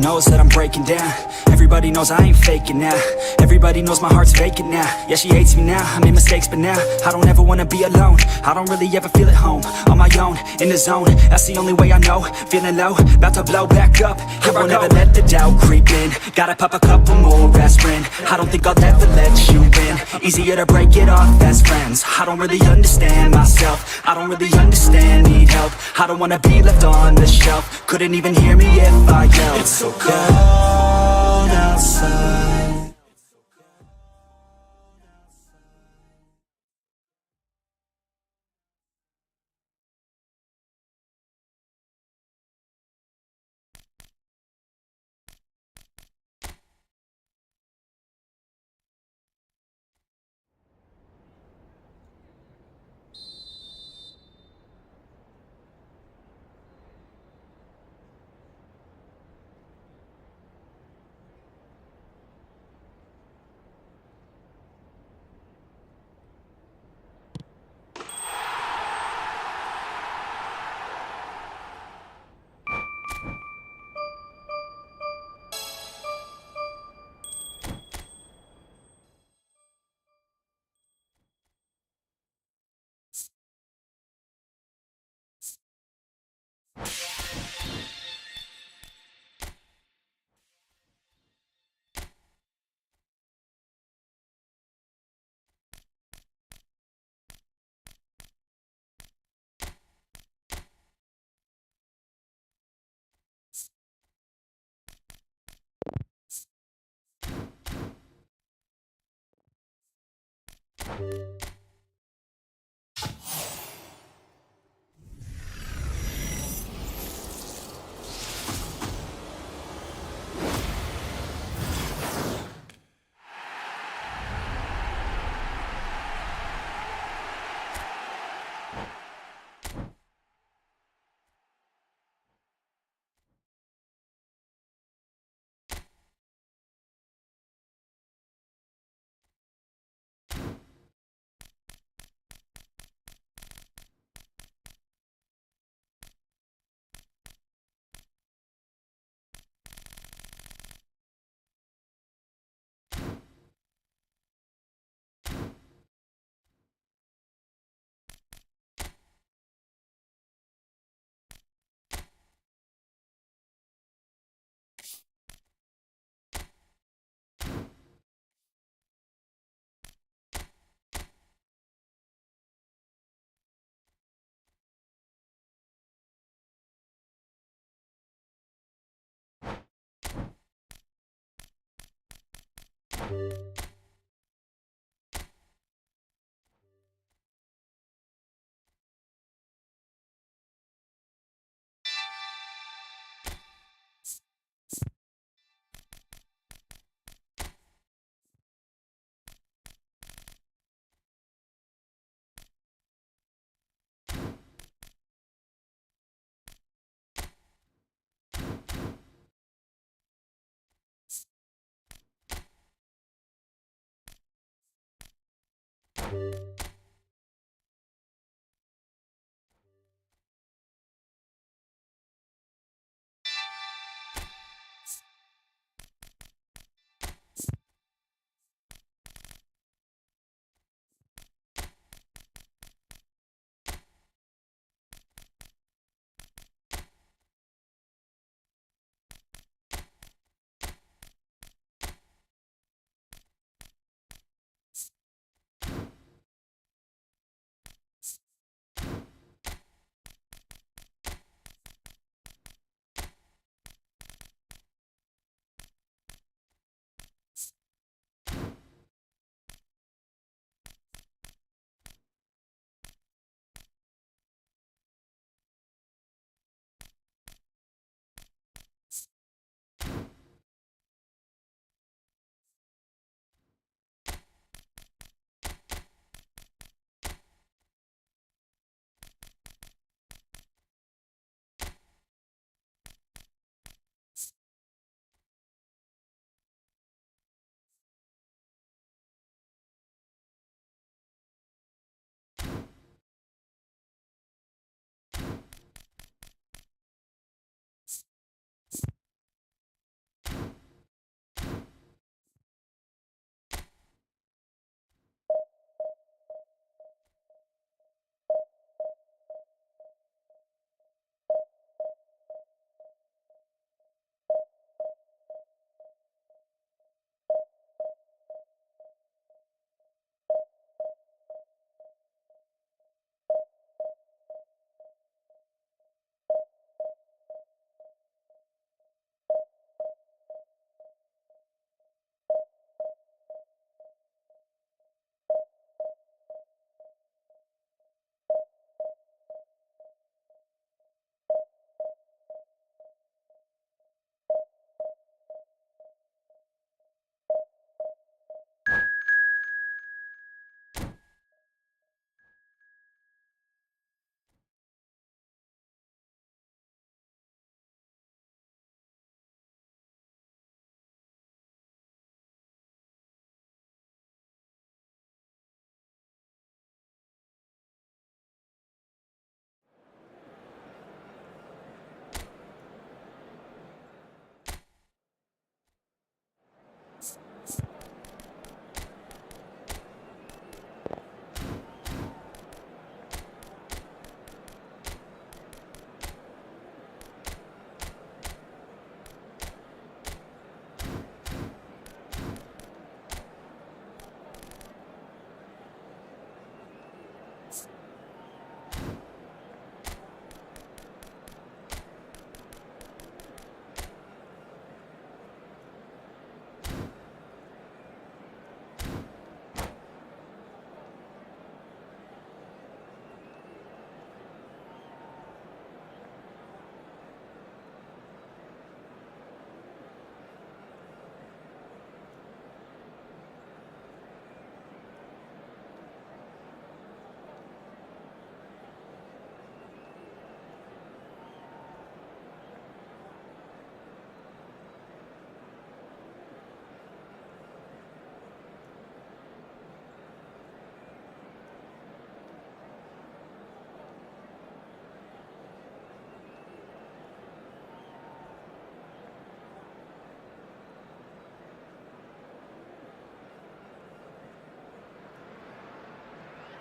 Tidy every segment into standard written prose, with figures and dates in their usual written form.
knows that I'm breaking down. Everybody knows I ain't faking now. Everybody knows my heart's vacant now. Yeah, she hates me now, I made mistakes, but now I don't ever wanna be alone. I don't really ever feel at home. On my own, in the zone, that's the only way I know. Feeling low, about to blow back up. I won't ever let the doubt creep in. Gotta pop a couple more aspirin. I don't think I'll ever let you in. Easier to break it off best friends. I don't really understand myself. I don't really understand, need help. I don't wanna be left on the shelf. Couldn't even hear me if I yelled. It's so cold outside.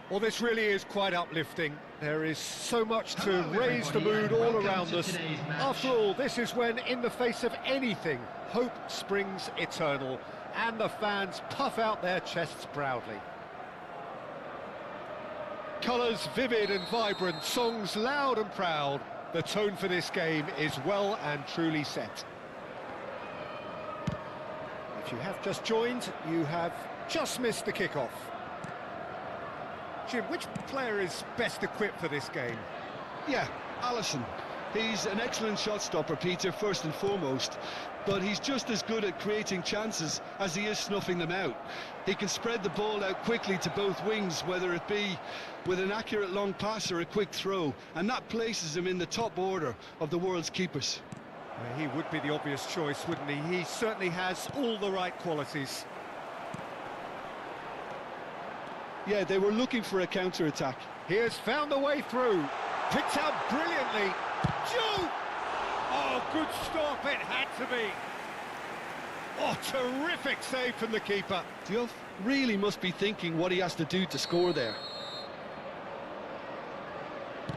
Well, this really is quite uplifting. There is so much to raise the mood all around us. After all, this is when, in the face of anything, hope springs eternal, and the fans puff out their chests proudly. Colours vivid and vibrant, songs loud and proud. The tone for this game is well and truly set. If you have just joined, you have just missed the kickoff. Jim, which player is best equipped for this game? Yeah, Alisson. He's an excellent shot stopper, Peter, first and foremost, but he's just as good at creating chances as he is snuffing them out. He can spread the ball out quickly to both wings, whether it be with an accurate long pass or a quick throw, and that places him in the top order of the world's keepers. He would be the obvious choice, wouldn't he? He certainly has all the right qualities. Yeah, they were looking for a counter-attack. He has found a way through. Picked out brilliantly. Shoot! Oh, good stop, it had to be. Oh, terrific save from the keeper. Diouf really must be thinking what he has to do to score there.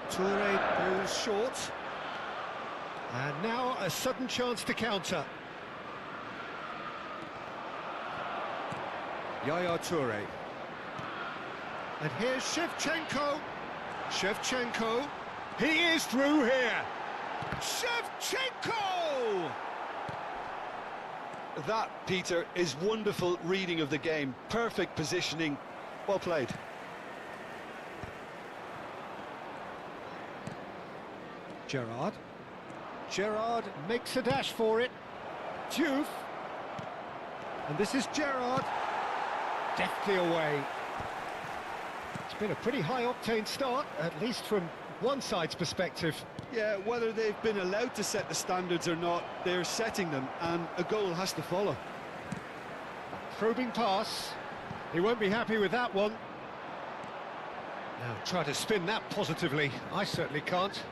Toure goes short. And now a sudden chance to counter. Yaya Toure. And here's Shevchenko. Shevchenko. He is through here. Shevchenko! That, Peter, is wonderful reading of the game. Perfect positioning. Well played. Gerrard. Gerrard makes a dash for it. Diouf. And this is Gerrard. Deftly away. It's been a pretty high-octane start, at least from one side's perspective. Yeah, whether they've been allowed to set the standards or not, they're setting them, and a goal has to follow. Probing pass. He won't be happy with that one. Now try to spin that positively. I certainly can't.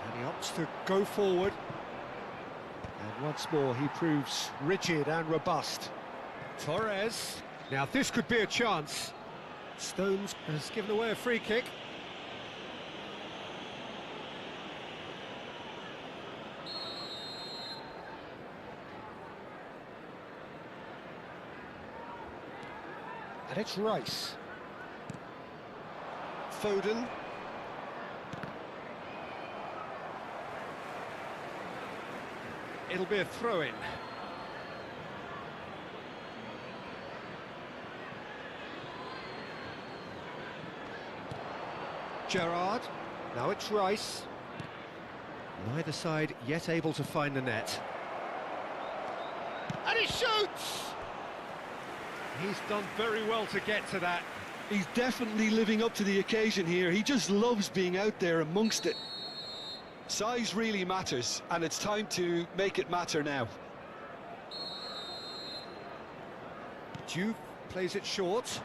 And he opts to go forward. And once more he proves rigid and robust. Torres. Now this could be a chance. Stones has given away a free kick. And it's Rice. Foden. It'll be a throw-in. Gerrard. Now it's Rice. Neither side yet able to find the net. And he shoots! He's done very well to get to that. He's definitely living up to the occasion here. He just loves being out there amongst it. Size really matters, and it's time to make it matter now. Diouf plays it short.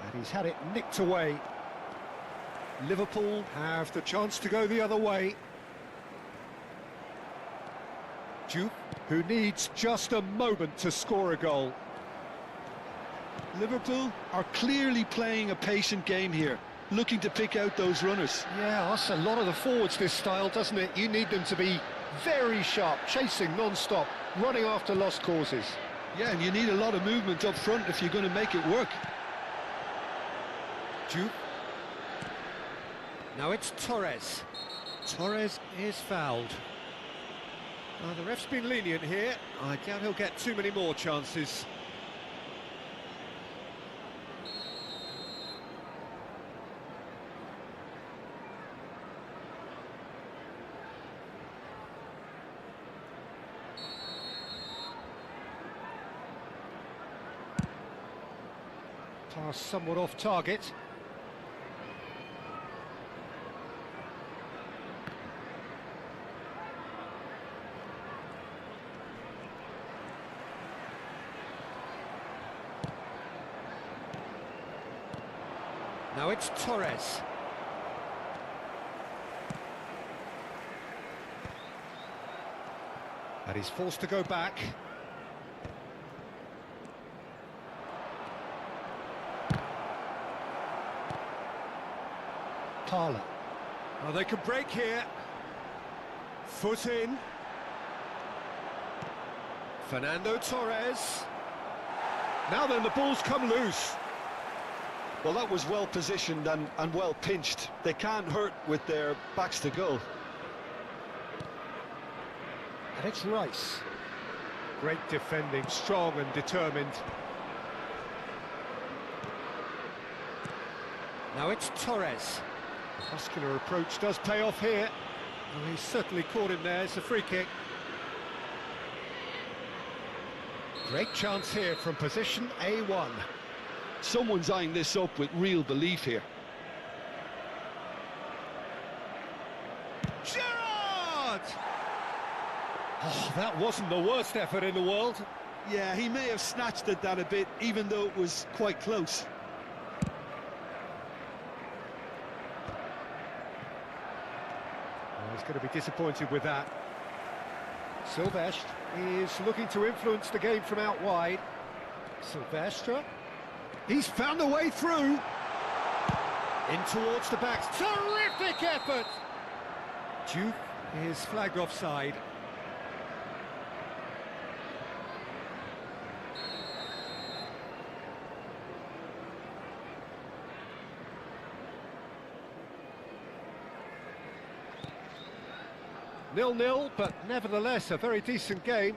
And he's had it nicked away. Liverpool have the chance to go the other way. Diouf, who needs just a moment to score a goal. Liverpool are clearly playing a patient game here, looking to pick out those runners. Yeah, that's a lot of the forwards, this style, doesn't it? You need them to be very sharp, chasing non-stop, running after lost causes. Yeah, and you need a lot of movement up front if you're going to make it work. Diouf. Now it's Torres. Torres is fouled. The ref's been lenient here. I doubt he'll get too many more chances. Pass somewhat off target. Now it's Torres. And he's forced to go back. Parlour. Oh, they can break here. Foot in. Fernando Torres. Now then, the ball's come loose. Well, that was well positioned and well pinched. They can't hurt with their backs to goal. And it's Rice. Great defending, strong and determined. Now it's Torres. Muscular approach does pay off here. Well, he's certainly caught him there. It's a free kick. Great chance here from position A1. Someone's eyeing this up with real belief here. Gerrard! Oh, that wasn't the worst effort in the world. Yeah, he may have snatched at that a bit, even though it was quite close. Oh, he's going to be disappointed with that. Silvestre is looking to influence the game from out wide. Silvestre. He's found a way through. In towards the back. Terrific effort! Duke is flagged offside. Nil-nil, but nevertheless a very decent game.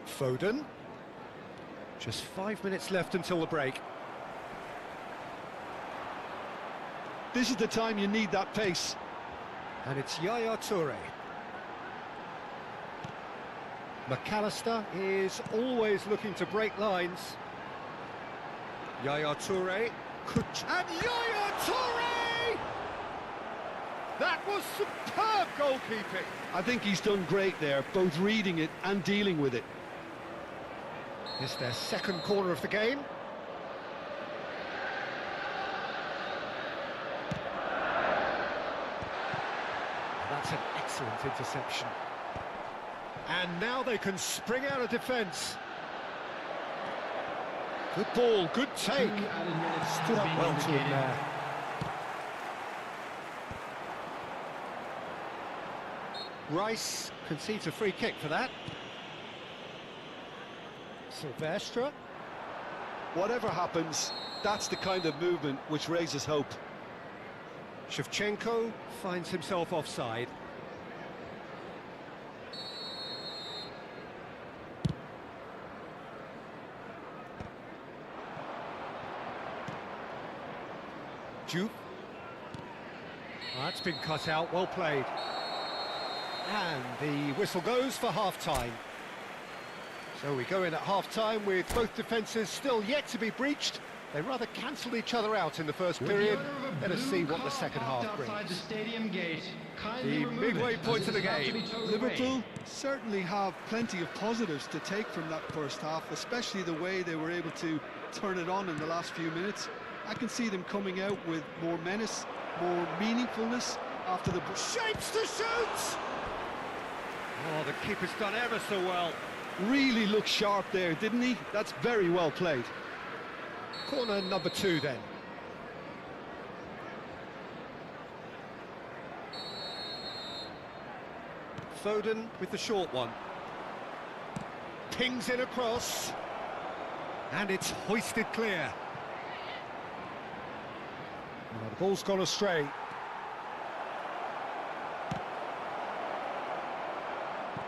Foden. Just 5 minutes left until the break. This is the time you need that pace. And it's Yaya Toure. McAllister is always looking to break lines. Yaya Toure could... And Yaya Toure! That was superb goalkeeping. I think he's done great there, both reading it and dealing with it. It's their second corner of the game. That's an excellent interception. And now they can spring out of defence. Good ball, good take. Stood up well to him there. Rice concedes a free kick for that. Silvestre. Whatever happens, that's the kind of movement which raises hope. Shevchenko finds himself offside. Duke. That's been cut out, well played. And the whistle goes for half-time. So we go in at half-time with both defences still yet to be breached. They rather cancelled each other out in the first period. Let us see what the second half brings. The midway point of the game. Liverpool certainly have plenty of positives to take from that first half, especially the way they were able to turn it on in the last few minutes. I can see them coming out with more menace, more meaningfulness after the... Shapes to shoot! Oh, the keeper's done ever so well. Really looked sharp there, didn't he? That's very well played. Corner number 2 then. Foden with the short one. Pings in across. And it's hoisted clear. Oh, the ball's gone astray.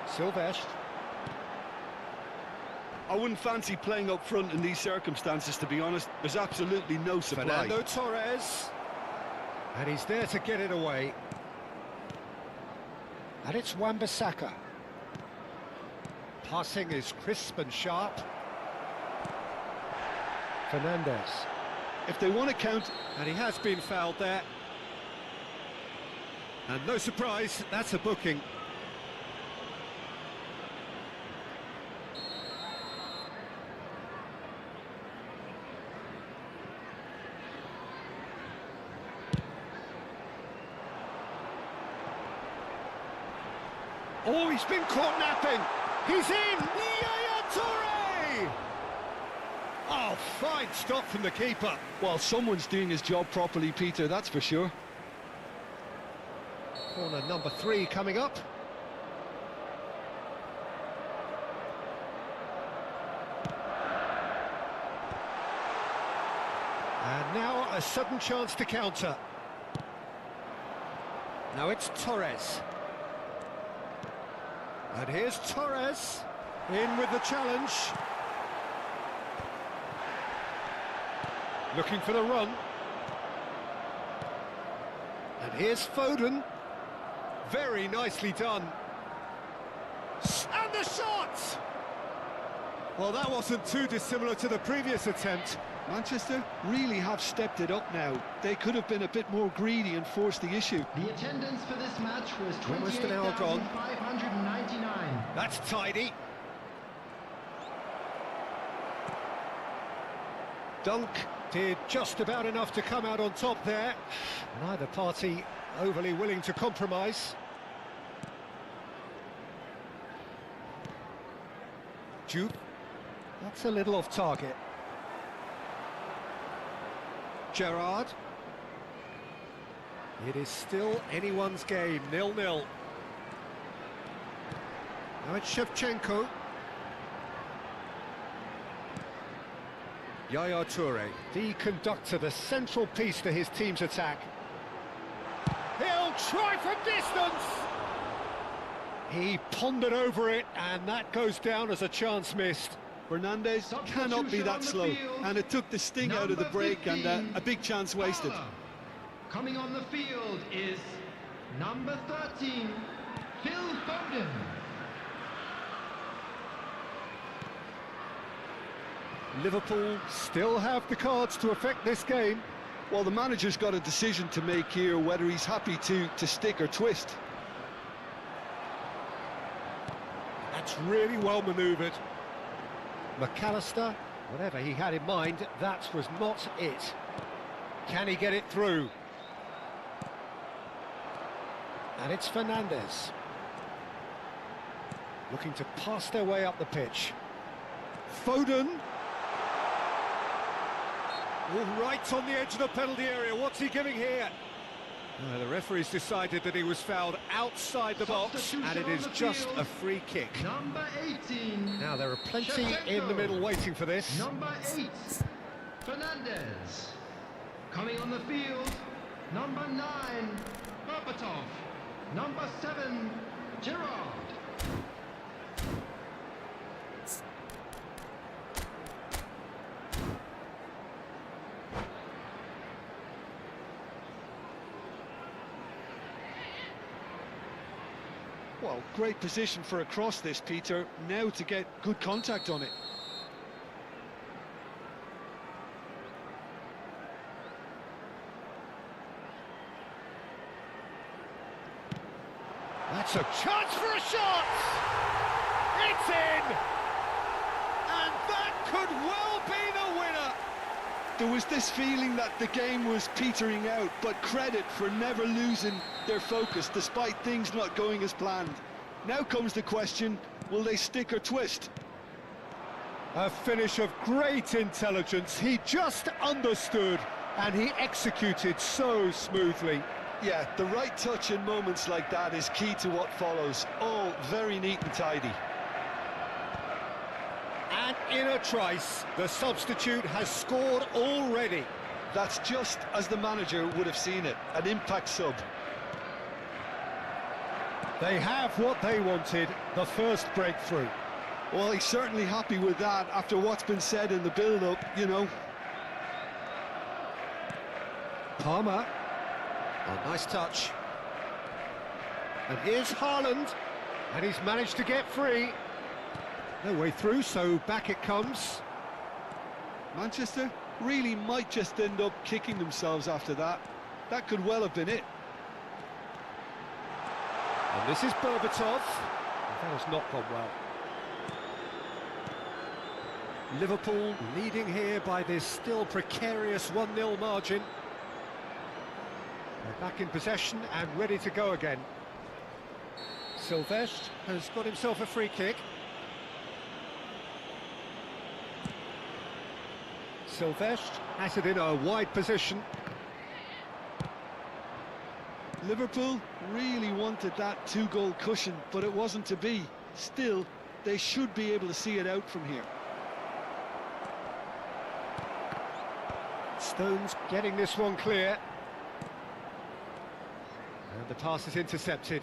Silvestre. I wouldn't fancy playing up front in these circumstances, to be honest. There's absolutely no supply. Fernando Torres. And he's there to get it away. And it's Wan-Bissaka. Passing is crisp and sharp. Fernandez. If they want to count... And he has been fouled there. And no surprise, that's a booking. Oh, he's been caught napping. He's in. Yaya Toure! Oh, fine stop from the keeper. Well, someone's doing his job properly, Peter, that's for sure. Corner number 3 coming up. And now a sudden chance to counter. Now it's Torres. And here's Torres, in with the challenge. Looking for the run. And here's Foden. Very nicely done. And the shot! Well, that wasn't too dissimilar to the previous attempt. Manchester really have stepped it up now. They could have been a bit more greedy and forced the issue. The attendance for this match was Almost an hour gone. 28,599. That's tidy. Dunk did just about enough to come out on top there. Neither party overly willing to compromise. Jude. That's a little off target. Gerrard. It is still anyone's game, 0-0. Now it's Shevchenko. Yaya Toure, the conductor, the central piece to his team's attack. He'll try from distance! He pondered over it, and that goes down as a chance missed. Fernandez cannot be that slow, and it took the sting out of the break and a big chance wasted. Coming on the field is number 13, Phil Foden. Liverpool still have the cards to affect this game. Well, the manager's got a decision to make here, whether he's happy to stick or twist. That's really well manoeuvred. McAllister, whatever he had in mind, that was not it. Can he get it through? And it's Fernandez. Looking to pass their way up the pitch. Foden. Oh, right on the edge of the penalty area. What's he giving here? The referee's decided that he was fouled outside the box, and it is just a free kick. Number 18. Now, there are plenty in the middle waiting for this. Number 8, Fernandez. Coming on the field, number 9, Bebeto. Number 7, Gerrard. Well, great position for a cross this, Peter. Now to get good contact on it. That's a chance for a shot! It's in! And that could well be the winner! There was this feeling that the game was petering out, but credit for never losing their focus despite things not going as planned. Now comes the question, will they stick or twist? A finish of great intelligence. He just understood, and he executed so smoothly. Yeah, the right touch in moments like that is key to what follows. All very neat and tidy. And in a trice, the substitute has scored already. That's just as the manager would have seen it, an impact sub. They have what they wanted, the first breakthrough. Well, he's certainly happy with that after what's been said in the build-up, you know. Palmer. Oh, nice touch. And here's Haaland. And he's managed to get free. No way through, so back it comes. Manchester really might just end up kicking themselves after that. That could well have been it. And this is Bebeto. That has not gone well. Liverpool leading here by this still precarious 1-0 margin. They're back in possession and ready to go again. Silvestre has got himself a free kick. Silvestre has it in a wide position. Liverpool really wanted that 2-goal cushion, but it wasn't to be. Still, they should be able to see it out from here. Stones getting this one clear. And the pass is intercepted.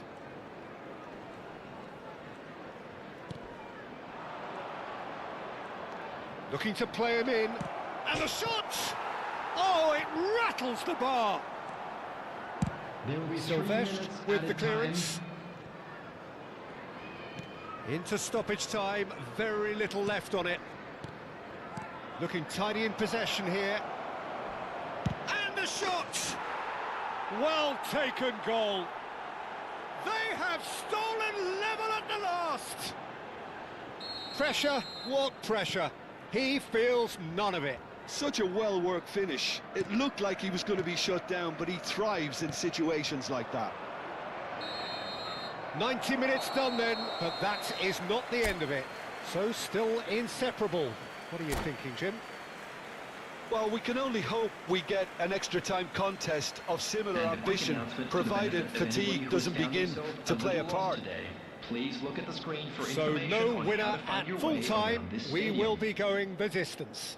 Looking to play him in. And the shot! Oh, it rattles the bar. There will be 3 Silvestre minutes with added the clearance. time. Into stoppage time, very little left on it. Looking tidy in possession here. And the shot! Well taken goal. They have stolen level at the last. Pressure, what pressure? He feels none of it. Such a well-worked finish. It looked like he was going to be shut down, but he thrives in situations like that. 90 minutes done then, but that is not the end of it. So still inseparable. What are you thinking, Jim? Well, we can only hope we get an extra-time contest of similar And a quick ambition, announcement for the provided benefit of fatigue anyone who doesn't has found begin themselves to a play a little part. lost today. Please look at the screen for So information no on winner how to find at your full way time. around this We stadium. will be going the distance.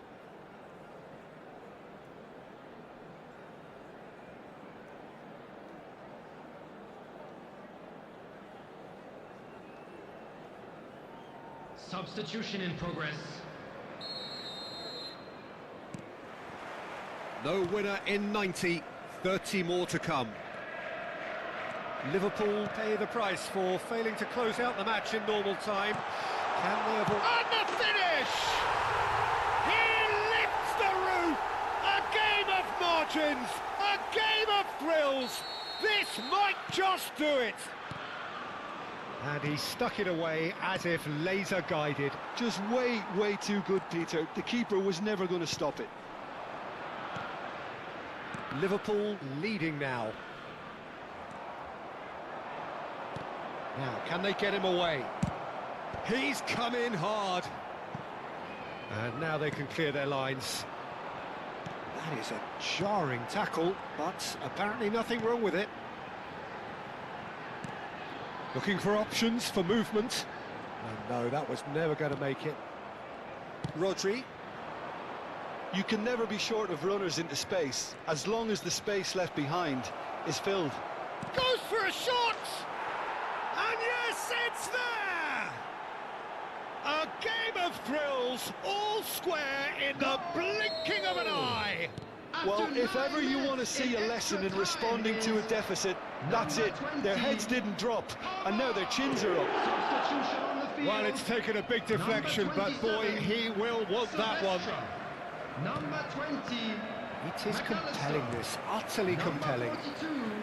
Substitution in progress. No winner in 90, 30 more to come. Liverpool pay the price for failing to close out the match in normal time. Can they avoid... And the finish! He lifts the roof! A game of margins! A game of thrills! This might just do it! And he stuck it away as if laser-guided. Just way too good, Peter. The keeper was never going to stop it. Liverpool leading now. Now, can they get him away? He's come in hard. And now they can clear their lines. That is a jarring tackle, but apparently nothing wrong with it. Looking for options for movement. And no, that was never going to make it. Rodri. You can never be short of runners into space, as long as the space left behind is filled. Goes for a shot! And yes, it's there! A game of thrills, all square in the blinking of an eye! Well, if ever you want to see a lesson in responding to a deficit, that's it. Their heads didn't drop, and now their chins are up. Substitution on the field. Well, it's taken a big deflection, but boy, he will want that one. Number 20. It is compelling, this, utterly compelling.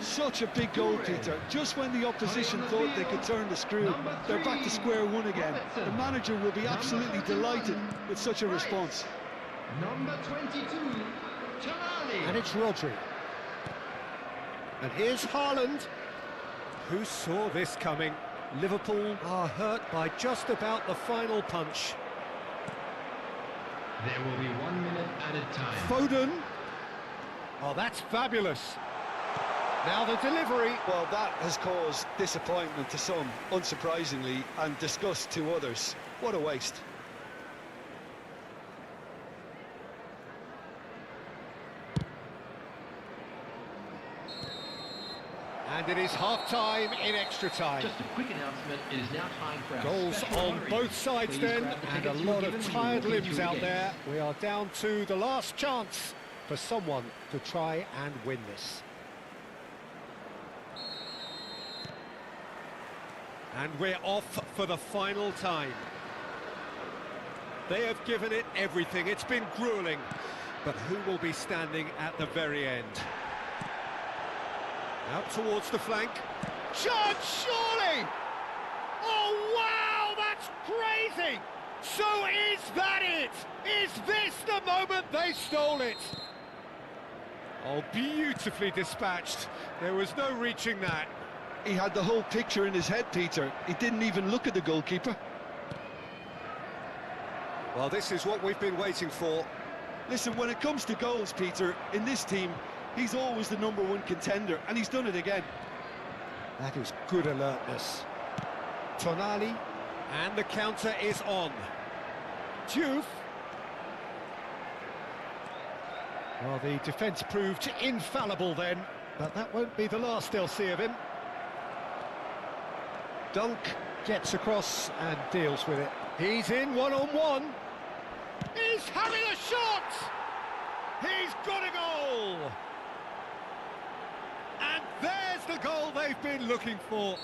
Such a big goal, Peter. Just when the opposition thought they could turn the screw, they're back to square one again. The manager will be absolutely delighted with such a response. Number 22. Tonali. And it's Rodri. And here's Haaland. Who saw this coming? Liverpool are hurt by just about the final punch. There will be 1 minute added time. Foden. Oh, that's fabulous. Now the delivery. Well, that has caused disappointment to some, unsurprisingly, and disgust to others. What a waste. And it is half-time in extra time. Just a quick announcement, it is now time for our Goals special on lottery. both sides Please then, grab the and a tickets you lot were of given when tired you walked limbs into out the there. games. We are down to the last chance for someone to try and win this. And we're off for the final time. They have given it everything. It's been grueling. But who will be standing at the very end? Out towards the flank. Chance, surely! Oh, wow, that's crazy! So is that it? Is this the moment they stole it? Oh, beautifully dispatched. There was no reaching that. He had the whole picture in his head, Peter. He didn't even look at the goalkeeper. Well, this is what we've been waiting for. Listen, when it comes to goals, Peter, in this team, he's always the #1 contender, and he's done it again. That is good alertness. Tonali, and the counter is on. Juve. Well, the defence proved infallible then, but that won't be the last they'll see of him. Dunk gets across and deals with it. He's in one-on-one. He's having a shot! He's got a goal! And there's the goal they've been looking for.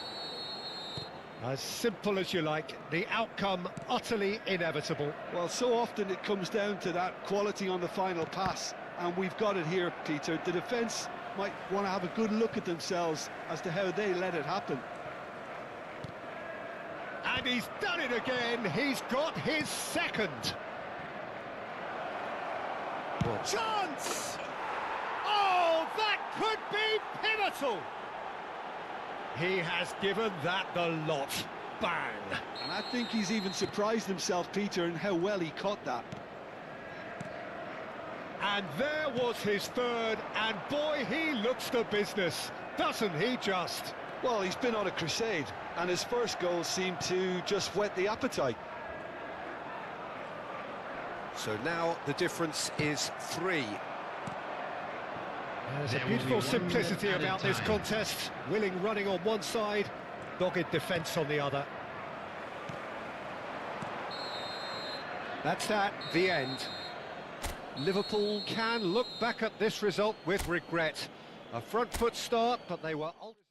As simple as you like, the outcome utterly inevitable. Well, so often it comes down to that quality on the final pass, and we've got it here, Peter. The defence might want to have a good look at themselves as to how they let it happen. And he's done it again. He's got his second. Chance! Oh, that could be pivotal. He has given that the lot. Bang! And I think he's even surprised himself, Peter, in how well he caught that. And there was his third, and boy, he looks the business, doesn't he just? Well, he's been on a crusade, and his first goal seemed to just whet the appetite. So now the difference is 3. There's a beautiful simplicity about this contest. Willing running on one side, dogged defence on the other. That's that, the end. Liverpool can look back at this result with regret. A front foot start, but they were ultimately...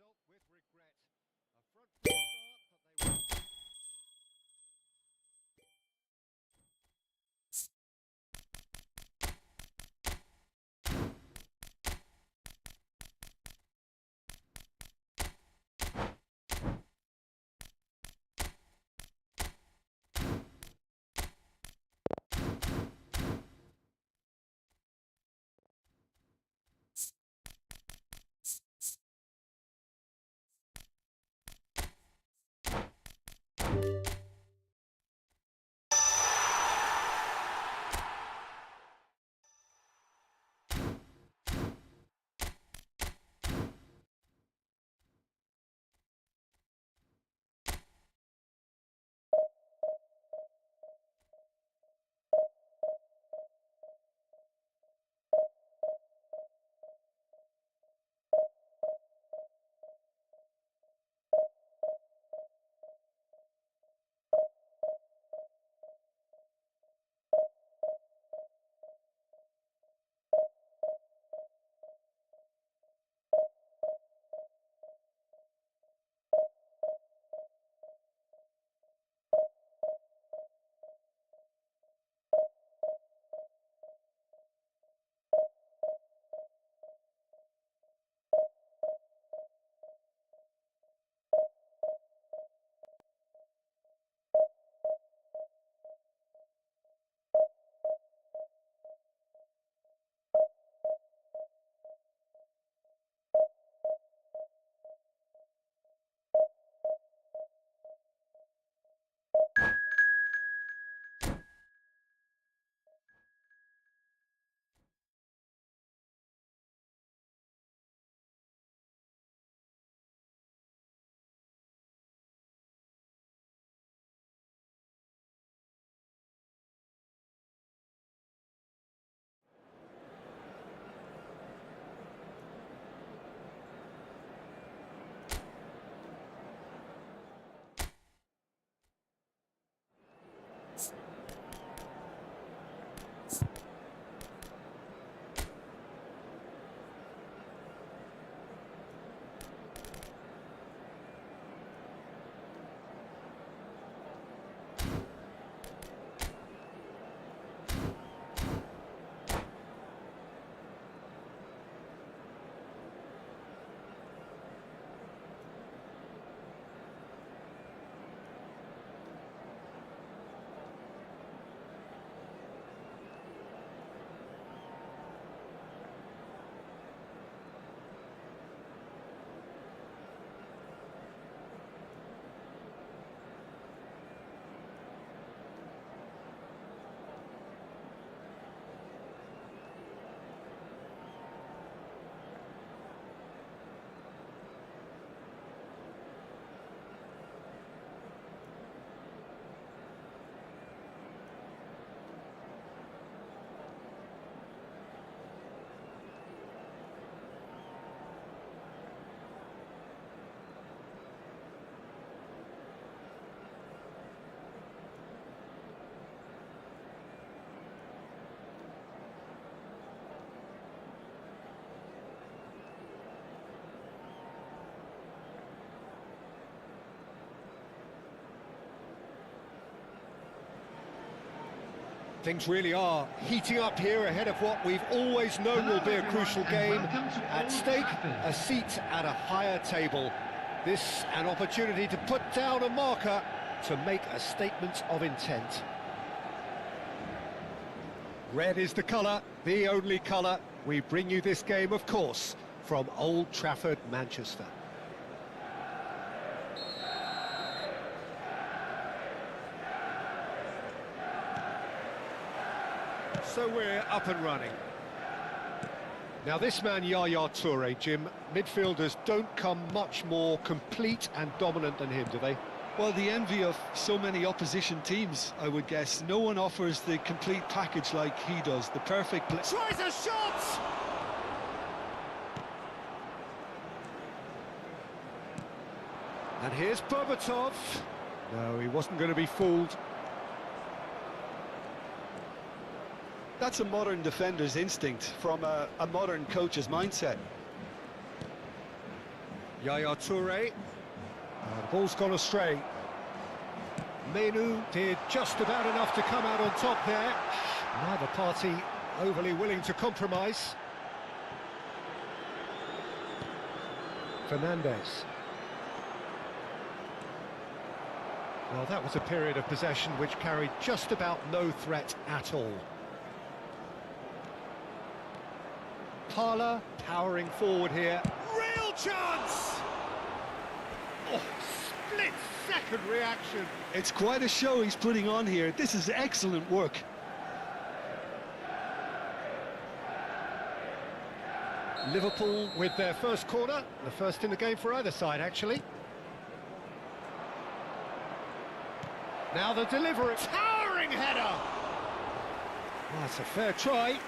Things really are heating up here ahead of what we've always known will be a crucial game. At stake, a seat at a higher table. This an opportunity to put down a marker to make a statement of intent. Red is the colour, the only colour. We bring you this game, of course, from Old Trafford, Manchester. So we're up and running. Now this man, Yaya Toure, Jim, midfielders don't come much more complete and dominant than him, do they? Well, the envy of so many opposition teams, I would guess. No one offers the complete package like he does, the perfect play. Tries a shot! And here's Bebeto. No, he wasn't going to be fooled. That's a modern defender's instinct from a modern coach's mindset. Yaya Toure. The ball's gone astray. Menu did just about enough to come out on top there. Neither party overly willing to compromise. Fernandez. Well, that was a period of possession which carried just about no threat at all. Parla powering forward here. Real chance! Oh, split-second reaction. It's quite a show he's putting on here. This is excellent work. Liverpool with their first corner, the first in the game for either side, actually. Now the delivery. Towering header! Well, that's a fair try,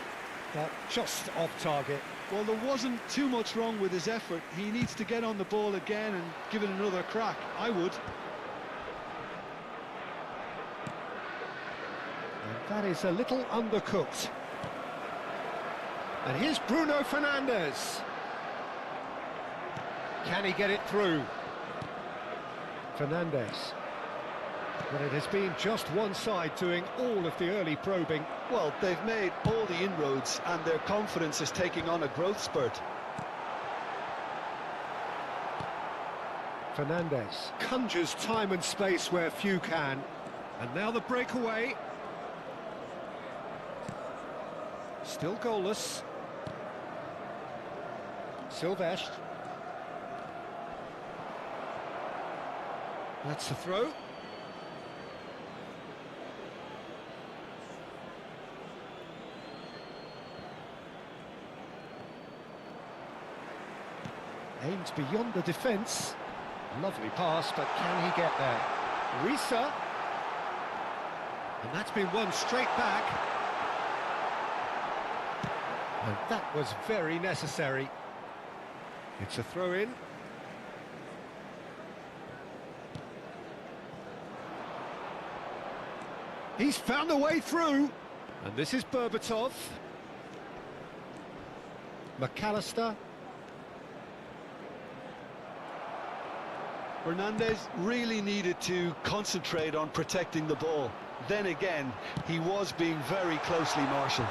but just off target. Well, there wasn't too much wrong with his effort. He needs to get on the ball again and give it another crack. I would. And that is a little undercooked. And here's Bruno Fernandes. Can he get it through? Fernandes. But it has been just one side doing all of the early probing. Well, they've made all the inroads and their confidence is taking on a growth spurt. Fernandes conjures time and space where few can. And now the breakaway. Still goalless. Silvestre. That's the throw. Aims beyond the defence. Lovely pass, but can he get there? Risa. And that's been won straight back. And that was very necessary. It's a throw-in. He's found a way through. And this is Bebeto. McAllister. Fernandes really needed to concentrate on protecting the ball. Then again, he was being very closely marshalled.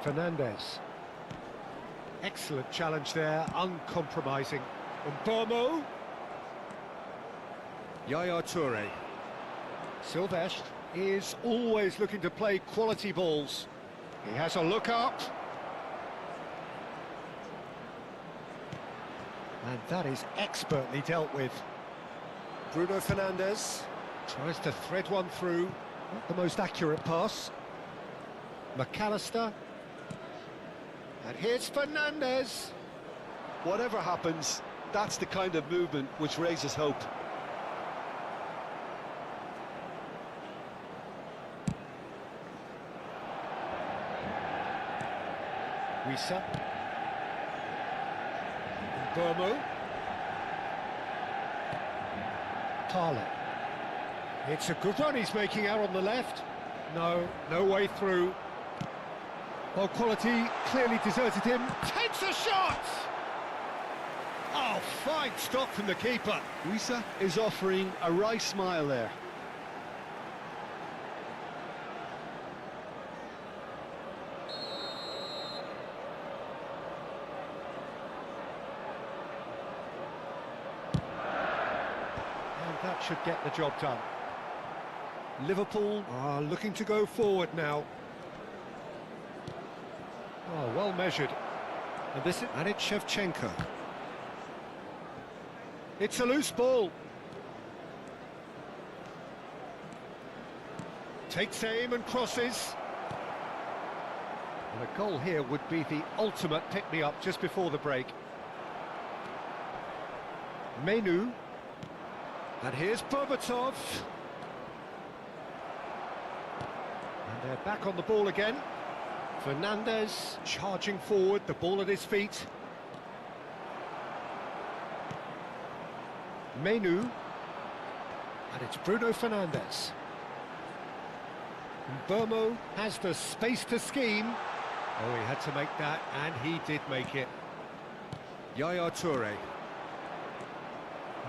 Fernandes. Excellent challenge there, uncompromising. Mbomo. Yaya Toure. Silvestre is always looking to play quality balls. He has a look up. And that is expertly dealt with. Bruno Fernandes tries to thread one through. Not the most accurate pass. McAllister. And here's Fernandes. Whatever happens, that's the kind of movement which raises hope. Risa. Mbomo. Parla. It's a good run he's making out on the left. No way through. Well, quality clearly deserted him. Takes a shot! Oh, fine stop from the keeper. Risa is offering a wry smile there. should get the job done. Liverpool are looking to go forward now. Oh, well measured. And it's Shevchenko. It's a loose ball. Takes aim and crosses. And a goal here would be the ultimate pick-me-up just before the break. Menu. And here's Bebeto. And they're back on the ball again. Fernandes charging forward, the ball at his feet. Menu. And it's Bruno Fernandes. Burmo has the space to scheme. Oh, he had to make that, and he did make it. Yaya Toure.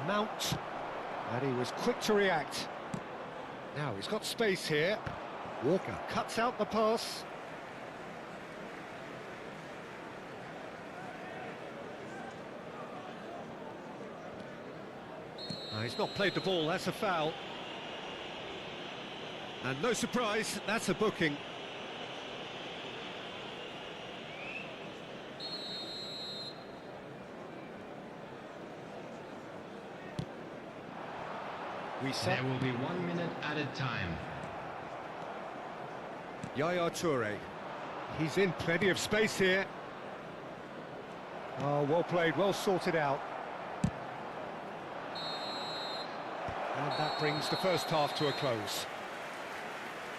Mount. And he was quick to react. Now he's got space here. Walker cuts out the pass. He's not played the ball, that's a foul. And no surprise, that's a booking. There will be 1 minute added time. Yaya Toure. He's in plenty of space here. Oh, well played, well sorted out. And that brings the first half to a close.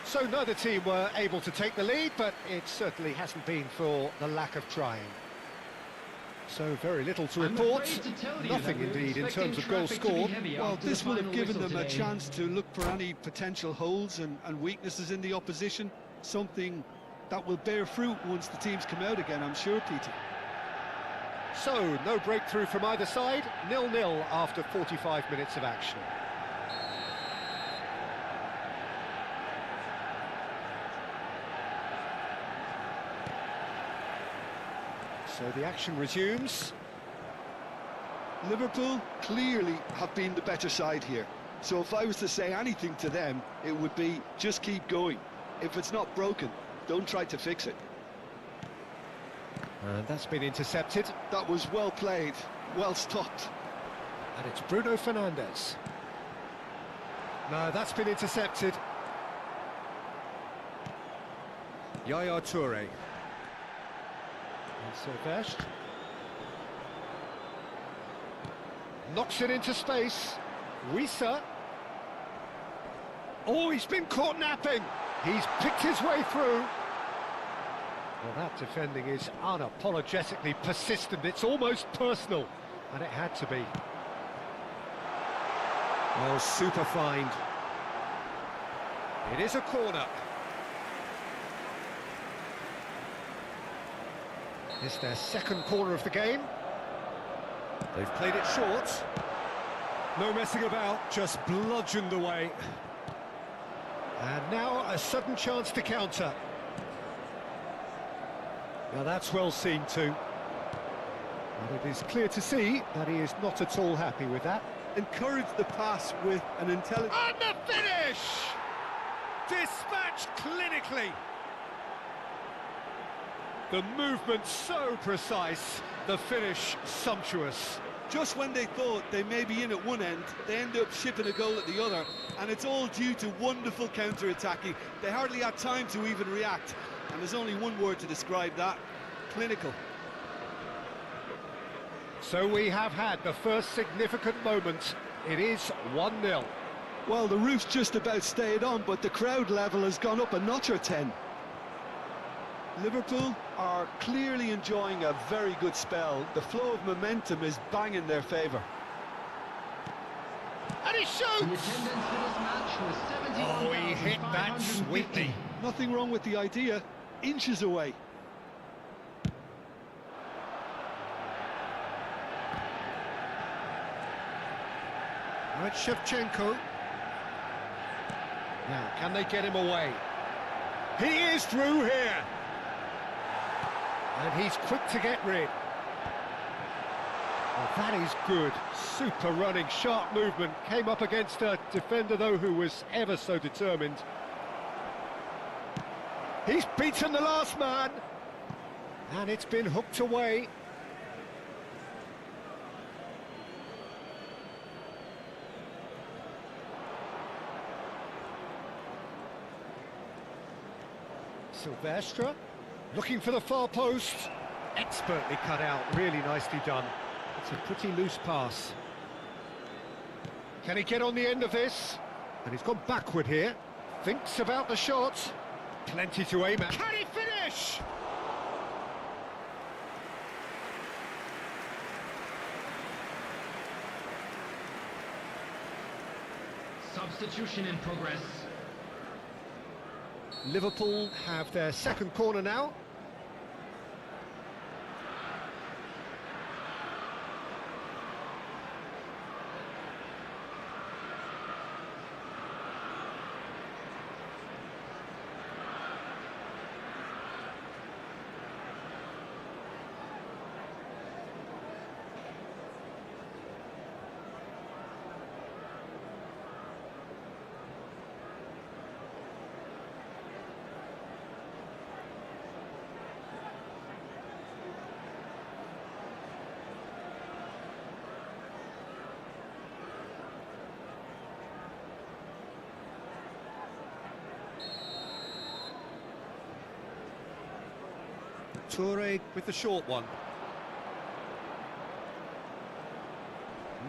So neither team were able to take the lead, but it certainly hasn't been for the lack of trying. So very little to report. Nothing indeed in terms of goals scored. Well, this will have given them a chance to look for any potential holes and weaknesses in the opposition. Something that will bear fruit once the teams come out again, I'm sure, Peter. So, no breakthrough from either side. 0-0 after 45 minutes of action. So the action resumes. Liverpool clearly have been the better side here. So if I was to say anything to them, it would be just keep going. If it's not broken, don't try to fix it. And that's been intercepted. That was well played, well stopped. And it's Bruno Fernandes. No, that's been intercepted. Yaya Toure. And Silvestre. Knocks it into space. Wissa. Oh, he's been caught napping. He's picked his way through. Well, that defending is unapologetically persistent. It's almost personal, and it had to be. Oh, super find. It is a corner. It's their second corner of the game. They've played it short. No messing about, just bludgeoned away. And now a sudden chance to counter. Now that's well seen too. And it is clear to see that he is not at all happy with that. Encourage the pass with an intelligent... And the finish! Dispatched clinically. The movement so precise, the finish sumptuous. Just when they thought they may be in at one end, they end up shipping a goal at the other, and it's all due to wonderful counter-attacking. They hardly had time to even react, and there's only one word to describe that: clinical. So we have had the first significant moment. It is 1-0. Well, the roof's just about stayed on, but the crowd level has gone up a notch or 10. Liverpool are clearly enjoying a very good spell. The flow of momentum is bang in their favour. And he The shoots! attendance for this match was Oh, he hit that 71,550. sweetly. Nothing wrong with the idea. Inches away. Now it's Shevchenko. Now, can they get him away? He is through here. And he's quick to get rid. Well, that is good. Super running, sharp movement. Came up against a defender, though, who was ever so determined. He's beaten the last man. And it's been hooked away. Silvestre, looking for the far post. Expertly cut out, really nicely done. It's a pretty loose pass. Can he get on the end of this? And he's gone backward here. Thinks about the shot. Plenty to aim at. Can he finish? Substitution in progress. Liverpool have their second corner now. Toure with the short one.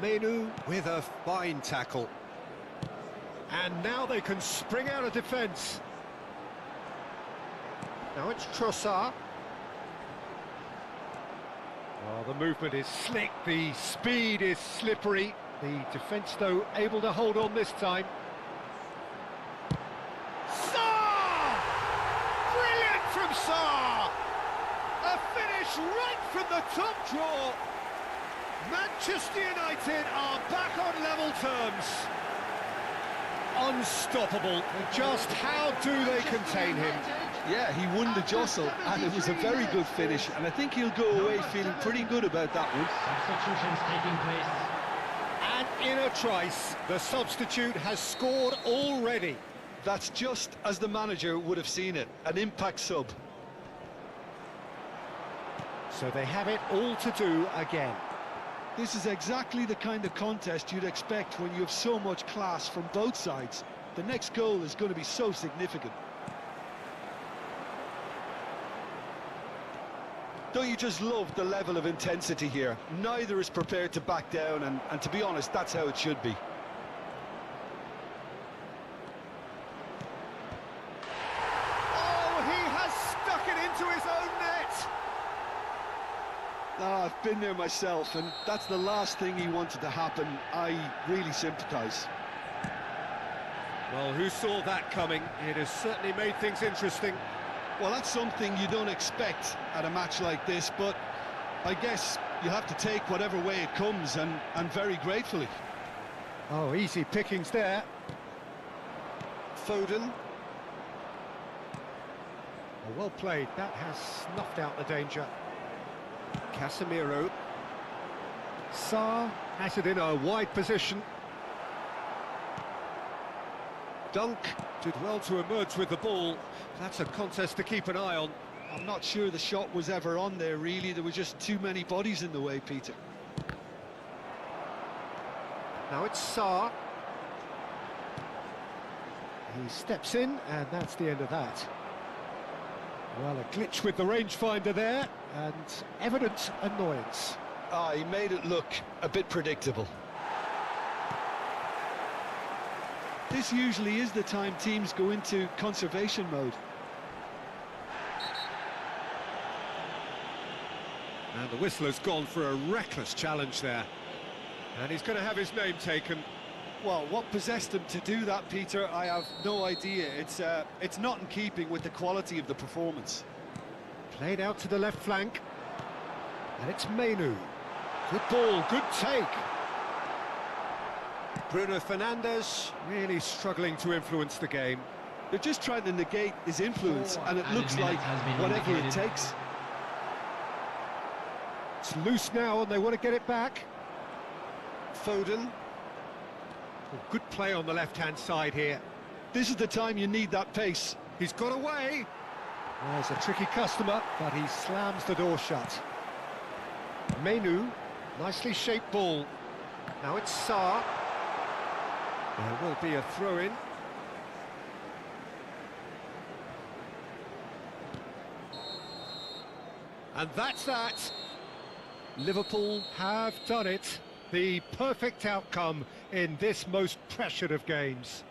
Menu with a fine tackle. And now they can spring out of defence. Now it's Trossard. Oh, the movement is slick, the speed is slippery. The defence, though, able to hold on this time. Sarr! Brilliant from Sarr! A finish right from the top draw. Manchester United are back on level terms. Unstoppable. Just how do they contain him? Yeah, he won the jostle, and it was a very good finish, and I think he'll go away feeling pretty good about that one. Substitutions taking place. And in a trice, the substitute has scored already. That's just as the manager would have seen it, an impact sub. So they have it all to do again. This is exactly the kind of contest you'd expect when you have so much class from both sides. The next goal is going to be so significant. Don't you just love the level of intensity here? Neither is prepared to back down, and to be honest, that's how it should be. Oh, he has stuck it into his own net! I've been there myself, and that's the last thing he wanted to happen. I really sympathise. Well, who saw that coming? It has certainly made things interesting. Well, that's something you don't expect at a match like this, but I guess you have to take whatever way it comes, and very gratefully. Oh, easy pickings there. Foden. Oh, well played. That has snuffed out the danger. Casemiro. Sarr has it in a wide position. Dunk did well to emerge with the ball. That's a contest to keep an eye on. I'm not sure the shot was ever on there, really. There were just too many bodies in the way, Peter. Now it's Sarr. He steps in, and that's the end of that. Well, a glitch with the rangefinder there, and evident annoyance. He made it look a bit predictable. This usually is the time teams go into conservation mode. And the whistler's gone for a reckless challenge there. And he's going to have his name taken. Well, what possessed him to do that, Peter, I have no idea. It's not in keeping with the quality of the performance. Played out to the left flank. And it's Menu. Good ball, good take. Bruno Fernandes really struggling to influence the game. They're just trying to negate his influence, and it looks like whatever it takes. It's loose now and they want to get it back. Foden. Oh, good play on the left-hand side here. This is the time you need that pace. He's got away. There's a tricky customer, but he slams the door shut. Menu, nicely shaped ball. Now it's Sarr. There will be a throw-in. And that's that. Liverpool have done it. The perfect outcome in this most pressured of games.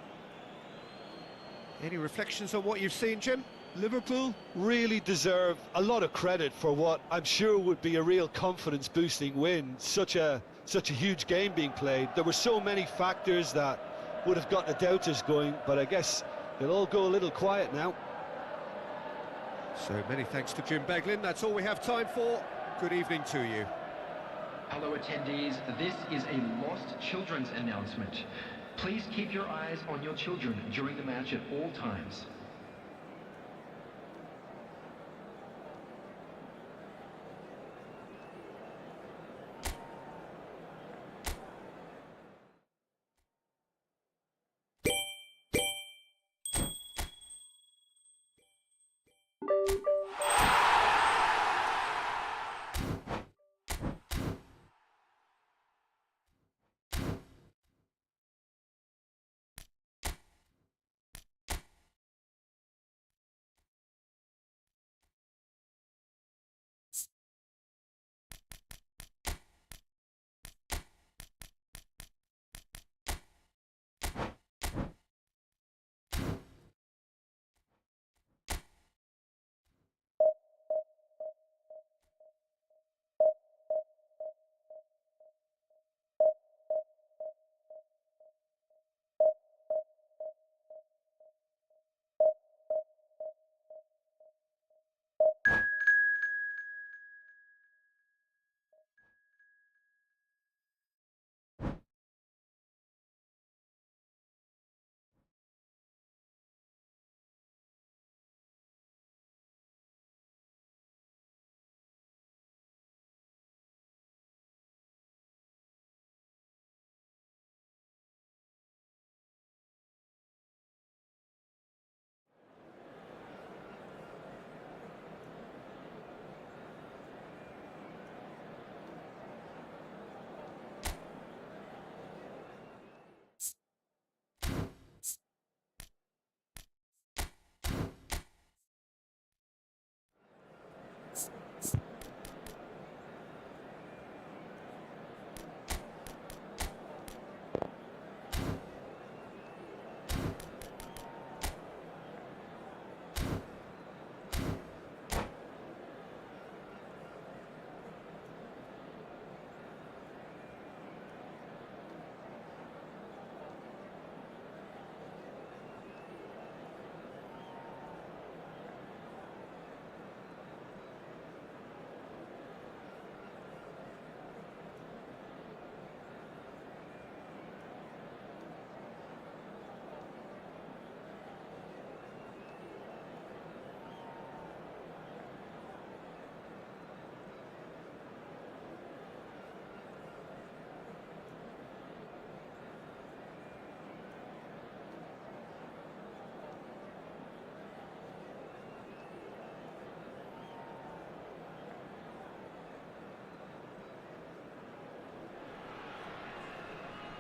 Any reflections on what you've seen, Jim? Liverpool really deserve a lot of credit for what I'm sure would be a real confidence-boosting win. Such a huge game being played. There were so many factors that would have gotten the doubters going, but I guess they'll all go a little quiet now. So many thanks to Jim Beglin. That's all we have time for. Good evening to you. Hello attendees, this is a lost children's announcement. Please keep your eyes on your children during the match at all times.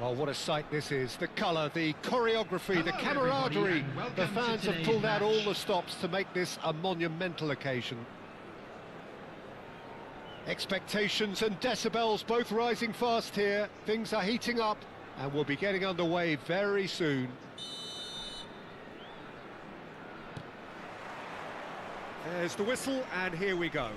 Well, what a sight this is. The colour, the choreography, the Hello, camaraderie. everybody, and welcome The to fans have today's pulled out all match. the stops to make this a monumental occasion. Expectations and decibels both rising fast here. Things are heating up and we'll be getting underway very soon. There's the whistle and here we go.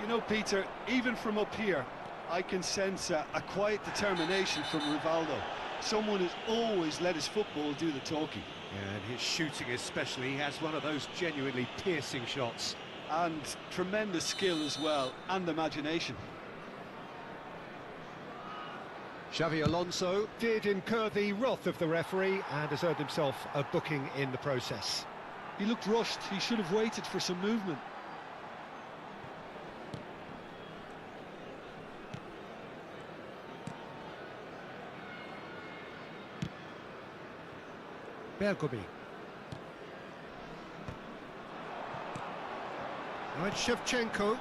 You know, Peter, even from up here, I can sense a quiet determination from Rivaldo. Someone who's always let his football do the talking. Yeah, and his shooting especially, he has one of those genuinely piercing shots. And tremendous skill as well, and imagination. Xavi Alonso did incur the wrath of the referee and has earned himself a booking in the process. He looked rushed, he should have waited for some movement. Bergomi. Now it's Shevchenko.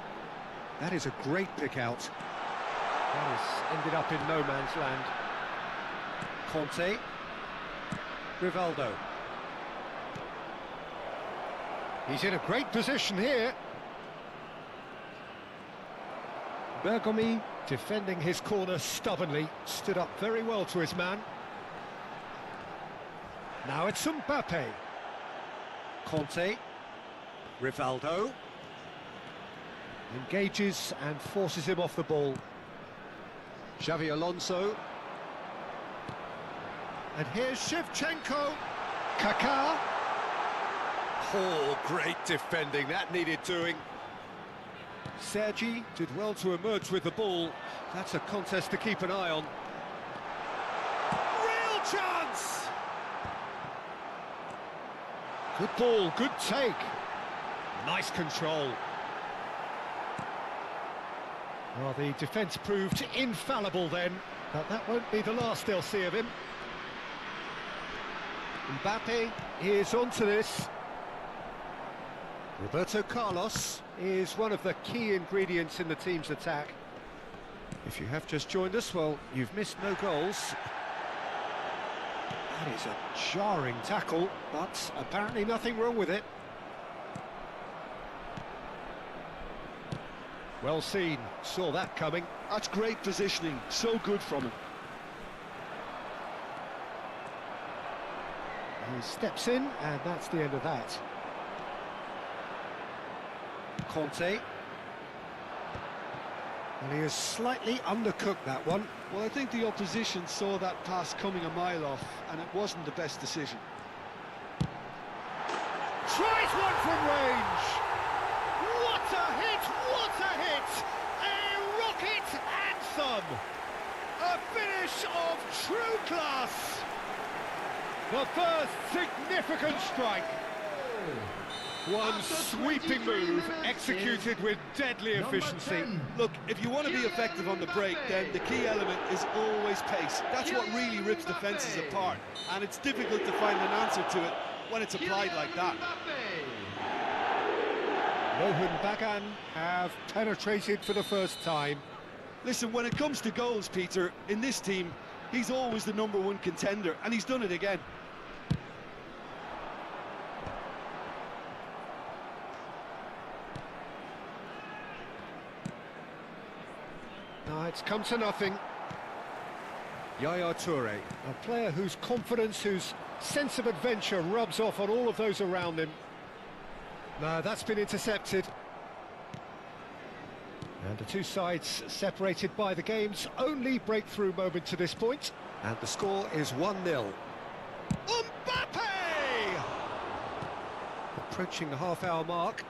That is a great pick out. That has ended up in no man's land. Conte. Rivaldo. He's in a great position here. Bergomi, defending his corner stubbornly, stood up very well to his man. Now it's Mbappe. Conte. Rivaldo. Engages and forces him off the ball. Xavi Alonso. And here's Shevchenko. Kaká. Oh, great defending, that needed doing. Sergi did well to emerge with the ball. That's a contest to keep an eye on. Real chance! Good ball, good take. Nice control. Well, the defence proved infallible then, but that won't be the last they'll see of him. Mbappe is onto this. Roberto Carlos is one of the key ingredients in the team's attack. If you have just joined us, well, you've missed no goals. That is a jarring tackle, but apparently nothing wrong with it. Well seen, saw that coming. That's great positioning, so good from him. He steps in, and that's the end of that. Conte. And he has slightly undercooked that one. Well, I think the opposition saw that pass coming a mile off, and it wasn't the best decision. Tries one from range! What a hit! What a hit! A rocket anthem! A finish of true class! The first significant strike. One sweeping move, executed with deadly efficiency. Look, if you want to be effective on the break, then the key element is always pace. That's what really rips defences apart, and it's difficult to find an answer to it when it's applied like that. Mohan Bagan have penetrated for the first time. Listen, when it comes to goals, Peter, in this team, he's always the #1 contender, and he's done it again. It's come to nothing. Yaya Toure, a player whose confidence, whose sense of adventure rubs off on all of those around him. No, that's been intercepted. And the two sides separated by the game's only breakthrough moment to this point. And the score is 1-0. Mbappe! Approaching the half-hour mark.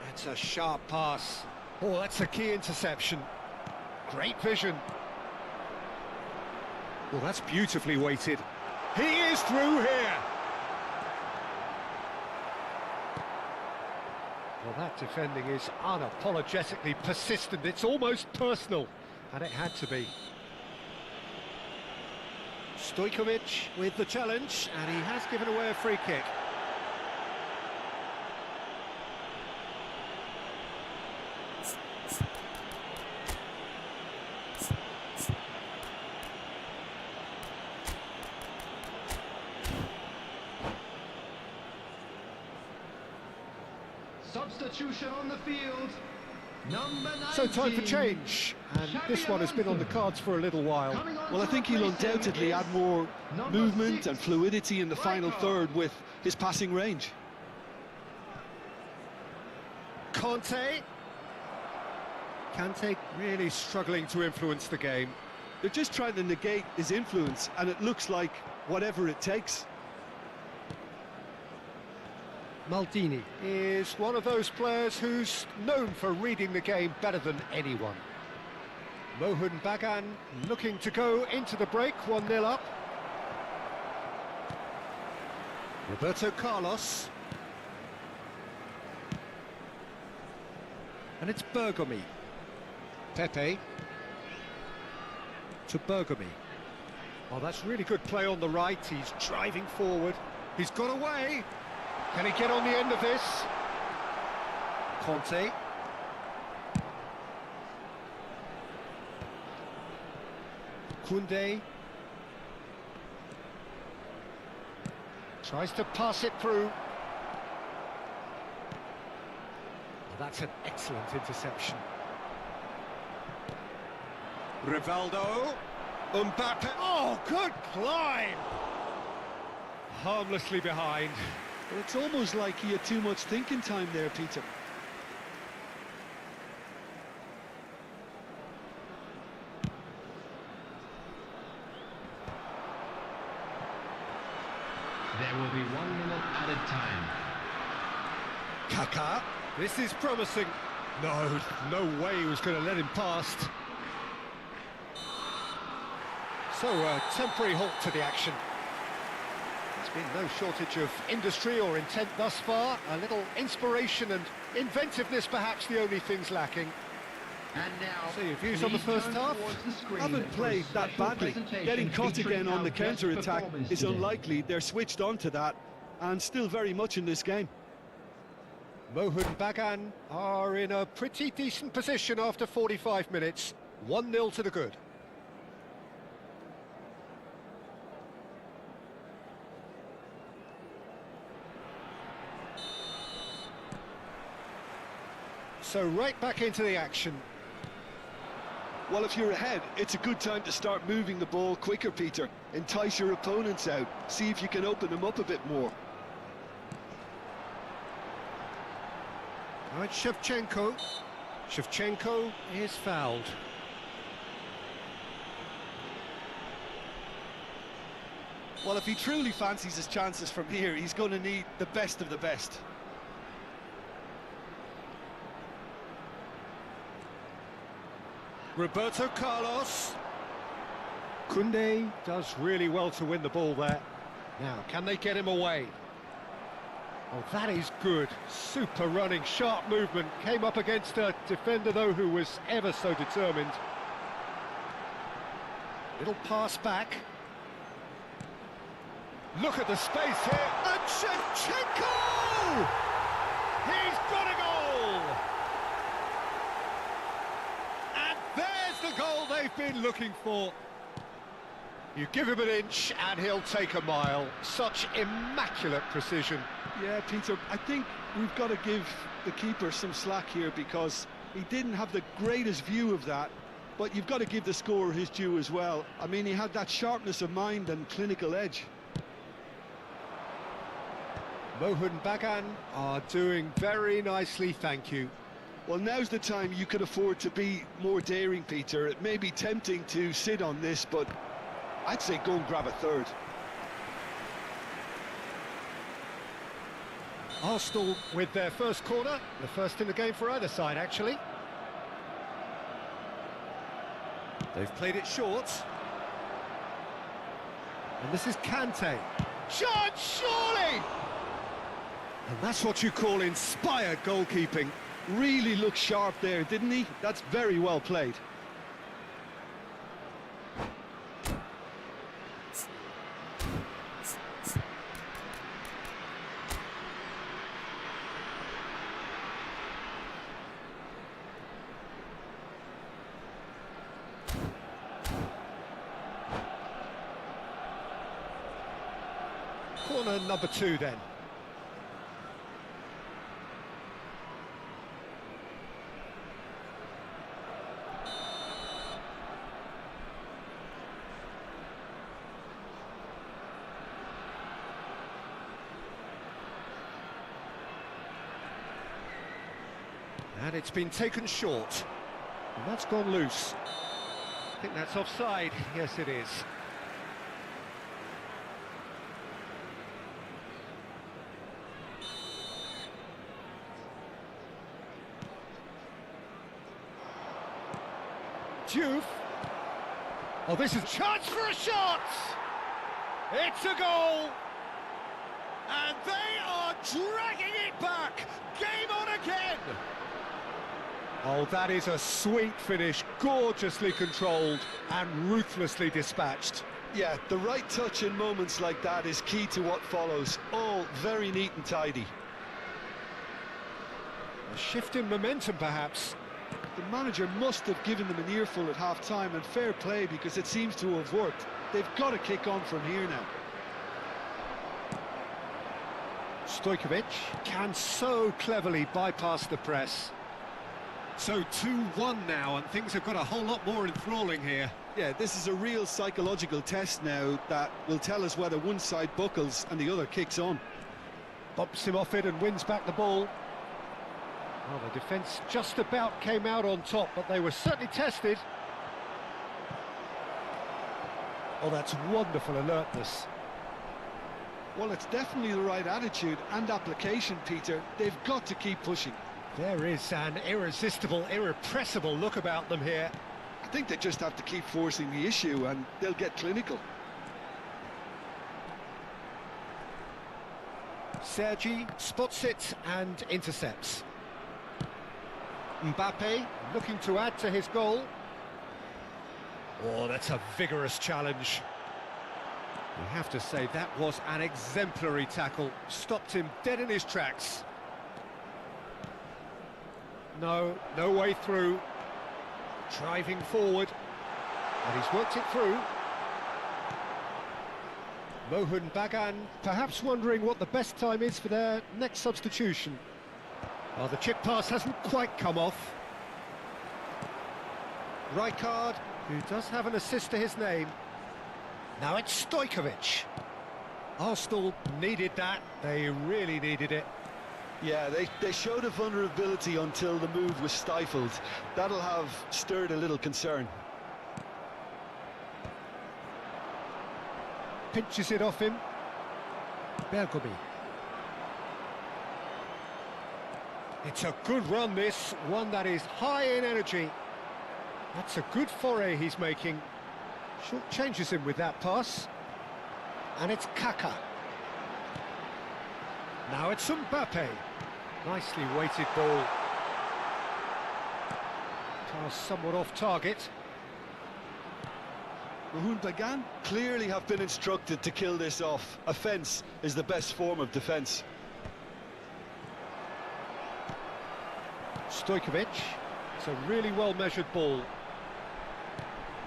That's a sharp pass. Oh, that's a key interception. Great vision. Well, that's beautifully weighted. He is through here. Well, that defending is unapologetically persistent. It's almost personal, and it had to be. Stojkovic with the challenge, and he has given away a free kick. Substitution on the field. Number 19. So time for change, and this one has been on the cards for a little while. Well, I think he'll undoubtedly add more movement and fluidity in the final third with his passing range. Conte. Kante really struggling to influence the game. They're just trying to negate his influence, and it looks like whatever it takes. Maldini is one of those players who's known for reading the game better than anyone. Mohan Bagan looking to go into the break, 1-0 up. Roberto Carlos. And it's Bergomi. Pepe. To Bergomi. Oh, that's really good play on the right, he's driving forward. He's got away. Can he get on the end of this? Conte. Koundé. Tries to pass it through. Well, that's an excellent interception. Rivaldo. Mbappe. Oh, good climb! Harmlessly behind. Well, it's almost like he had too much thinking time there, Peter. There will be 1 minute added time. Kaká. This is promising. No way he was going to let him past. So, a temporary halt to the action. There's been no shortage of industry or intent thus far. A little inspiration and inventiveness, perhaps the only things lacking. And now, So your views on the first half? Haven't played that badly. Getting caught again on the counter-attack is unlikely. They're switched on to that, and still very much in this game. Mohun Bagan are in a pretty decent position after 45 minutes. 1-0 to the good. So right back into the action. Well, if you're ahead, it's a good time to start moving the ball quicker, Peter. Entice your opponents out. See if you can open them up a bit more. Right, Shevchenko. Shevchenko is fouled. Well, if he truly fancies his chances from here, he's going to need the best of the best. Roberto Carlos. Koundé does really well to win the ball there. Now, can they get him away? Oh, that is good. Super running, sharp movement. Came up against a defender, though, who was ever so determined. Little pass back. Look at the space here. And Shevchenko! He's got a goal! And there's the goal they've been looking for. You give him an inch and he'll take a mile. Such immaculate precision. Yeah, Peter, I think we've got to give the keeper some slack here because he didn't have the greatest view of that, but you've got to give the scorer his due as well. I mean, he had that sharpness of mind and clinical edge. Mohun Bagan are doing very nicely, thank you. Well, now's the time you can afford to be more daring, Peter. It may be tempting to sit on this, but I'd say go and grab a third. Arsenal with their first corner, the first in the game for either side, actually. They've played it short. And this is Kante. Shot, surely! And that's what you call inspired goalkeeping. Really looked sharp there, didn't he? That's very well played. Corner number 2 then. And it's been taken short. And that's gone loose. I think that's offside. Yes, it is. Juve. Oh, this is a chance for a shot! It's a goal! And they are dragging it back! Game on again! Oh, that is a sweet finish, gorgeously controlled and ruthlessly dispatched. Yeah, the right touch in moments like that is key to what follows. All very neat and tidy. A shift in momentum, perhaps. The manager must have given them an earful at half-time, and fair play because it seems to have worked. They've got to kick on from here now. Stojkovic can so cleverly bypass the press. So 2-1 now, and things have got a whole lot more enthralling here. Yeah, this is a real psychological test now that will tell us whether one side buckles and the other kicks on. Bumps him off it and wins back the ball. Well, the defence just about came out on top, but they were certainly tested. Oh, that's wonderful alertness. Well, it's definitely the right attitude and application, Peter. They've got to keep pushing. There is an irresistible, irrepressible look about them here. I think they just have to keep forcing the issue and they'll get clinical. Sergi spots it and intercepts. Mbappe looking to add to his goal. Oh, that's a vigorous challenge. You have to say that was an exemplary tackle. Stopped him dead in his tracks. No way through. Driving forward. And he's worked it through. Mohun Bagan perhaps wondering what the best time is for their next substitution. Oh, the chip pass hasn't quite come off. Rijkaard, who does have an assist to his name. Now it's Stojkovic. Arsenal needed that. They really needed it. Yeah, they showed a vulnerability until the move was stifled. That'll have stirred a little concern. Pinches it off him. Bergomi. It's a good run, this. One that is high in energy. That's a good foray he's making. Short changes him with that pass. And it's Kaka. Now it's Mbappe. Nicely weighted ball. Pass somewhat off target. Mohun Bagan clearly have been instructed to kill this off. Offence is the best form of defence. Stojkovic. It's a really well-measured ball.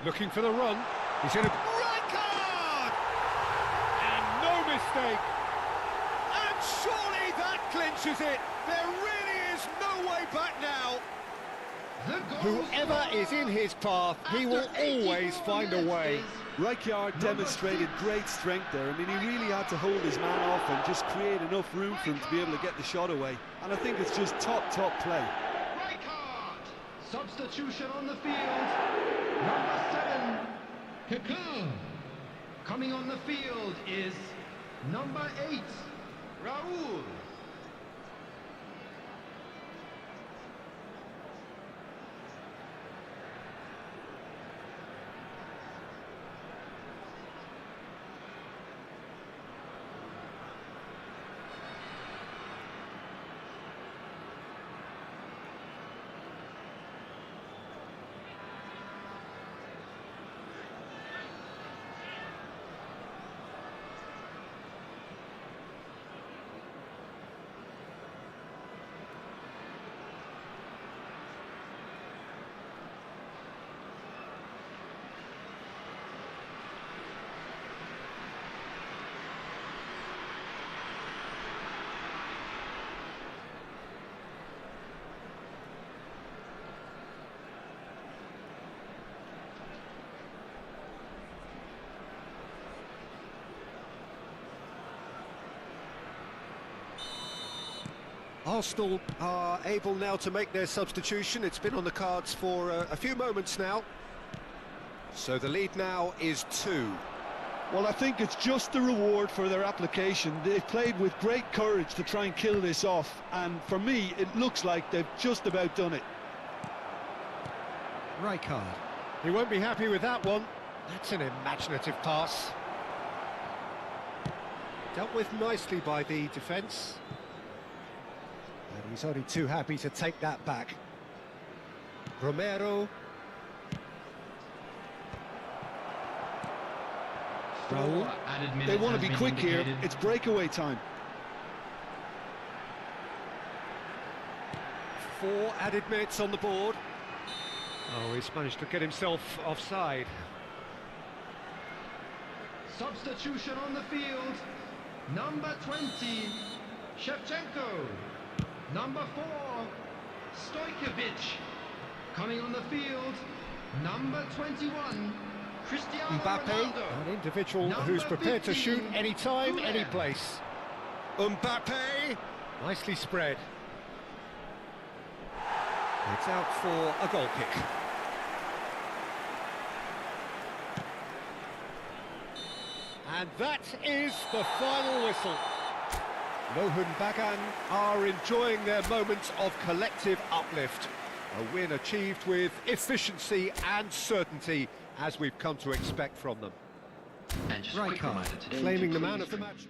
Looking for the run. He's in a... Rijkaard! And no mistake. And surely that clinches it. There really is no way back now. Whoever is in his path, he will always find a way. Rijkaard demonstrated great strength there. I mean, he really had to hold his man off and just create enough room for him to be able to get the shot away. And I think it's just top play. Rijkaard! Substitution on the field. Number 7, Kubo. Coming on the field is number 8, Raul. Arsenal are able now to make their substitution. It's been on the cards for a few moments now. So the lead now is 2. Well, I think it's just the reward for their application. They've played with great courage to try and kill this off, and for me, it looks like they've just about done it. Rijkaard. He won't be happy with that one. That's an imaginative pass. Dealt with nicely by the defence. And he's only too happy to take that back. Romero. Raul. Added They minutes want to has be been quick here. indicated. It's breakaway time. 4 added minutes on the board. Oh, he's managed to get himself offside. Substitution on the field. Number 20, Shevchenko. Number 4, Stojkovic. Coming on the field, number 21, Cristiano Mbappe, Ronaldo. an individual Number who's prepared to 15, shoot any time, Kubo. any place. Mbappe, nicely spread. It's out for a goal kick. And that is the final whistle. Lohun Bagan are enjoying their moments of collective uplift. A win achieved with efficiency and certainty, as we've come to expect from them. And just a quick Rijkaard reminder today claiming to the man please of the drink match.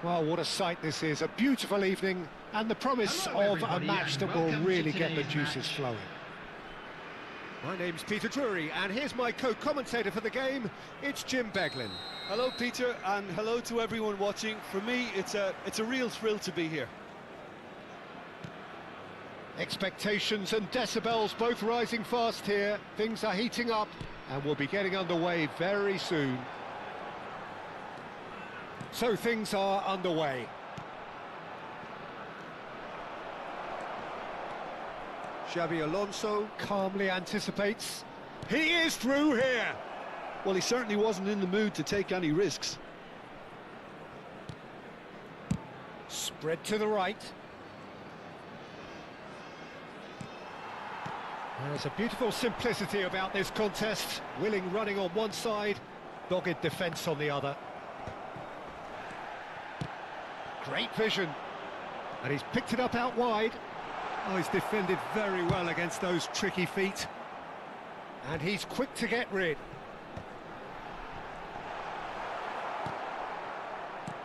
Well, what a sight this is. A beautiful evening and the promise Hello, of a everybody, match that and will welcome to really get the today's juices match. flowing. My name's Peter Drury, and here's my co-commentator for the game. It's Jim Beglin. Hello, Peter, and hello to everyone watching. For me, it's a real thrill to be here. Expectations and decibels both rising fast here. Things are heating up, and we'll be getting underway very soon. So things are underway. Xabi Alonso calmly anticipates. He is through here! Well, he certainly wasn't in the mood to take any risks. Spread to the right. There's a beautiful simplicity about this contest. Willing running on one side, dogged defence on the other. Great vision. And he's picked it up out wide. Oh, he's defended very well against those tricky feet. And he's quick to get rid.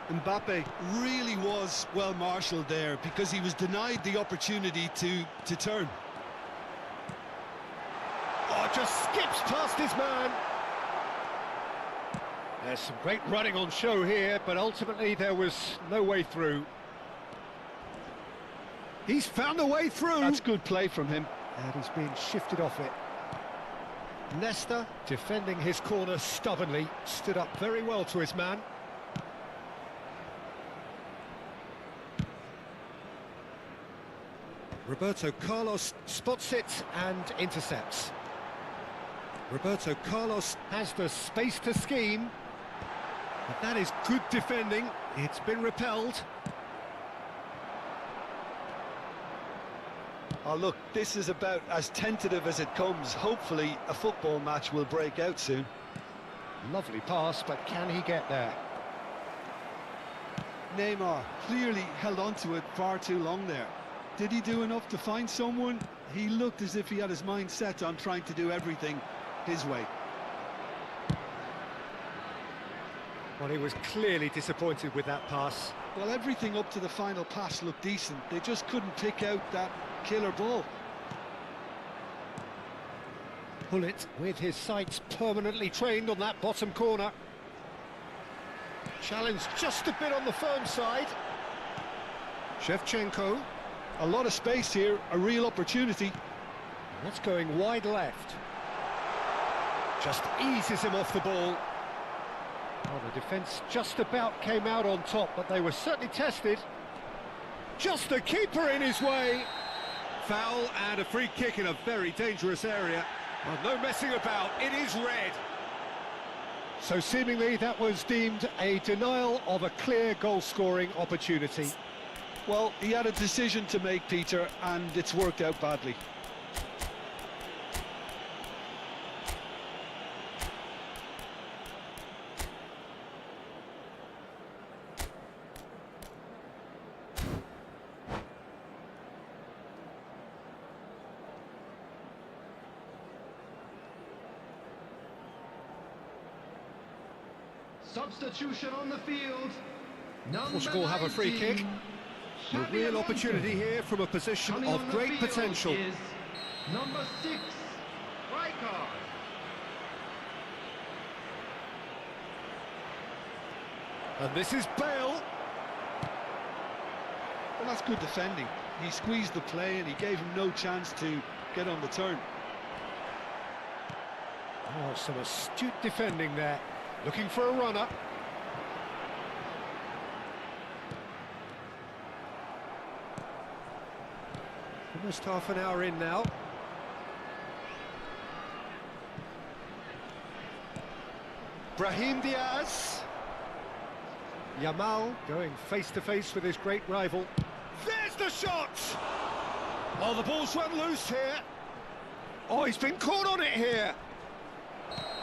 Mbappe really was well marshalled there because he was denied the opportunity to turn. Oh, just skips past his man. There's some great running on show here, but ultimately there was no way through. He's found a way through. That's good play from him. And he's been shifted off it. Nesta, defending his corner stubbornly, stood up very well to his man. Roberto Carlos spots it and intercepts. Roberto Carlos has the space to scheme. But that is good defending. It's been repelled. Oh, look, this is about as tentative as it comes. Hopefully, a football match will break out soon. Lovely pass, but can he get there? Neymar clearly held on to it far too long there. Did he do enough to find someone? He looked as if he had his mind set on trying to do everything his way. Well, he was clearly disappointed with that pass. Well, everything up to the final pass looked decent. They just couldn't pick out that killer ball. Pullet with his sights permanently trained on that bottom corner. Challenge just a bit on the firm side. Shevchenko. A lot of space here, a real opportunity. That's going wide left. Just eases him off the ball. Well, the defence just about came out on top, but they were certainly tested. Just the keeper in his way. Foul and a free kick in a very dangerous area. Well, no messing about, it is red. So seemingly that was deemed a denial of a clear goal-scoring opportunity. Well, he had a decision to make, Peter, and it's worked out badly. Substitution on the field. Portugal have a free kick. A real opportunity here from a position of great potential. Is number 6, Rijkaard. And this is Bale. Well, that's good defending. He squeezed the play and he gave him no chance to get on the turn. Oh, some astute defending there. Looking for a runner. Almost half an hour in now. Brahim Diaz. Yamal going face-to-face with his great rival. There's the shot! Oh, the ball's run loose here. Oh, he's been caught on it here.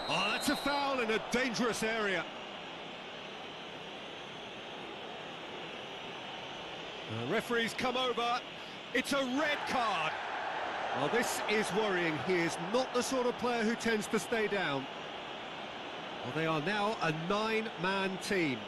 Oh, that's a foul in a dangerous area. The referee's come over. It's a red card. Well, this is worrying. He is not the sort of player who tends to stay down. Well, they are now a 9-man team.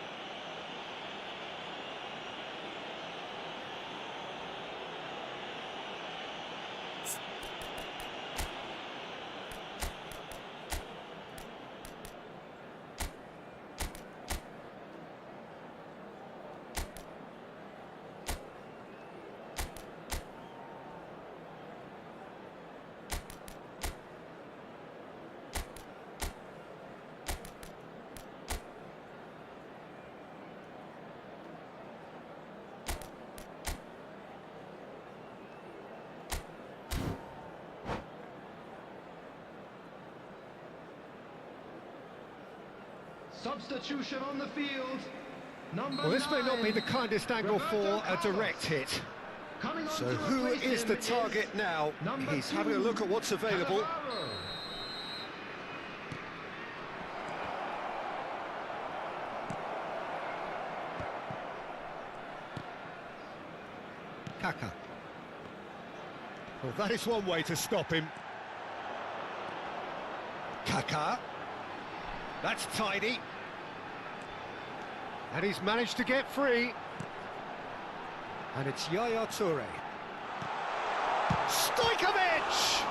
Substitution on the field. Number Well, this may not be 9, the kindest angle for a direct hit. Coming on So to who replace is the him target now? number He's having a 2, look at what's available. Cannavaro. Kaka. Well, that is one way to stop him. Kaka. That's tidy. And he's managed to get free. And it's Yaya Toure. Stojkovic!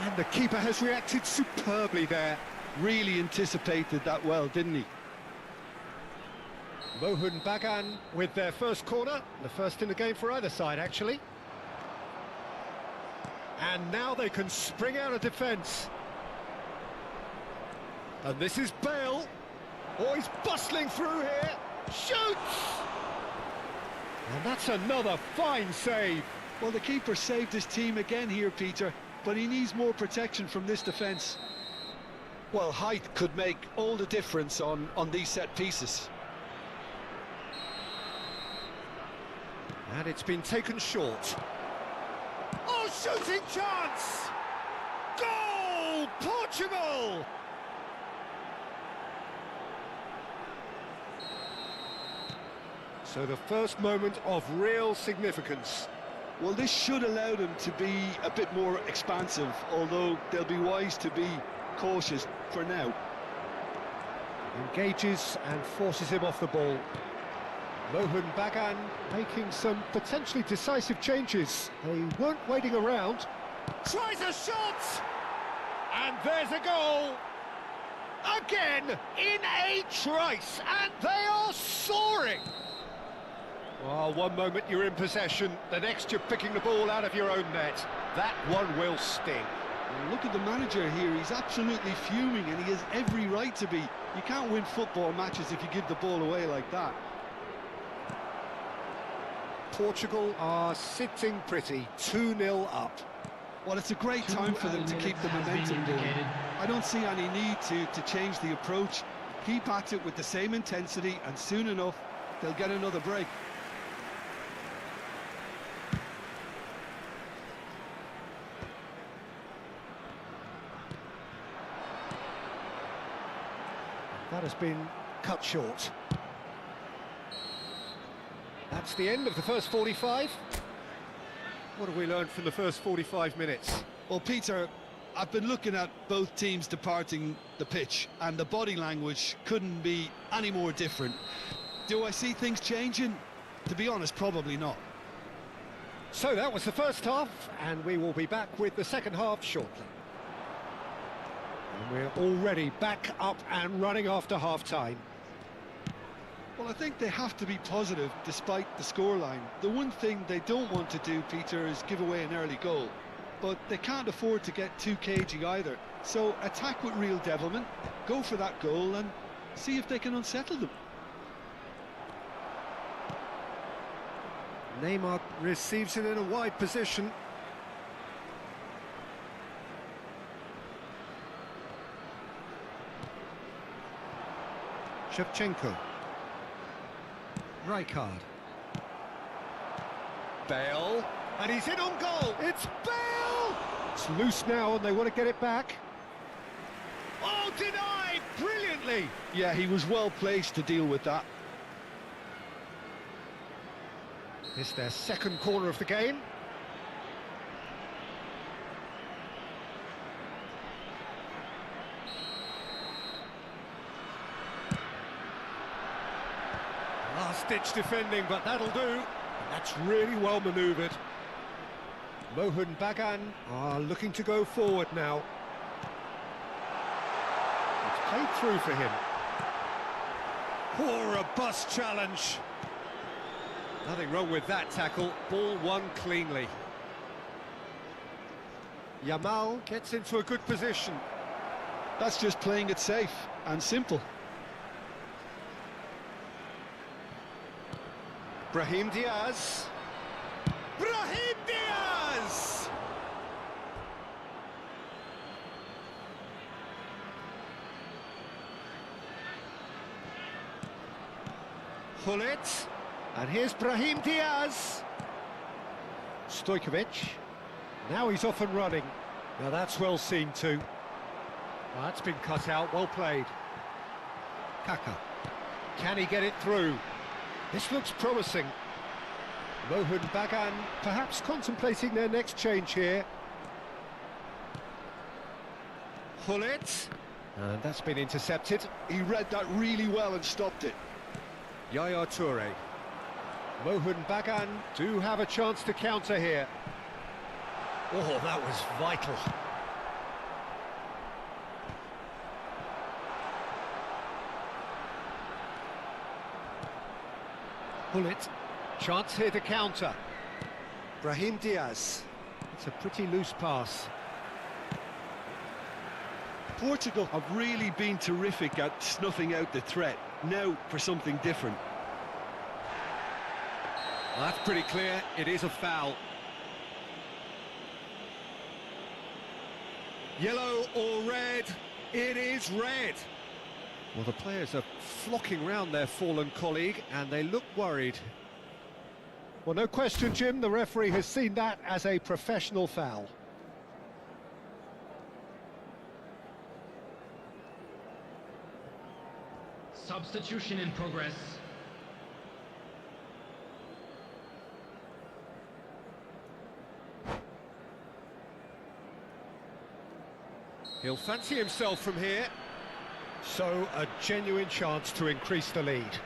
And the keeper has reacted superbly there. Really anticipated that well, didn't he? Mohun Bagan with their first corner, the first in the game for either side, actually. And now they can spring out of defence. And this is Bale. Oh, he's bustling through here. Shoots! And that's another fine save. Well, the keeper saved his team again here, Peter, but he needs more protection from this defence. Well, height could make all the difference on these set pieces. And it's been taken short. Oh, shooting chance! Goal! Portugal! So the first moment of real significance. Well, this should allow them to be a bit more expansive, although they'll be wise to be cautious for now. Engages and forces him off the ball. Mohun Bagan making some potentially decisive changes. They weren't waiting around. Tries a shot! And there's a goal! Again, in a trice, and they are soaring! Well, one moment you're in possession, the next you're picking the ball out of your own net. That one will sting. Well, look at the manager here, he's absolutely fuming and he has every right to be. You can't win football matches if you give the ball away like that. Portugal are sitting pretty, 2-0 up. Well, it's a great time for them to keep the momentum going. I don't see any need to change the approach. Keep at it with the same intensity and soon enough they'll get another break. That has been cut short. That's the end of the first 45. What have we learned from the first 45 minutes? Well, Peter, I've been looking at both teams departing the pitch, and the body language couldn't be any more different. Do I see things changing? To be honest, probably not. So that was the first half, and we will be back with the second half shortly. And we're already back up and running after half-time. Well, I think they have to be positive despite the scoreline. The one thing they don't want to do, Peter, is give away an early goal. But they can't afford to get too cagey either. So attack with real devilment, go for that goal and see if they can unsettle them. Neymar receives it in a wide position. Shevchenko. Rijkaard. Bale. And he's in on goal. It's Bale! It's loose now and they want to get it back. Oh, denied! Brilliantly! Yeah, he was well placed to deal with that. It's their second corner of the game. Last-ditch defending, but that'll do. And that's really well manoeuvred. Mohun Bagan are looking to go forward now. It's played through for him. Poor robust challenge. Nothing wrong with that tackle. Ball won cleanly. Yamal gets into a good position. That's just playing it safe and simple. Brahim Diaz. Brahim Diaz! Pull it. And here's Brahim Diaz. Stojkovic. Now he's off and running. Now that's well seen too. Well, that's been cut out, well played. Kaka. Can he get it through? This looks promising. Mohun Bagan perhaps contemplating their next change here. Pull it. And that's been intercepted. He read that really well and stopped it. Yaya Toure. Mohun Bagan do have a chance to counter here. Oh, that was vital. Pull it. Chance here to counter. Brahim Diaz. It's a pretty loose pass. Portugal have really been terrific at snuffing out the threat. Now for something different. Well, that's pretty clear. It is a foul. Yellow or red? It is red. Well, the players are flocking round their fallen colleague, and they look worried. Well, no question, Jim, the referee has seen that as a professional foul. Substitution in progress. He'll fancy himself from here. So, a genuine chance to increase the lead.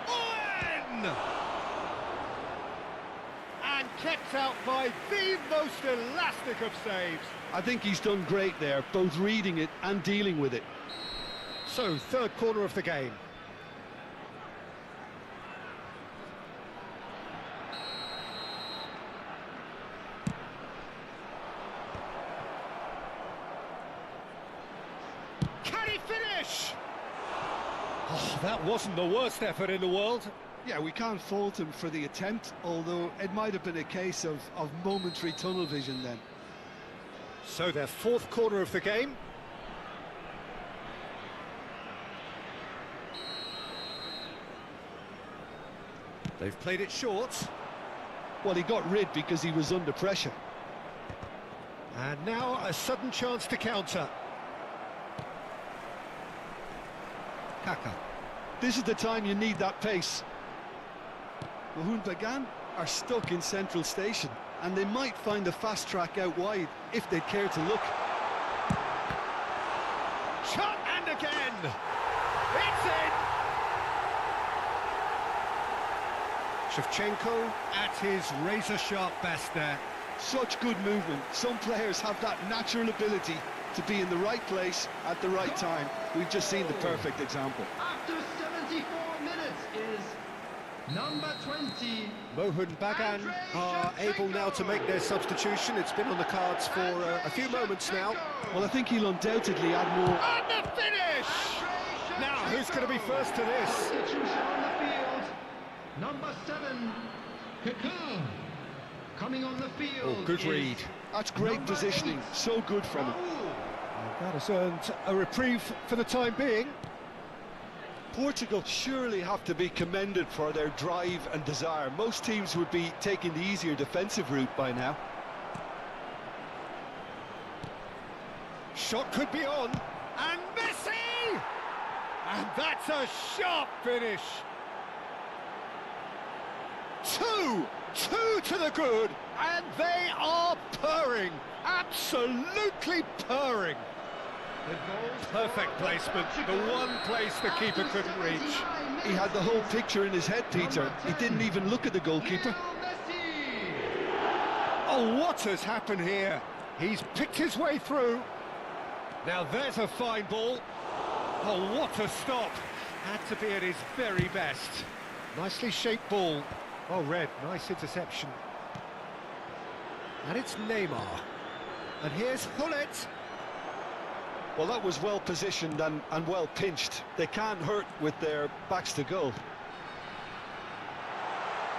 Owen! And kept out by the most elastic of saves. I think he's done great there, both reading it and dealing with it. So, third corner of the game. Can he finish? Oh, that wasn't the worst effort in the world. Yeah, we can't fault him for the attempt, although it might have been a case of momentary tunnel vision then. So their fourth corner of the game. They've played it short. Well, he got rid because he was under pressure. And now a sudden chance to counter. Kaka. This is the time you need that pace. Mohun Bagan are stuck in central station, and they might find a fast track out wide if they care to look. Shot and again! It's in! Shevchenko at his razor-sharp best there. Such good movement. Some players have that natural ability to be in the right place at the right time. We've just seen the perfect example. After 74 minutes is number 20. Mohun Bagan are able now to make their substitution. It's been on the cards for a few moments now. Well, I think he'll undoubtedly add more. And the finish! Now, who's going to be first to this? Substitution on the field. Number 7, Kubo. Coming on the field. Oh, good is read. That's great number positioning. 8. So good from him. That has earned a reprieve for the time being. Portugal surely have to be commended for their drive and desire. Most teams would be taking the easier defensive route by now. Shot could be on. And Messi! And that's a sharp finish. Two to the good, and they are purring, absolutely purring. Perfect placement, the one place the keeper couldn't reach. He had the whole picture in his head, Peter. He didn't even look at the goalkeeper. Oh, what has happened here? He's picked his way through. Now there's a fine ball. Oh, what a stop. Had to be at his very best. Nicely shaped ball. Oh, red, nice interception. And it's Neymar. And here's Hullet. Well, that was well positioned and well pinched. They can't hurt with their backs to goal.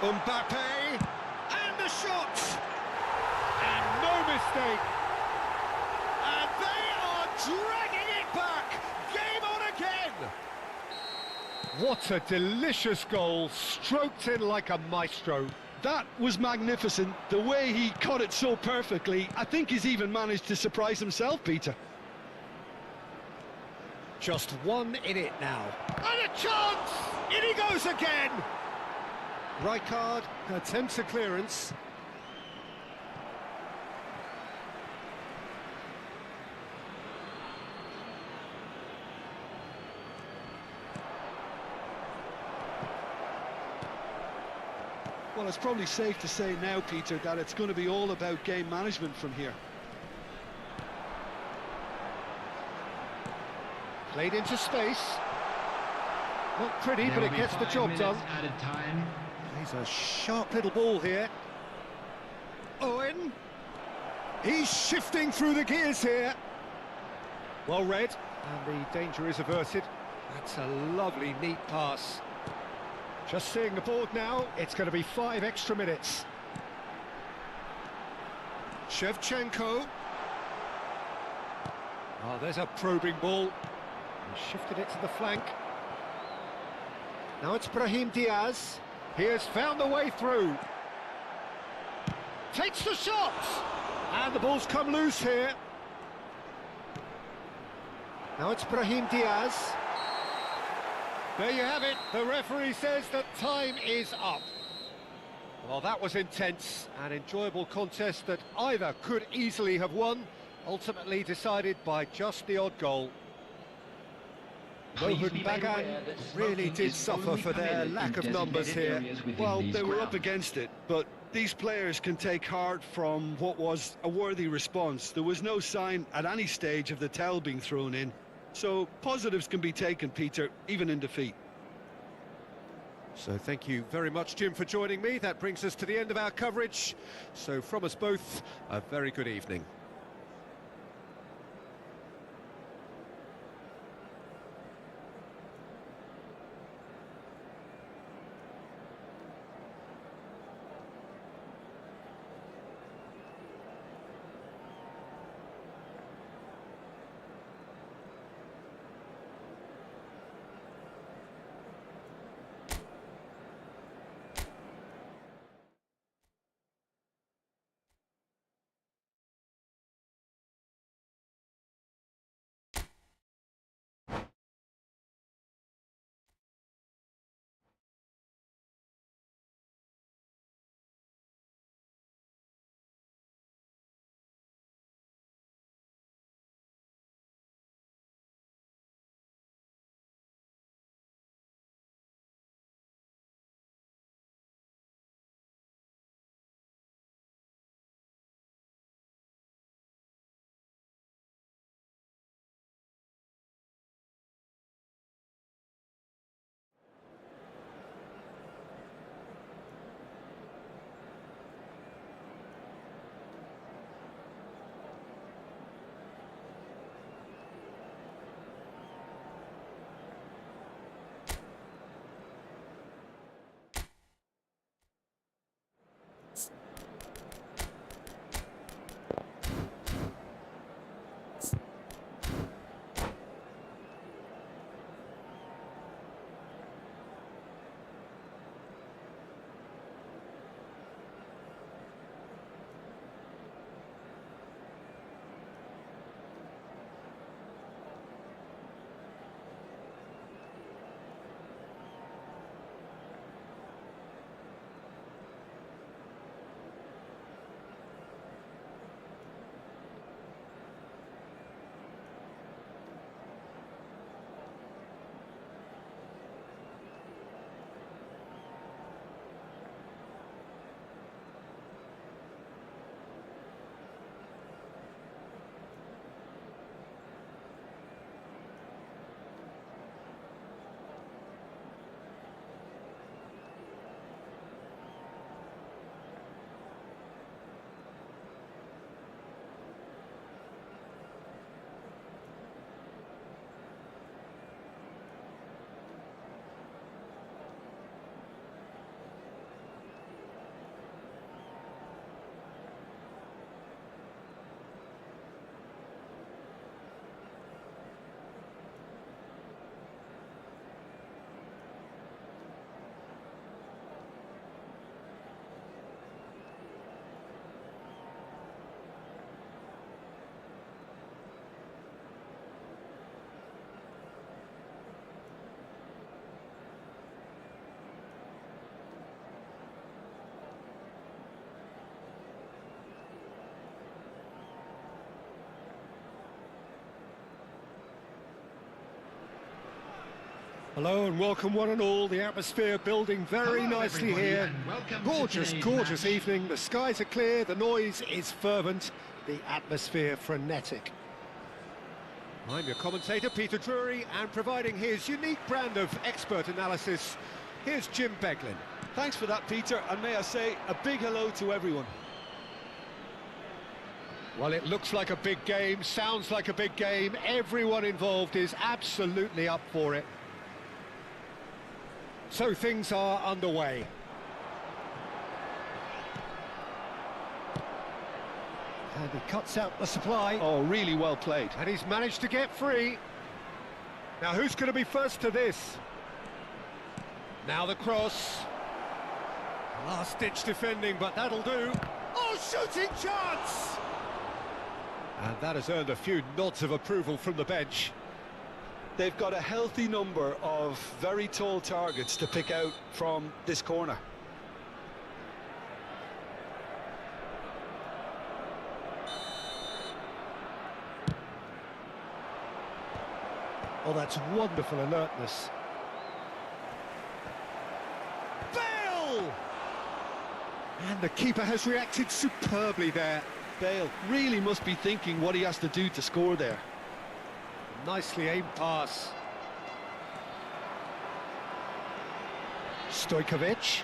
Mbappe. And the shot. And no mistake. And they are dragging it back. Game on again. What a delicious goal, stroked in like a maestro. That was magnificent. The way he caught it so perfectly, I think he's even managed to surprise himself, Peter. Just one in it now. And a chance! In he goes again! Rijkaard attempts a clearance. Well, it's probably safe to say now, Peter, that it's going to be all about game management from here. Played into space. Not pretty, There but will it be gets the 5 job minutes done. added time. He's a sharp little ball here. Owen. He's shifting through the gears here. Well read, and the danger is averted. That's a lovely, neat pass. Just seeing the board now, it's going to be 5 extra minutes. Shevchenko. Oh, there's a probing ball. He shifted it to the flank. Now it's Brahim Diaz. He has found the way through. Takes the shot! And the ball's come loose here. Now it's Brahim Diaz. There you have it. The referee says that time is up. Well, that was intense. An enjoyable contest that either could easily have won, ultimately decided by just the odd goal. Please Mohun be made Bagan aware that really smoking did is suffer only for their permitted lack in of numbers designated here. areas within Well, these they were up grounds. against it, but these players can take heart from what was a worthy response. There was no sign at any stage of the towel being thrown in. So positives can be taken, Peter, even in defeat. So thank you very much, Jim, for joining me. That brings us to the end of our coverage. So from us both, a very good evening. Hello and welcome one and all. The atmosphere building very Hello, nicely everybody, here. and welcome to Gorgeous, today's gorgeous match. evening. The skies are clear, the noise is fervent, the atmosphere frenetic. I'm your commentator, Peter Drury, and providing his unique brand of expert analysis, here's Jim Beglin. Thanks for that, Peter, and may I say a big hello to everyone. Well, it looks like a big game, sounds like a big game. Everyone involved is absolutely up for it. So things are underway. And he cuts out the supply. Oh, really well played. And he's managed to get free. Now who's going to be first to this? Now the cross. Last-ditch defending, but that'll do. Oh, shooting chance! And that has earned a few nods of approval from the bench. They've got a healthy number of very tall targets to pick out from this corner. Oh, that's wonderful alertness. Bale! And the keeper has reacted superbly there. Bale really must be thinking what he has to do to score there. Nicely aimed pass. Stojkovic.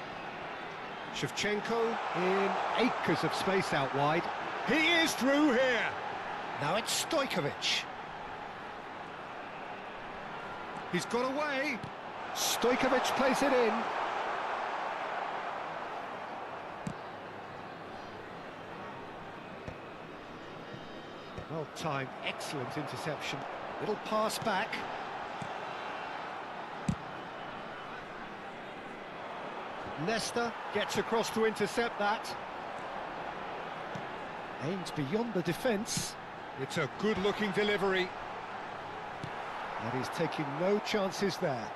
Shevchenko in acres of space out wide. He is through here. Now it's Stojkovic. He's got away. Stojkovic plays it in. Well timed, excellent interception. Little pass back. Nesta gets across to intercept that. Aims beyond the defence. It's a good-looking delivery. And he's taking no chances there.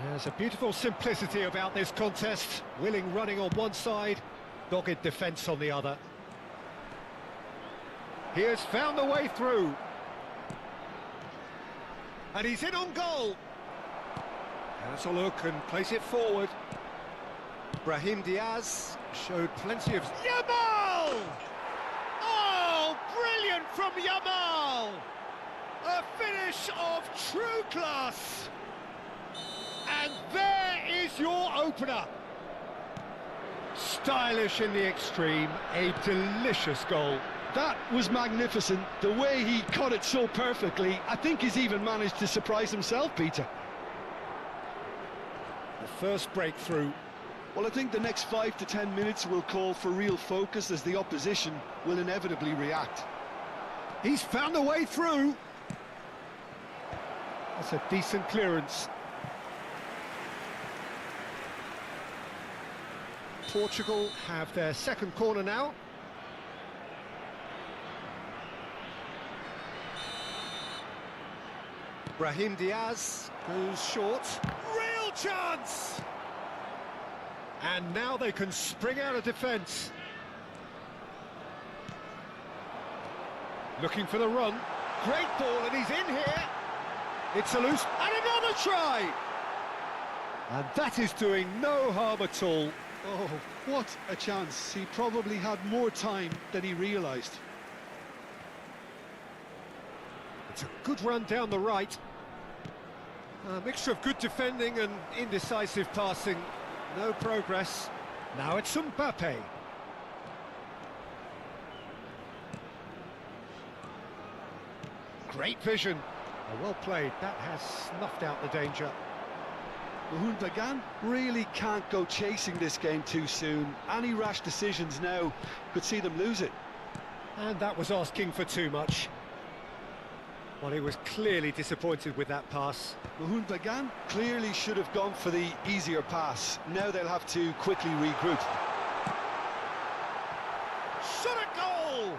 There's a beautiful simplicity about this contest. Willing running on one side, dogged defence on the other. He has found a way through. And he's in on goal. Has a look and plays it forward. Brahim Diaz showed plenty of... Yamal! Oh, brilliant from Yamal! A finish of true class. And there is your opener. Stylish in the extreme, a delicious goal. That was magnificent. The way he cut it so perfectly, I think he's even managed to surprise himself, Peter. The first breakthrough. Well, I think the next 5 to 10 minutes will call for real focus as the opposition will inevitably react. He's found a way through. That's a decent clearance. Portugal have their second corner now. Brahim Diaz goes short. Real chance! And now they can spring out of defence. Looking for the run. Great ball, and he's in here. It's a loose, and another try! And that is doing no harm at all. Oh, what a chance. He probably had more time than he realised. It's a good run down the right. A mixture of good defending and indecisive passing. No progress. Now it's Mbappe. Great vision. Oh, well played. That has snuffed out the danger. Ødegaard really can't go chasing this game too soon. Any rash decisions now could see them lose it. And that was asking for too much. Well, he was clearly disappointed with that pass. Ødegaard clearly should have gone for the easier pass. Now they'll have to quickly regroup. Shot a goal!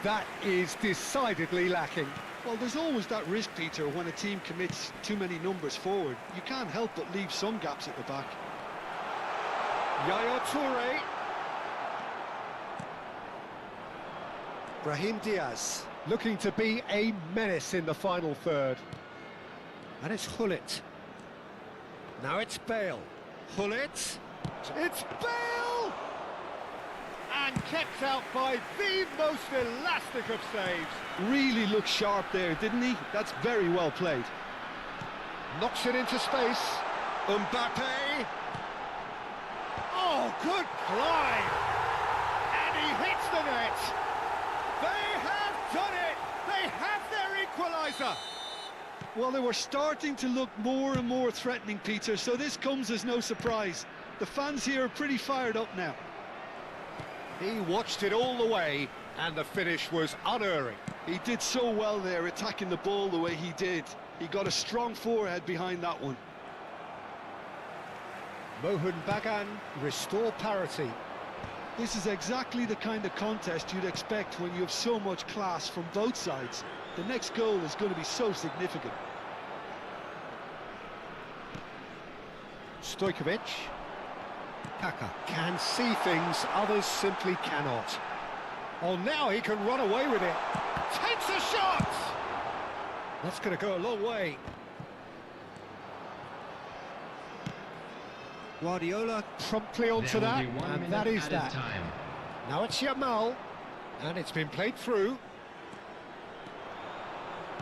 That is decidedly lacking. Well, there's always that risk, Peter, when a team commits too many numbers forward. You can't help but leave some gaps at the back. Yaya Toure. Brahim Diaz looking to be a menace in the final third. And it's Hullet. Now it's Bale. Hullet. It's Bale! And kept out by the most elastic of saves. Really looked sharp there, didn't he? That's very well played. Knocks it into space. Mbappe. Oh, good glide! And he hits the net! They have done it! They have their equaliser! Well, they were starting to look more and more threatening, Peter, so this comes as no surprise. The fans here are pretty fired up now. He watched it all the way, and the finish was unerring. He did so well there, attacking the ball the way he did. He got a strong forehead behind that one. Mohun Bagan restore parity. This is exactly the kind of contest you'd expect when you have so much class from both sides. The next goal is going to be so significant. Stojkovic. Kaka can see things others simply cannot. Oh, now he can run away with it. Takes a shot! That's going to go a long way. Guardiola promptly onto that, and that is that. Now it's Yamal, and it's been played through.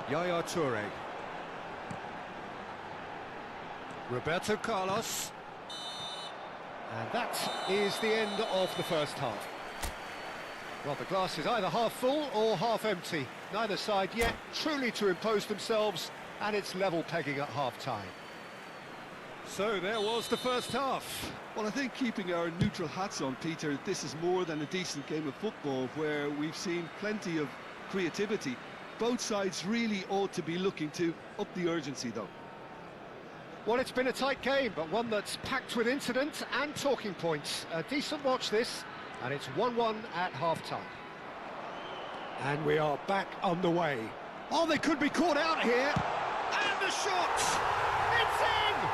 Yaya Toure. Roberto Carlos. And that is the end of the first half. Well, the glass is either half full or half empty. Neither side yet truly to impose themselves, and it's level pegging at half-time. So there was the first half. Well, I think keeping our neutral hats on, Peter, this is more than a decent game of football where we've seen plenty of creativity. Both sides really ought to be looking to up the urgency, though. Well, it's been a tight game, but one that's packed with incident and talking points. A decent watch this, and it's 1-1 at half-time. And we are back underway. Oh, they could be caught out here. And the shot! It's in!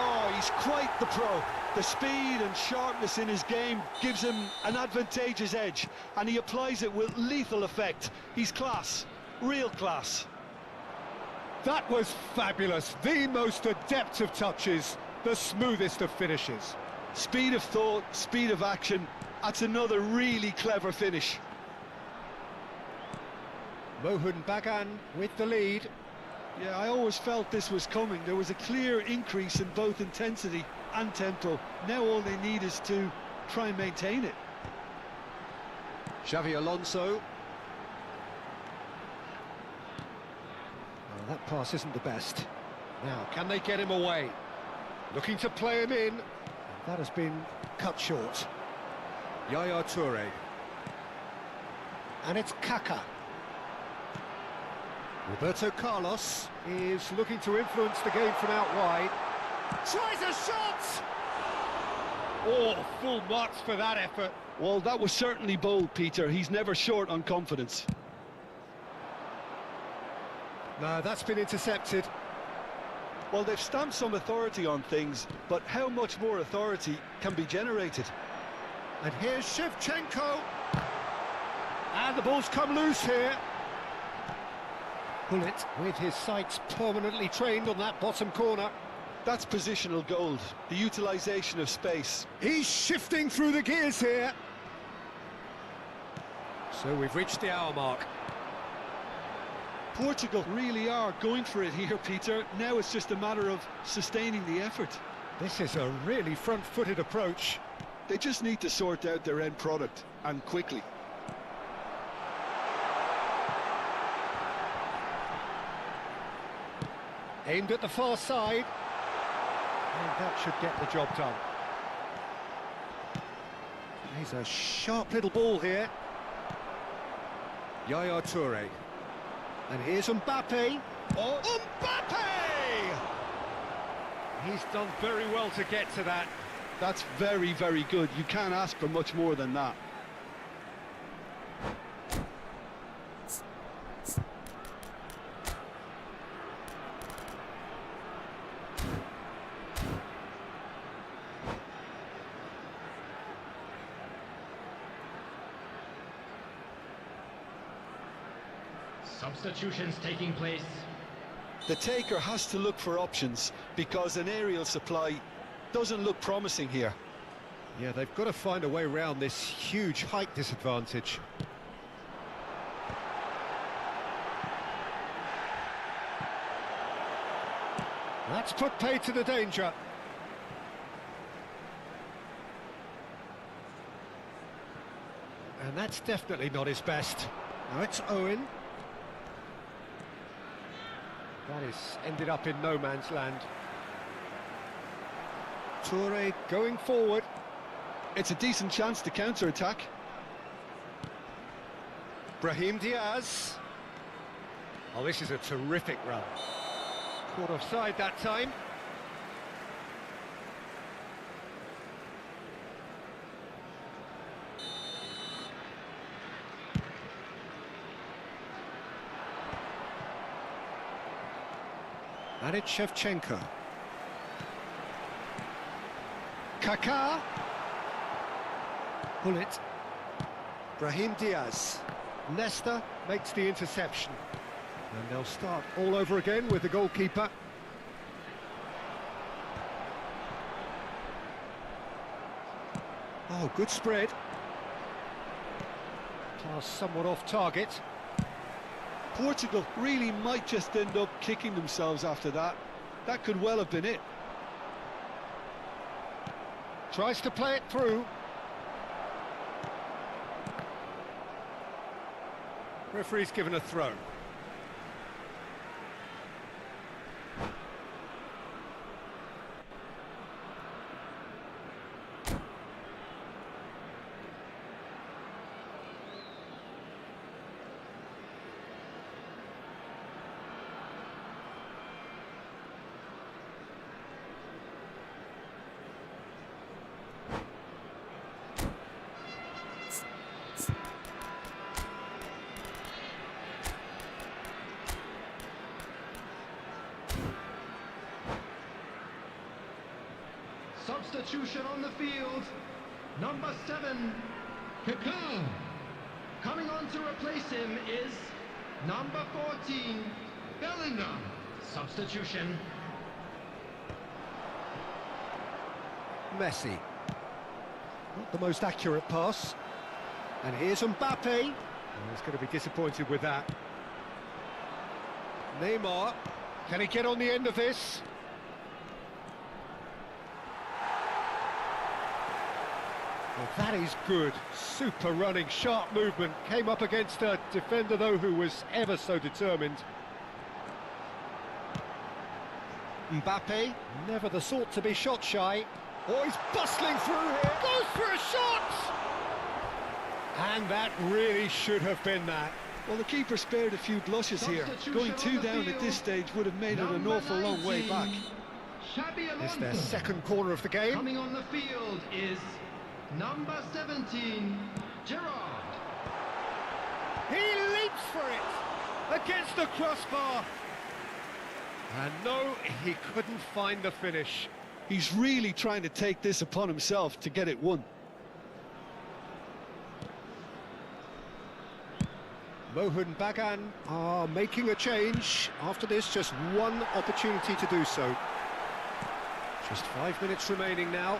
Oh, he's quite the pro. The speed and sharpness in his game gives him an advantageous edge, and he applies it with lethal effect. He's class, real class. That was fabulous. The most adept of touches, the smoothest of finishes. Speed of thought, speed of action. That's another really clever finish. Mohun Bagan with the lead. Yeah, I always felt this was coming. There was a clear increase in both intensity and tempo. Now all they need is to try and maintain it. Xavi Alonso. That pass isn't the best. Now, can they get him away? Looking to play him in. That has been cut short. Yaya Toure. And it's Kaka. Roberto Carlos is looking to influence the game from out wide. Tries a shot! Oh, full marks for that effort. Well, that was certainly bold, Peter. He's never short on confidence. No, that's been intercepted. Well, they've stamped some authority on things, but how much more authority can be generated? And here's Shevchenko. And the ball's come loose here. Hullet with his sights permanently trained on that bottom corner. That's positional gold, the utilisation of space. He's shifting through the gears here. So we've reached the hour mark. Portugal really are going for it here, Peter. Now it's just a matter of sustaining the effort. This is a really front-footed approach. They just need to sort out their end product, and quickly. Aimed at the far side. And that should get the job done. He's a sharp little ball here. Yaya Toure. And here's Mbappe. Oh, Mbappe! He's done very well to get to that. That's very, very good. You can't ask for much more than that. Substitutions taking place. The taker has to look for options because an aerial supply doesn't look promising here. Yeah, they've got to find a way around this huge height disadvantage. That's put pay to the danger. And that's definitely not his best. Now it's Owen. That is ended up in no man's land. Toure going forward. It's a decent chance to counter-attack. Brahim Diaz. Oh, this is a terrific run. Caught offside that time. And it's Shevchenko. Kaká. Bullet. Brahim Diaz. Nesta makes the interception. And they'll start all over again with the goalkeeper. Oh, good spread. Pass somewhat off target. Portugal really might just end up kicking themselves after that. That could well have been it. Tries to play it through. Referee's given a throw. Substitution on the field. Number 7, Kaká. Coming on to replace him is number 14, Bellingham. Substitution. Messi. Not the most accurate pass. And here's Mbappe. Oh, he's going to be disappointed with that. Neymar. Can he get on the end of this? Well, that is good. Super running, sharp movement. Came up against a defender, though, who was ever so determined. Mbappe, never the sort to be shot shy. Oh, he's bustling through here. Goes for a shot! And that really should have been that. Well, the keeper spared a few blushes here. Going 2 down at this stage would have made it an awful long way back. It's their second corner of the game. Coming on the field is number 17, Gerrard. He leaps for it against the crossbar. And no, he couldn't find the finish. He's really trying to take this upon himself to get it won. Mohun Bagan are making a change. After this, just one opportunity to do so. Just 5 minutes remaining now.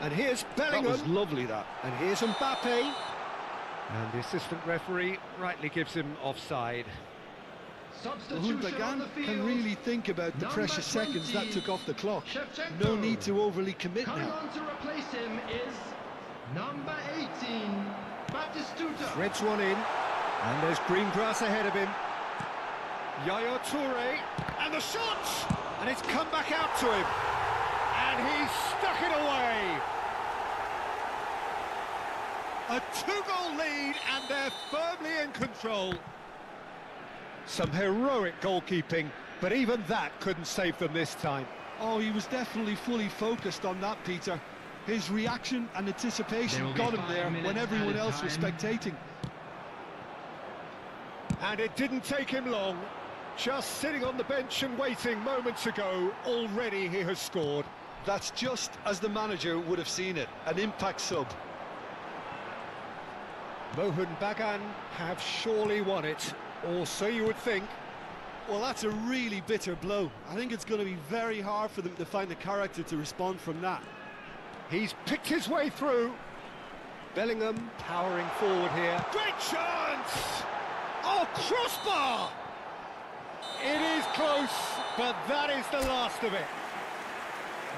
And here's Bellingham. That was lovely, that. And here's Mbappe. And the assistant referee rightly gives him offside. Substitution on the field. Can really think about the precious seconds that took off the clock. No need to overly commit Coming now. on to replace him is number 18, Batistuta. Threads one in. And there's green grass ahead of him. Yaya Toure. And the shot! And it's come back out to him. And he's stuck it away. A 2-goal lead, and they're firmly in control. Some heroic goalkeeping, but even that couldn't save them this time. Oh, he was definitely fully focused on that, Peter. His reaction and anticipation got him there when everyone else was spectating. And it didn't take him long. Just sitting on the bench and waiting moments ago, already he has scored. That's just as the manager would have seen it, an impact sub. Mohun Bagan have surely won it, or so you would think. Well, that's a really bitter blow. I think it's going to be very hard for them to find the character to respond from that. He's picked his way through. Bellingham powering forward here. Great chance! Oh, crossbar! It is close, but that is the last of it.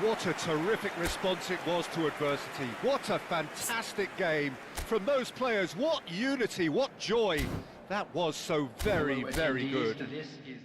What a terrific response it was to adversity. What a fantastic game from those players. What unity, what joy. That was so very, very good. This is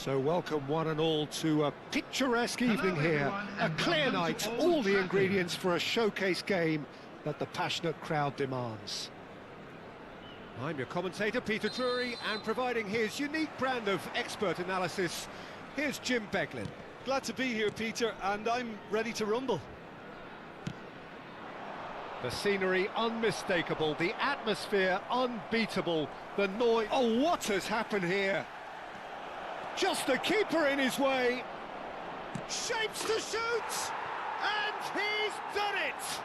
So welcome one and all to a picturesque evening here. everyone, A and clear welcome night, to Old all the Trafford. ingredients for a showcase game that the passionate crowd demands. I'm your commentator, Peter Drury, and providing his unique brand of expert analysis, here's Jim Beglin. Glad to be here, Peter, and I'm ready to rumble. The scenery unmistakable, the atmosphere unbeatable, the noise... Oh, what has happened here? Just the keeper in his way. Shapes to shoot! And he's done it!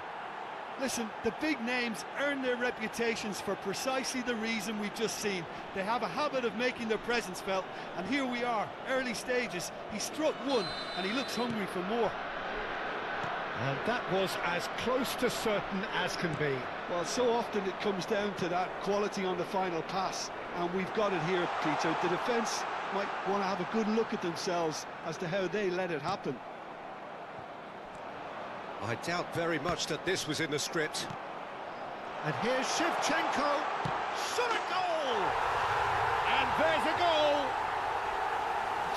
Listen, the big names earn their reputations for precisely the reason we've just seen. They have a habit of making their presence felt, and here we are, early stages. He struck one, and he looks hungry for more. And that was as close to certain as can be. Well, so often it comes down to that quality on the final pass, and we've got it here, Peter. The defence might want to have a good look at themselves as to how they let it happen. I doubt very much that this was in the script. And here's Shevchenko. Shot a goal! And there's a goal!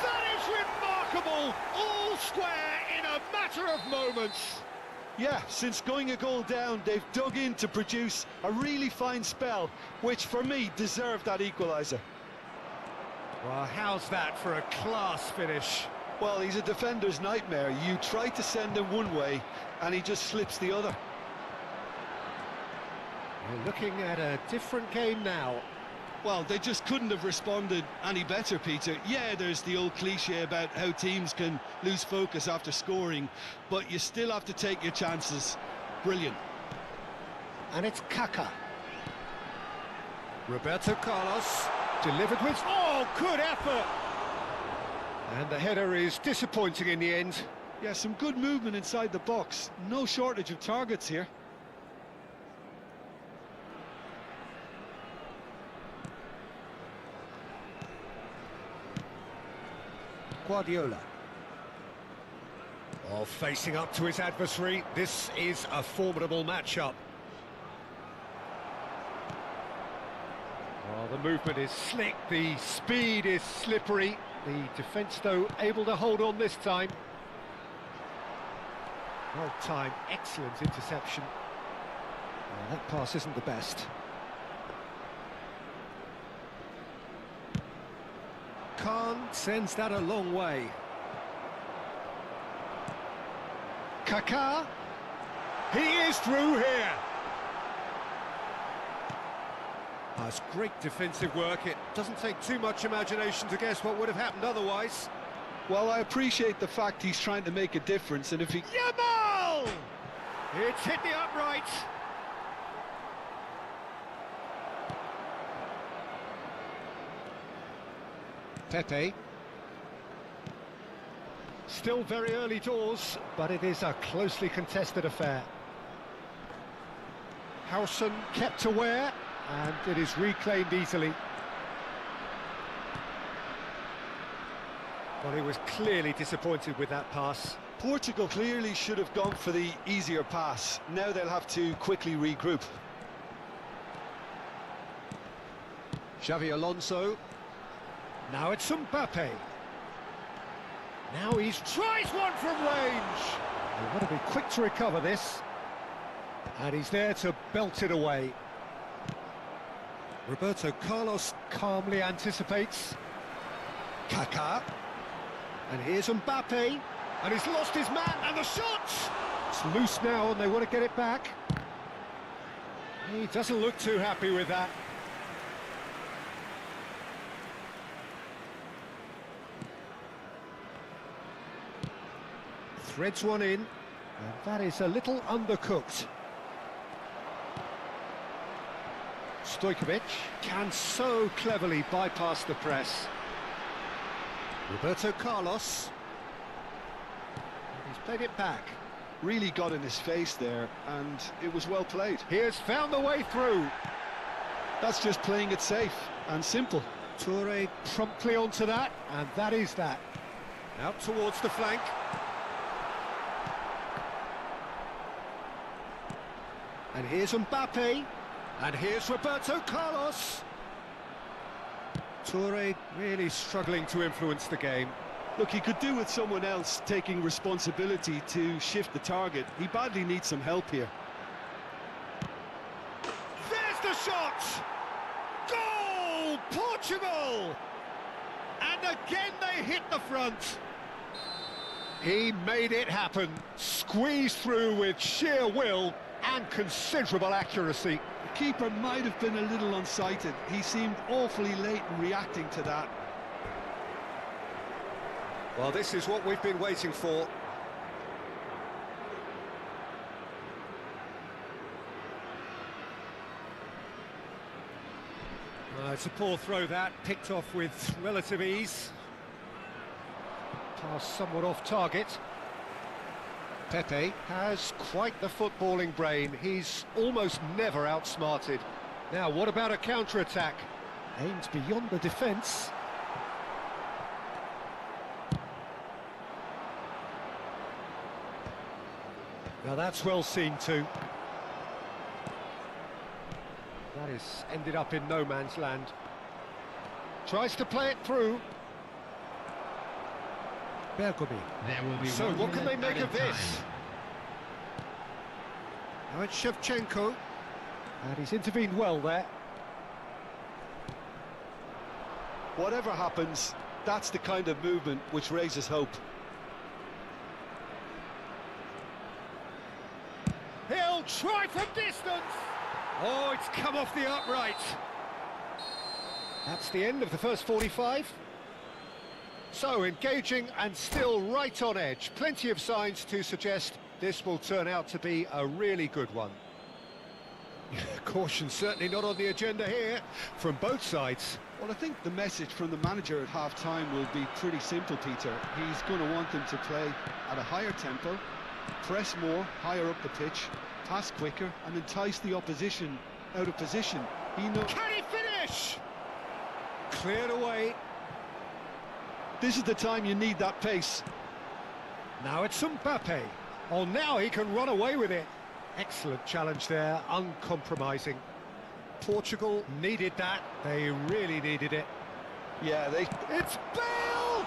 That is remarkable! All square in a matter of moments. Yeah, since going a goal down, they've dug in to produce a really fine spell, which for me deserved that equaliser. Well, how's that for a class finish? Well, he's a defender's nightmare. You try to send him one way, and he just slips the other. We're looking at a different game now. Well, they just couldn't have responded any better, Peter. Yeah, there's the old cliche about how teams can lose focus after scoring, but you still have to take your chances. Brilliant. And it's Kaka. Roberto Carlos, delivered with... Oh, good effort! And the header is disappointing in the end. Yeah, some good movement inside the box. No shortage of targets here. Guardiola. Oh, facing up to his adversary. This is a formidable matchup. Oh, the movement is slick, the speed is slippery. The defence, though, able to hold on this time. Well timed, excellent interception. Oh, that pass isn't the best. Khan sends that a long way. Kaká. He is through here. That's great defensive work. It doesn't take too much imagination to guess what would have happened otherwise. Well, I appreciate the fact he's trying to make a difference, and if he... Yamal! It's hit the upright. Pepe. Still very early doors, but it is a closely contested affair. Howson kept aware, and it is reclaimed easily. Well, he was clearly disappointed with that pass. Portugal clearly should have gone for the easier pass. Now they'll have to quickly regroup. Xavi Alonso. Now it's Mbappe. Now he tries one from range. They've got to be quick to recover this. And he's there to belt it away. Roberto Carlos calmly anticipates. Kaká. And here's Mbappe. And he's lost his man, and the shot! It's loose now, and they want to get it back. He doesn't look too happy with that. Threads one in, and that is a little undercooked. Stojkovic can so cleverly bypass the press. Roberto Carlos. He's played it back. Really got in his face there, and it was well played. He has found the way through. That's just playing it safe and simple. Toure promptly onto that, and that is that. Out towards the flank. And here's Mbappe. And here's Roberto Carlos. Toure really struggling to influence the game. Look, he could do with someone else taking responsibility to shift the target. He badly needs some help here. There's the shot! Goal! Portugal! And again they hit the front. He made it happen. Squeezed through with sheer will and considerable accuracy. The keeper might have been a little unsighted. He seemed awfully late in reacting to that. Well, this is what we've been waiting for. It's a poor throw that, picked off with relative ease. Pass somewhat off target. Pepe has quite the footballing brain. He's almost never outsmarted. Now, what about a counter-attack? Aims beyond the defence. Now that's well seen too. That is ended up in no man's land. Tries to play it through. Bergomi. There will be So one what can they minute make of added this? time. Now it's Shevchenko. And he's intervened well there. Whatever happens, that's the kind of movement which raises hope. He'll try from distance! Oh, it's come off the upright. That's the end of the first 45. So, engaging and still right on edge. Plenty of signs to suggest this will turn out to be a really good one. Caution certainly not on the agenda here, from both sides. Well, I think the message from the manager at half-time will be pretty simple, Peter. He's going to want them to play at a higher tempo, press more, higher up the pitch, pass quicker, and entice the opposition out of position. Can he finish? Cleared away. This is the time you need that pace. Now it's Mbappe. Oh, now he can run away with it. Excellent challenge there, uncompromising. Portugal needed that. They really needed it. Yeah, It's Bale!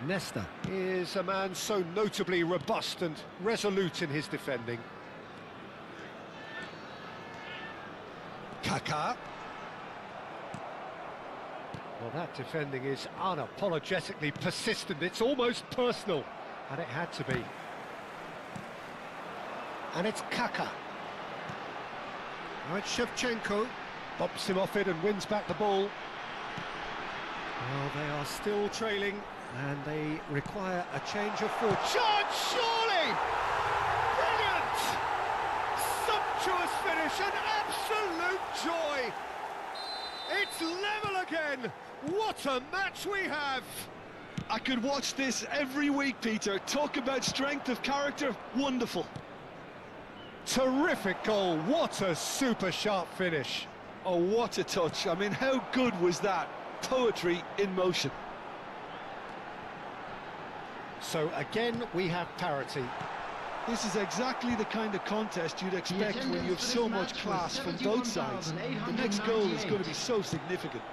Nesta is a man so notably robust and resolute in his defending. Kaká. Well, that defending is unapologetically persistent. It's almost personal, and it had to be. And it's Kaka. Now it's Shevchenko. Bumps him off it and wins back the ball. Well, they are still trailing, and they require a change of foot. Chance, surely! Brilliant! Sumptuous finish, an absolute joy! It's level again! What a match we have! I could watch this every week, Peter. Talk about strength of character, wonderful. Terrific goal, what a super sharp finish. Oh, what a touch. I mean, how good was that? Poetry in motion. So again, we have parity. This is exactly the kind of contest you'd expect when you have so much class from both sides. The next goal is going to be so significant.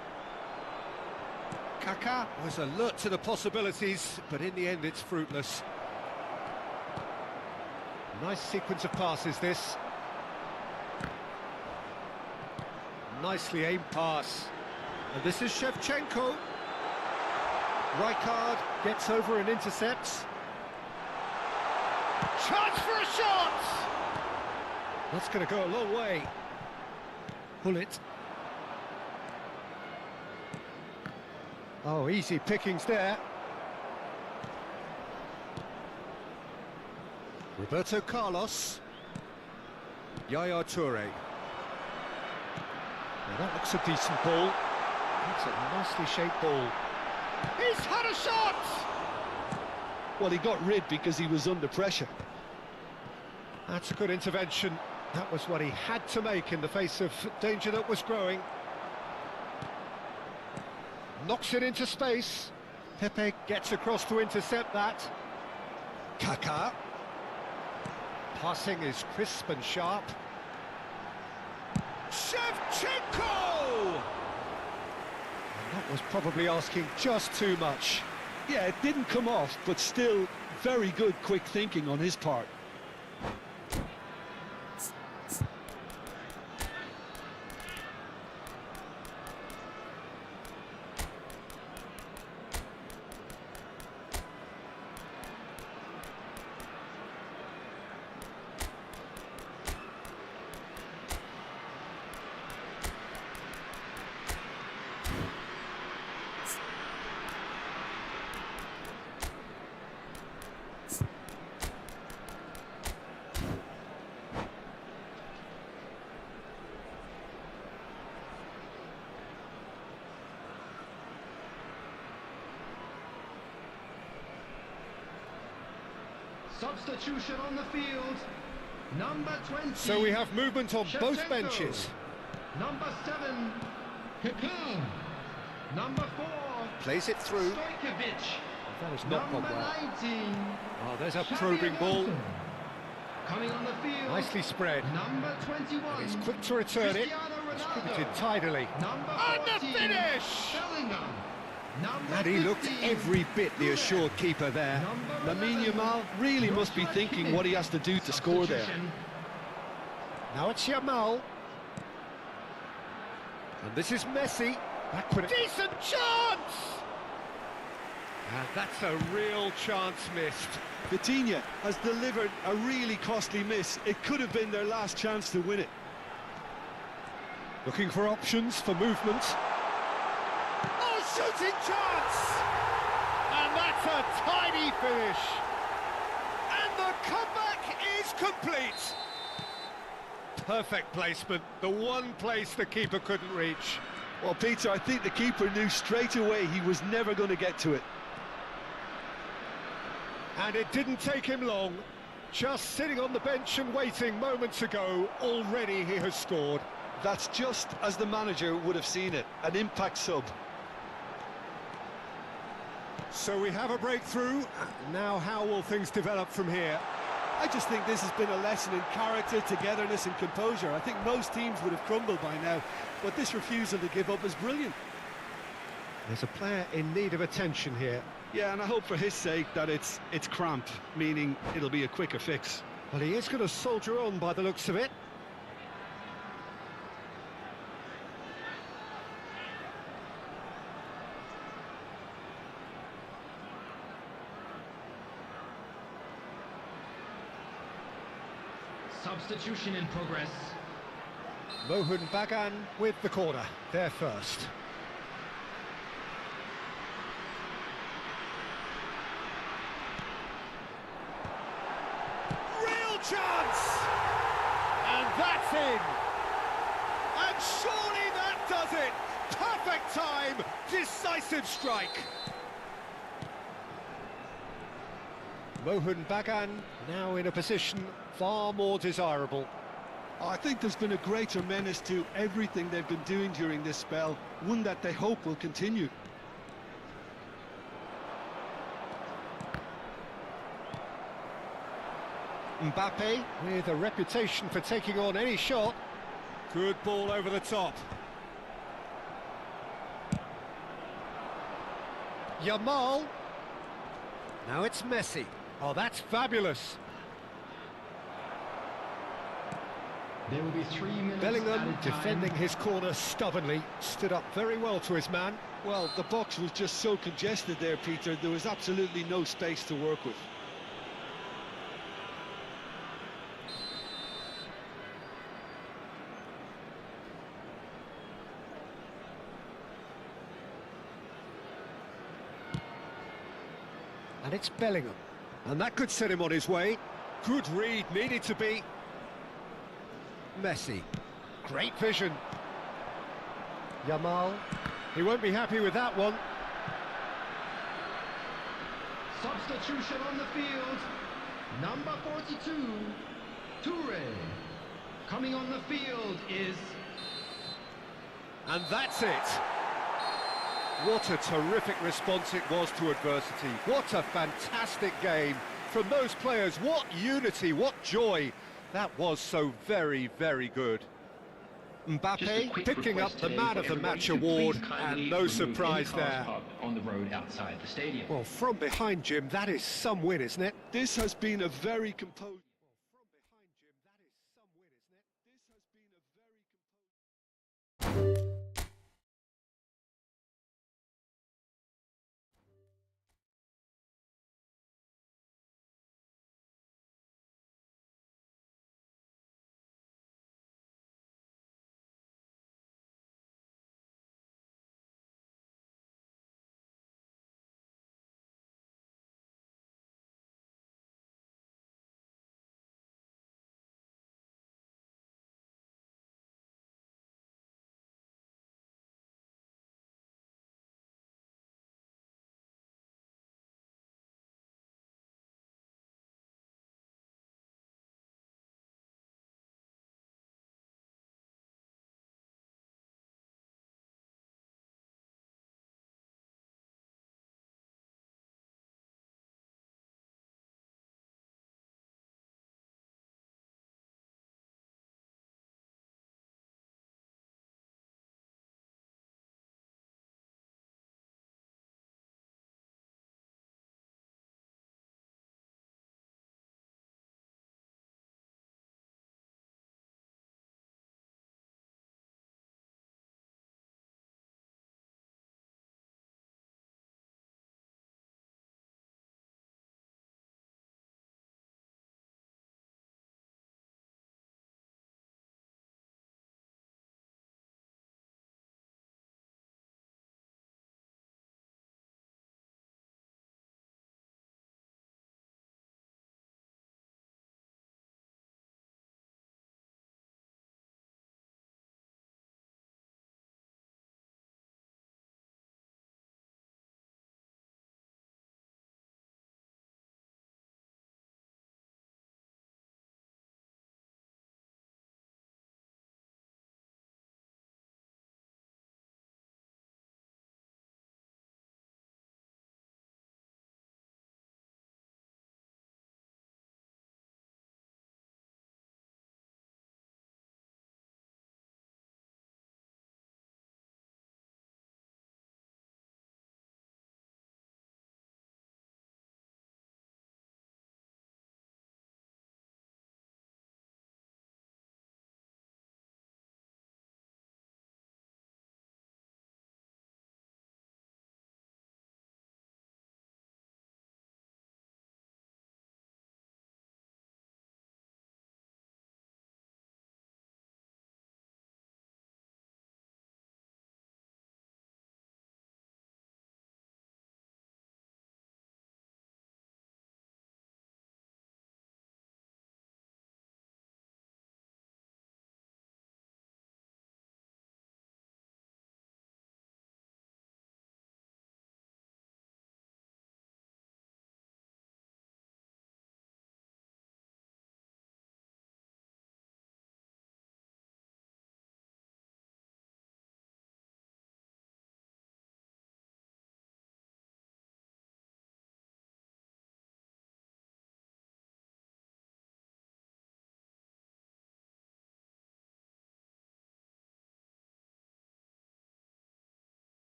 Kaka was alert to the possibilities, but in the end it's fruitless. Nice sequence of passes, this. Nicely aimed pass. And this is Shevchenko. Rijkaard gets over and intercepts. Chance for a shot! That's going to go a long way. Pull it. Oh, easy pickings there. Roberto Carlos. Yaya Toure. Now that looks a decent ball. That's a nicely shaped ball. He's had a shot! Well, he got rid because he was under pressure. That's a good intervention. That was what he had to make in the face of danger that was growing. Knocks it into space. Pepe gets across to intercept that. Kaka. Passing is crisp and sharp. Shevchenko! And that was probably asking just too much. Yeah, it didn't come off, but still very good quick thinking on his part. Substitution on the field. Number 20. So we have movement on both Shevchenko. benches. Number 7. Pepe. Number 4. Plays it through. Stojkovic. That has not gone Number well. 19. Oh, there's a probing ball. Coming on the field. Nicely spread. Number 21. He's quick to return it. Cristiano Ronaldo. Distributed tidily. Number And the 14. finish! Bellingham. Number And he looked 15. every bit the assured keeper there. Number Lamine 11. Yamal really must be thinking what he has to do to score there. Substitution. Now it's Yamal. And this is Messi. Backward. Decent chance! And that's a real chance missed. Vitinha has delivered a really costly miss. It could have been their last chance to win it. Looking for options for movement. Oh, shooting chance! And that's a tidy finish. And the comeback is complete. Perfect placement, the one place the keeper couldn't reach. Well, Peter, I think the keeper knew straight away he was never going to get to it. And it didn't take him long. Just sitting on the bench and waiting moments ago, already he has scored. That's just as the manager would have seen it, an impact sub. So we have a breakthrough. Now how will things develop from here? I just think this has been a lesson in character, togetherness and composure. I think most teams would have crumbled by now, but this refusal to give up is brilliant. There's a player in need of attention here. Yeah, and I hope for his sake that it's cramp, meaning it'll be a quicker fix. Well, he is going to soldier on by the looks of it. Substitution in progress. Mohun Bagan with the corner, there first. Real chance! And that's in! And surely that does it! Perfect time! Decisive strike! Mohun Bagan now in a position far more desirable. I think there's been a greater menace to everything they've been doing during this spell, one that they hope will continue. Mbappe with a reputation for taking on any shot. Good ball over the top. Yamal. Now it's Messi. Oh, that's fabulous. There will be 3 minutes Bellingham added time. defending his corner stubbornly. Stood up very well to his man. Well, the box was just so congested there, Peter. There was absolutely no space to work with. And it's Bellingham. And that could set him on his way. Good read, needed to be. Messi. Great vision. Yamal. He won't be happy with that one. Substitution on the field. Number 42, Toure. Coming on the field is... And that's it. What a terrific response it was to adversity. What a fantastic game. From those players, what unity, what joy. That was so very, very good. Mbappe picking up the Man of the Match award, and no surprise there. On the road outside the stadium. Well, from behind, Jim, that is some win, isn't it? This has been a very composed...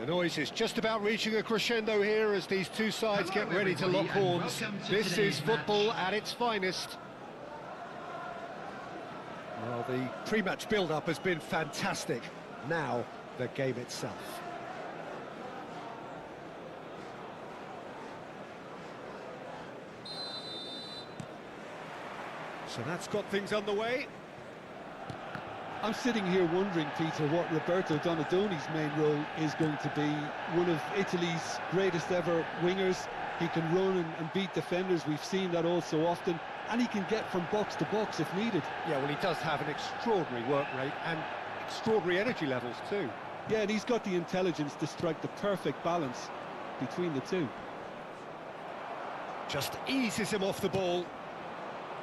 The noise is just about reaching a crescendo here as these two sides get ready to lock horns. This is football at its finest. Well, the pre-match build-up has been fantastic. Now, the game itself. So that's got things underway. I'm sitting here wondering, Peter, what Roberto Donadoni's main role is going to be. One of Italy's greatest ever wingers. He can run and beat defenders. We've seen that all so often. And he can get from box to box if needed. Yeah, well, he does have an extraordinary work rate and extraordinary energy levels too. Yeah, and he's got the intelligence to strike the perfect balance between the two. Just eases him off the ball.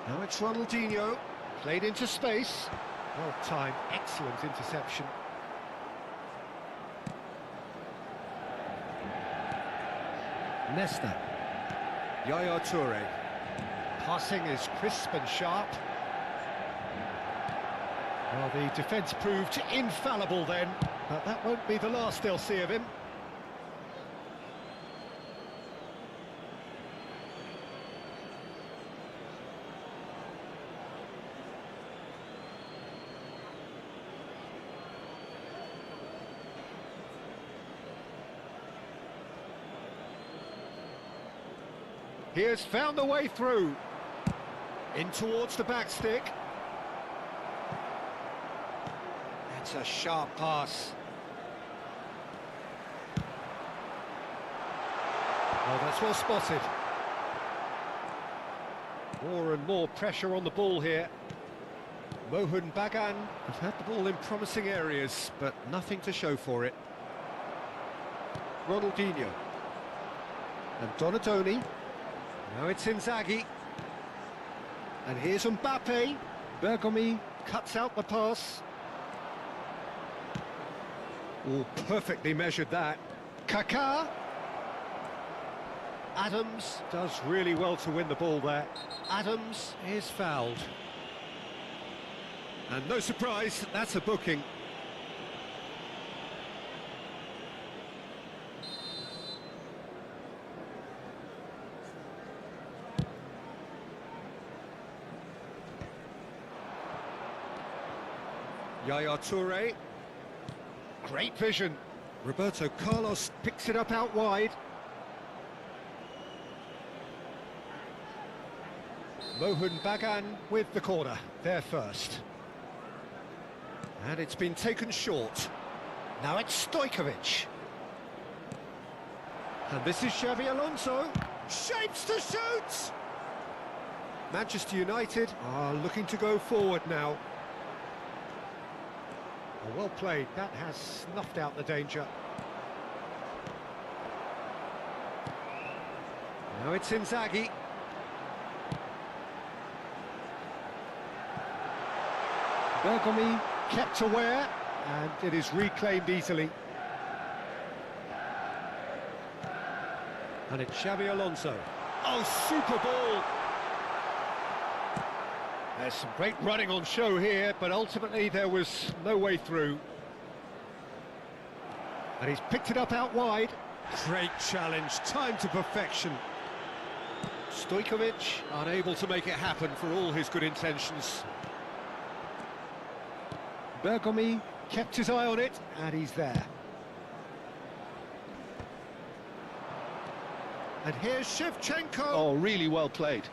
Now it's Ronaldinho, played into space. Well timed, excellent interception. Nesta. Yaya Toure. Passing is crisp and sharp. Well, the defence proved infallible then, but that won't be the last they'll see of him. He has found the way through. In towards the back stick. That's a sharp pass. Oh, that's well spotted. More and more pressure on the ball here. Mohun Bagan have had the ball in promising areas, but nothing to show for it. Ronaldinho. And Donadoni. Now it's Inzaghi. And here's Mbappe. Bergomi cuts out the pass. Oh, perfectly measured that. Kaká. Adams does really well to win the ball there. Adams is fouled. And no surprise, that's a booking. Yaya Toure. Great vision. Roberto Carlos picks it up out wide. Mohun Bagan with the corner, there first. And it's been taken short. Now it's Stojkovic. And this is Xabi Alonso. Shapes to shoot! Manchester United are looking to go forward now. Oh, well played, that has snuffed out the danger. Now it's Inzaghi. Bergomi kept aware, and it is reclaimed easily. And it's Xabi Alonso. Oh, super ball! There's some great running on show here, but ultimately there was no way through. And he's picked it up out wide. Great challenge, timed to perfection. Stojkovic unable to make it happen for all his good intentions. Bergomi kept his eye on it, and he's there. And here's Shevchenko. Oh, really well played.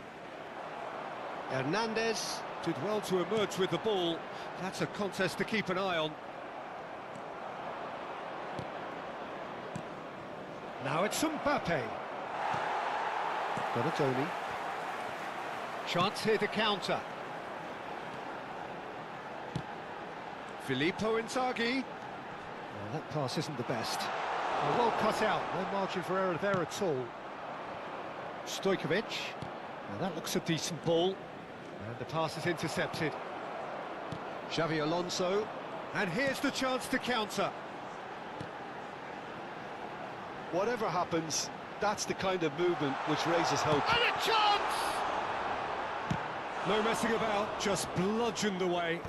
Hernandez did well to emerge with the ball. That's a contest to keep an eye on. Now it's Mbappe. Donadoni. Chance here to counter. Filippo Inzaghi. Well, that pass isn't the best. Well cut out, no margin for error there at all. Stojkovic. Now that looks a decent ball. And the pass is intercepted. Xabi Alonso. And here's the chance to counter. Whatever happens, that's the kind of movement which raises hope. And a chance! No messing about, just bludgeoned away.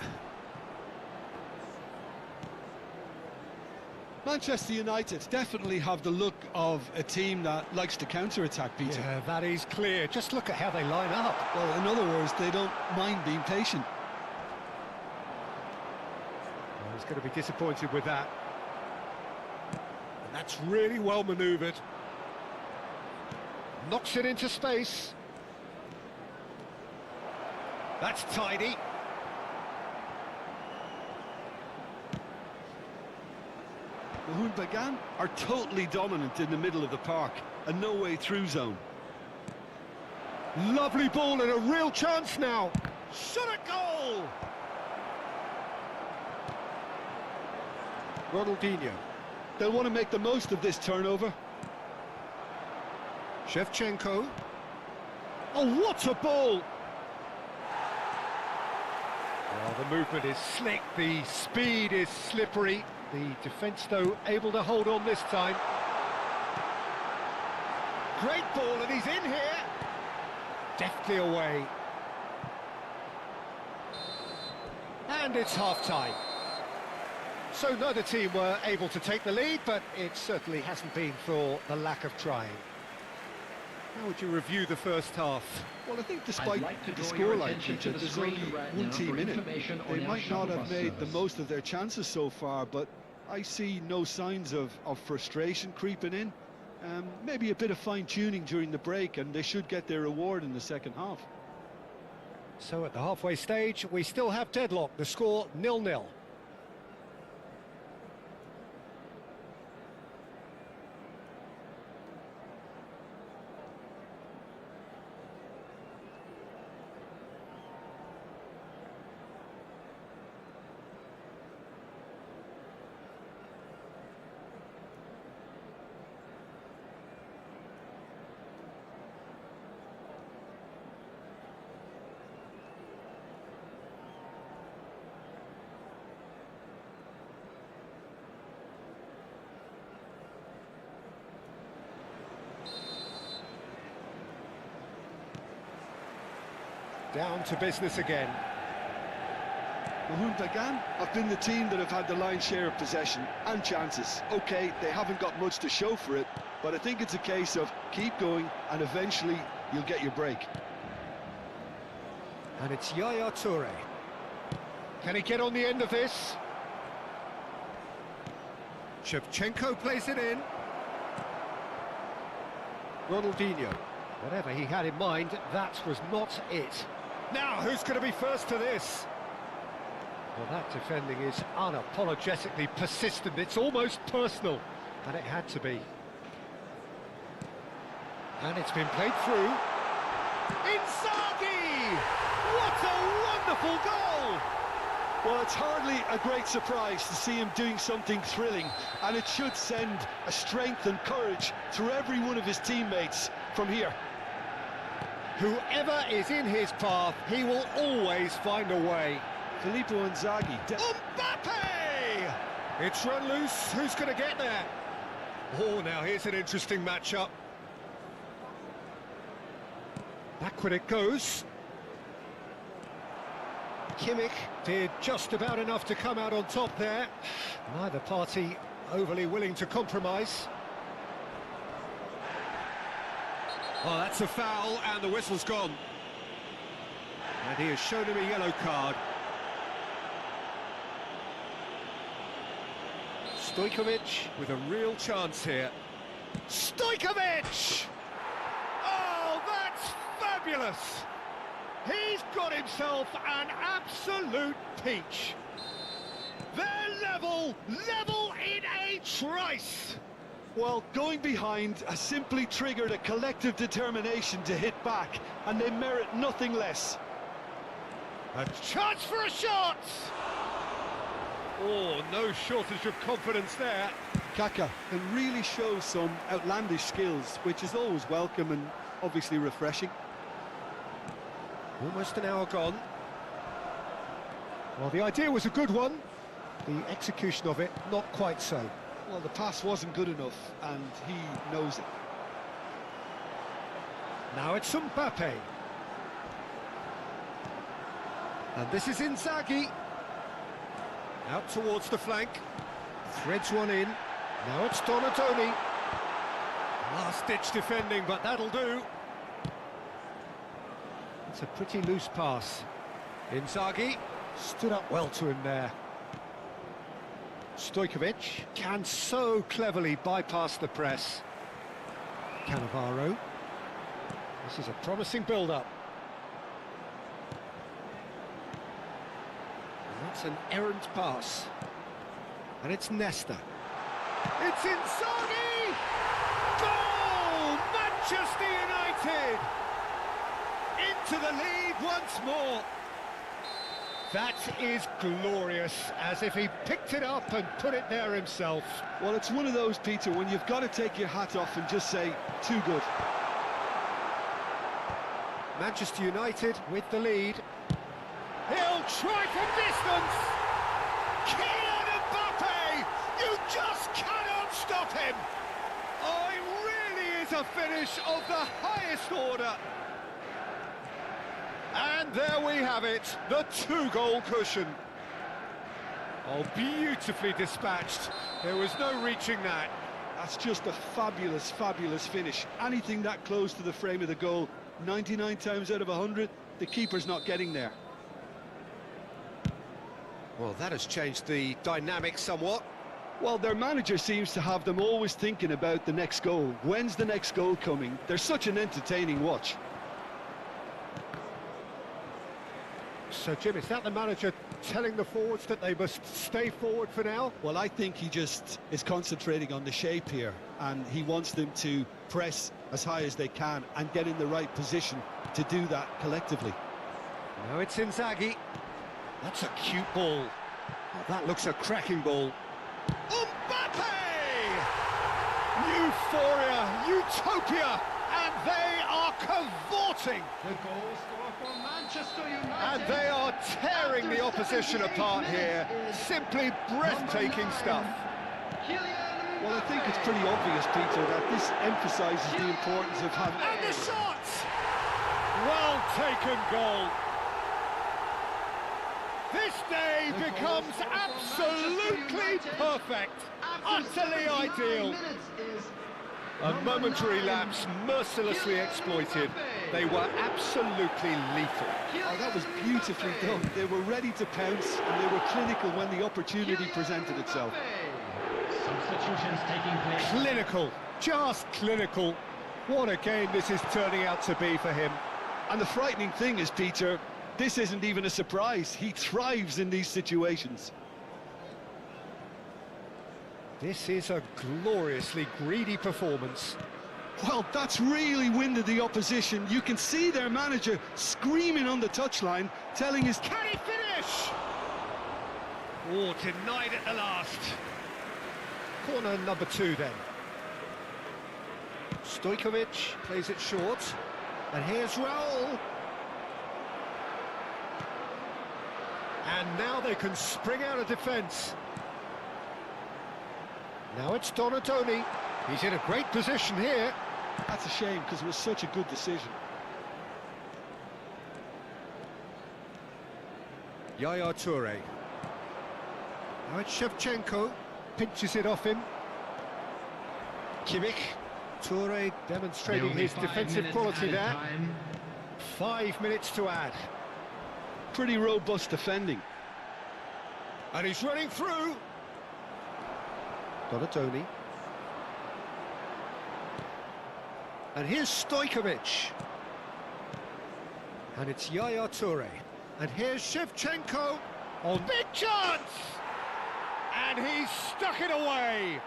Manchester United definitely have the look of a team that likes to counter-attack, Peter. Yeah, that is clear. Just look at how they line up. Well, in other words, they don't mind being patient. Well, he's going to be disappointed with that. And that's really well manoeuvred. Knocks it into space. That's tidy. Bagan are totally dominant in the middle of the park, a no-way through zone. Lovely ball and a real chance now. Shot at goal! Ronaldinho. They'll want to make the most of this turnover. Shevchenko. Oh, what a ball! Well, the movement is slick, the speed is slippery. The defence, though, able to hold on this time. Great ball, and he's in here. Deftly away. And it's half-time. So neither team were able to take the lead, but it certainly hasn't been for the lack of trying. How would you review the first half? Well, I think despite the scoreline, Peter, there's only one team in it. They might not have made the most of their chances so far, but I see no signs of frustration creeping in. Maybe a bit of fine-tuning during the break, and they should get their reward in the second half. So at the halfway stage, we still have deadlock. The score 0-0. Down to business again. Bagan have been the team that have had the lion's share of possession and chances. Okay, they haven't got much to show for it, but I think it's a case of keep going and eventually you'll get your break. And it's Yaya Toure. Can he get on the end of this? Shevchenko plays it in. Ronaldinho. Whatever he had in mind, that was not it. Now, who's going to be first to this? Well, that defending is unapologetically persistent. It's almost personal, and it had to be. And it's been played through. Inzaghi! What a wonderful goal! Well, it's hardly a great surprise to see him doing something thrilling, and it should send a strength and courage through every one of his teammates from here. Whoever is in his path, he will always find a way. Filippo Inzaghi. Mbappe! It's run loose. Who's going to get there? Oh, now here's an interesting matchup. Backward it goes. Kimmich did just about enough to come out on top there. Neither party overly willing to compromise. Oh, that's a foul, and the whistle's gone. And he has shown him a yellow card. Stojkovic with a real chance here. Stojkovic! Oh, that's fabulous! He's got himself an absolute peach. They're level in a trice. Well, going behind has simply triggered a collective determination to hit back, and they merit nothing less. A chance for a shot! Oh, no shortage of confidence there. Kaka can really show some outlandish skills, which is always welcome and obviously refreshing. Almost an hour gone. Well, the idea was a good one. The execution of it, not quite so. Well, the pass wasn't good enough, and he knows it. Now it's Mbappe. And this is Inzaghi. Out towards the flank. Threads one in. Now it's Donatoni. Last-ditch defending, but that'll do. It's a pretty loose pass. Inzaghi stood up well to him there. Stojkovic can so cleverly bypass the press. Cannavaro. This is a promising build-up. That's an errant pass. And it's Nesta. It's Inzaghi! Goal! Manchester United! Into the lead once more. That is glorious, as if he picked it up and put it there himself. Well, it's one of those, Peter, when you've got to take your hat off and just say, too good. Manchester United with the lead. He'll try from distance! Kylian Mbappe! You just cannot stop him! Oh, it really is a finish of the highest order. And there we have it, the two-goal cushion. Oh, beautifully dispatched. There was no reaching that. That's just a fabulous, fabulous finish. Anything that close to the frame of the goal, 99 times out of 100, the keeper's not getting there. Well, that has changed the dynamic somewhat. Well, their manager seems to have them always thinking about the next goal. When's the next goal coming? They're such an entertaining watch. So, Jim, is that the manager telling the forwards that they must stay forward for now? Well, I think he just is concentrating on the shape here, and he wants them to press as high as they can and get in the right position to do that collectively. Now it's Inzaghi. That's a cute ball. Oh, that looks a cracking ball. Mbappe! Euphoria, utopia, and they are cavorting. The goal scorer for Manchester United. And they are tearing the opposition apart here. Simply breathtaking stuff. Well, I think it's pretty obvious, Peter, that this emphasises the importance of having... And the shot! Well taken goal. This day becomes absolutely perfect, utterly ideal. A momentary lapse mercilessly exploited. They were absolutely lethal. Oh, that was beautifully done. They were ready to pounce, and they were clinical when the opportunity presented itself. Substitutions taking place. Clinical, just clinical. What a game this is turning out to be for him. And the frightening thing is, Peter, this isn't even a surprise. He thrives in these situations. This is a gloriously greedy performance. Well, that's really winded the opposition. You can see their manager screaming on the touchline, telling his... Can he finish? Oh, denied at the last. Corner number 2 then. Stojkovic plays it short. And here's Raul. And now they can spring out of defence. Now it's Donatoni. He's in a great position here. That's a shame, because it was such a good decision. Yaya Toure. Now it's Shevchenko. Pinches it off him. Kimmich. Toure demonstrating his defensive quality there. Time. 5 minutes to add. Pretty robust defending. And he's running through. Donatoni. And here's Stojkovic. And it's Yaya Toure. And here's Shevchenko. On big chance! And he's stuck it away.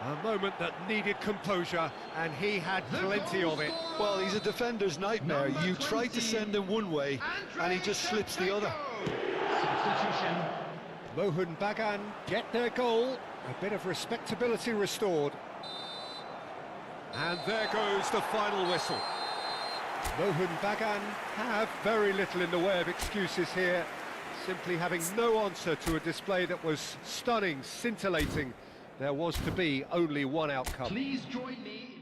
A moment that needed composure, and he had plenty of it. Well, he's a defender's nightmare. You try to send him one way, and he just slips the other. Substitution. Mohun Bagan get their goal. A bit of respectability restored. And there goes the final whistle. Mohun Bagan have very little in the way of excuses here. Simply having no answer to a display that was stunning, scintillating. There was to be only one outcome. Please join me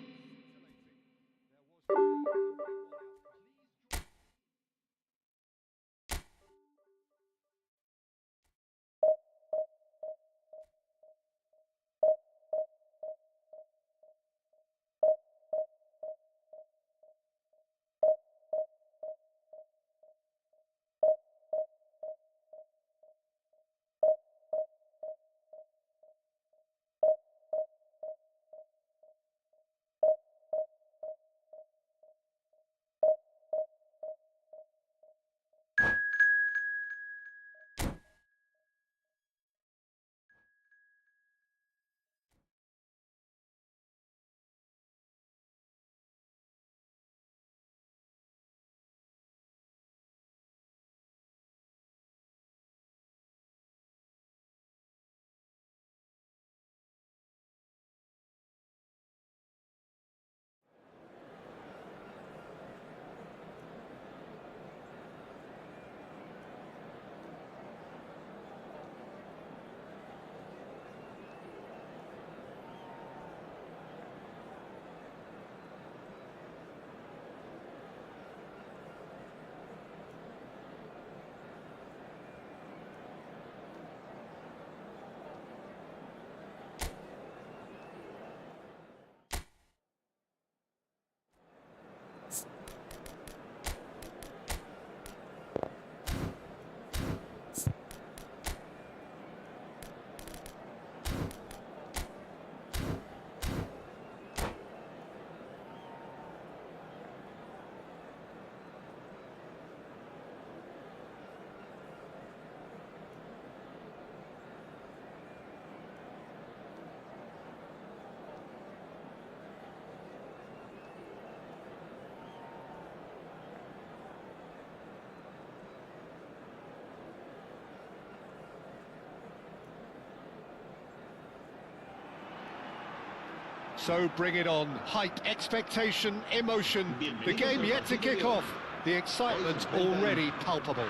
So bring it on. Hype, expectation, emotion. The game yet to kick off. The excitement already palpable.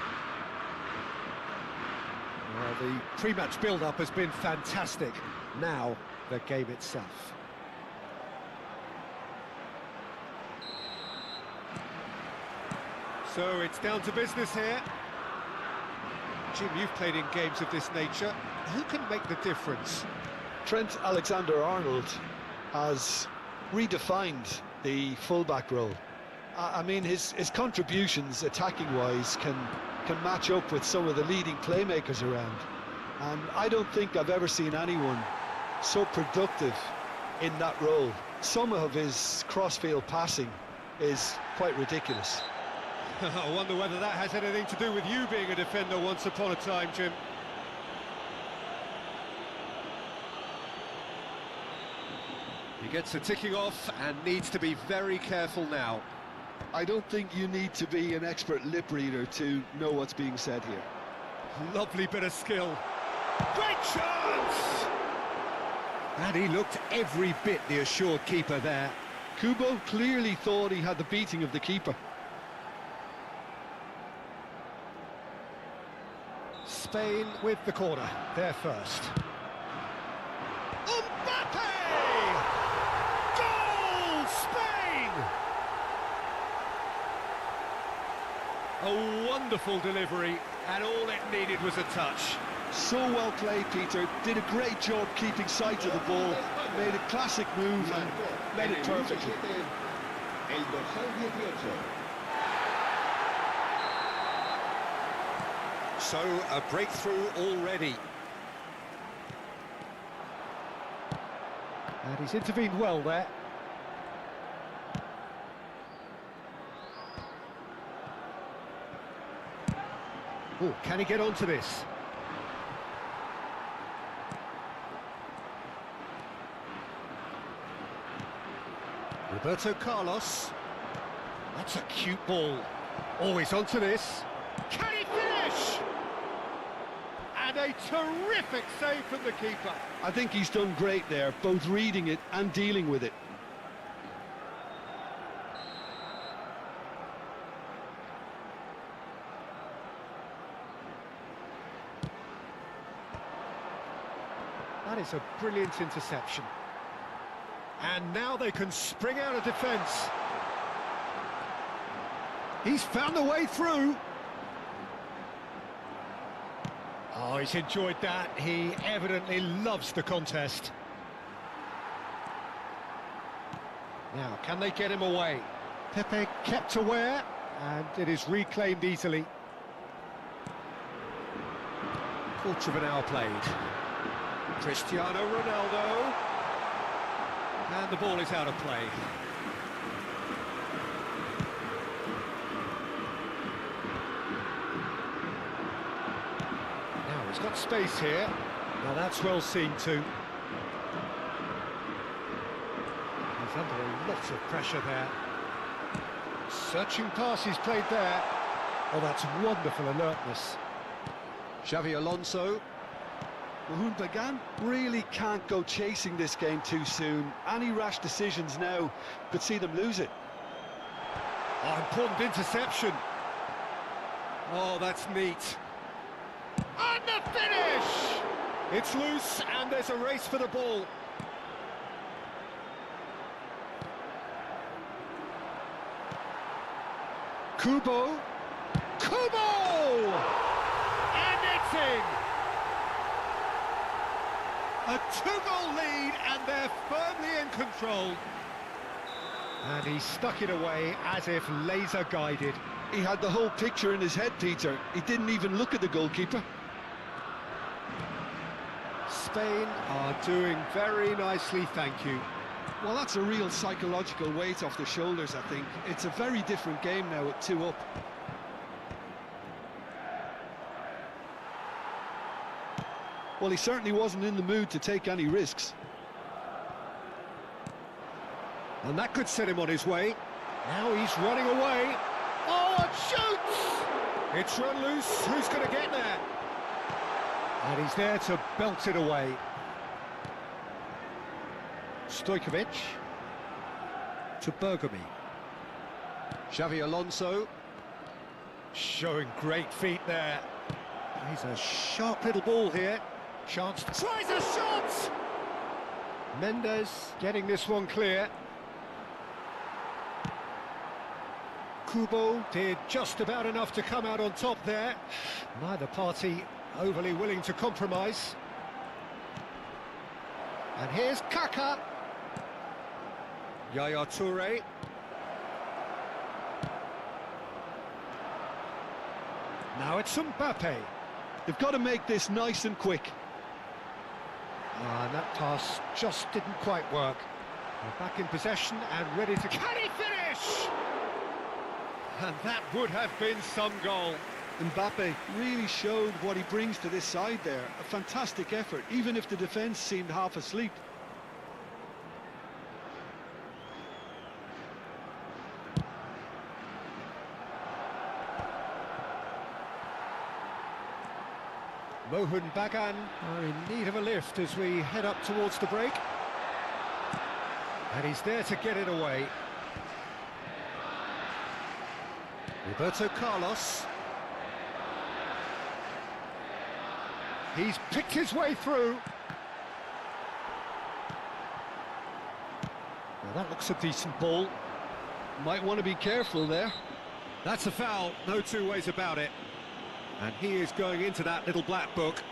Well, the pre-match build-up has been fantastic. Now, the game itself. So it's down to business here. Jim, you've played in games of this nature. Who can make the difference? Trent Alexander-Arnold has redefined the fullback role. I mean, his contributions, attacking-wise, can match up with some of the leading playmakers around. And I don't think I've ever seen anyone so productive in that role. Some of his cross-field passing is quite ridiculous. I wonder whether that has anything to do with you being a defender once upon a time, Jim. He gets the ticking off and needs to be very careful now. I don't think you need to be an expert lip reader to know what's being said here. Lovely bit of skill. Great chance! And he looked every bit the assured keeper there. Kubo clearly thought he had the beating of the keeper. Spain with the corner, there first. Mbappe! Goal, Spain! A wonderful delivery, and all it needed was a touch. So well played, Peter. Did a great job keeping sight of the ball. Made a classic move and made it perfectly. So, a breakthrough already. And he's intervened well there. Oh, can he get onto this? Roberto Carlos. That's a cute ball. Always onto this. Can he finish? And a terrific save from the keeper. I think he's done great there, both reading it and dealing with it. That is a brilliant interception. And now they can spring out of defence. He's found a way through. Oh, he's enjoyed that. He evidently loves the contest. Now, can they get him away? Pepe kept aware, and it is reclaimed easily. Quarter of an hour played. Cristiano Ronaldo. And the ball is out of play. Now he's got space here. Now that's well seen too. He's under a lot of pressure there. Searching pass he's played there. Oh, that's wonderful alertness. Xavi Alonso. Bagan really can't go chasing this game too soon. Any rash decisions now could see them lose it. Oh, important interception. Oh, that's neat. And the finish! It's loose, and there's a race for the ball. Kubo. Kubo! And it's in! A two-goal lead, and they're firmly in control. And he stuck it away as if laser-guided. He had the whole picture in his head, Peter. He didn't even look at the goalkeeper. Spain are doing very nicely, thank you. Well, that's a real psychological weight off their shoulders, I think. It's a very different game now at 2 up. Well, he certainly wasn't in the mood to take any risks. And that could set him on his way. Now he's running away. Oh, it shoots! It's run loose. Who's going to get there? And he's there to belt it away. Stojkovic to Bergamy. Xavi Alonso showing great feet there. He's a sharp little ball here. Chance, tries a shot! Mendes getting this one clear. Kubo did just about enough to come out on top there. Neither party overly willing to compromise. And here's Kaka. Yaya Toure. Now it's Mbappe. They've got to make this nice and quick. And that pass just didn't quite work. They're back in possession and ready to... Can he finish? And that would have been some goal. Mbappe really showed what he brings to this side there. A fantastic effort, even if the defence seemed half asleep. Mohun Bagan are in need of a lift as we head up towards the break. And he's there to get it away. Roberto Carlos. He's picked his way through. Well, that looks a decent ball. Might want to be careful there. That's a foul, no two ways about it. And he is going into that little black book.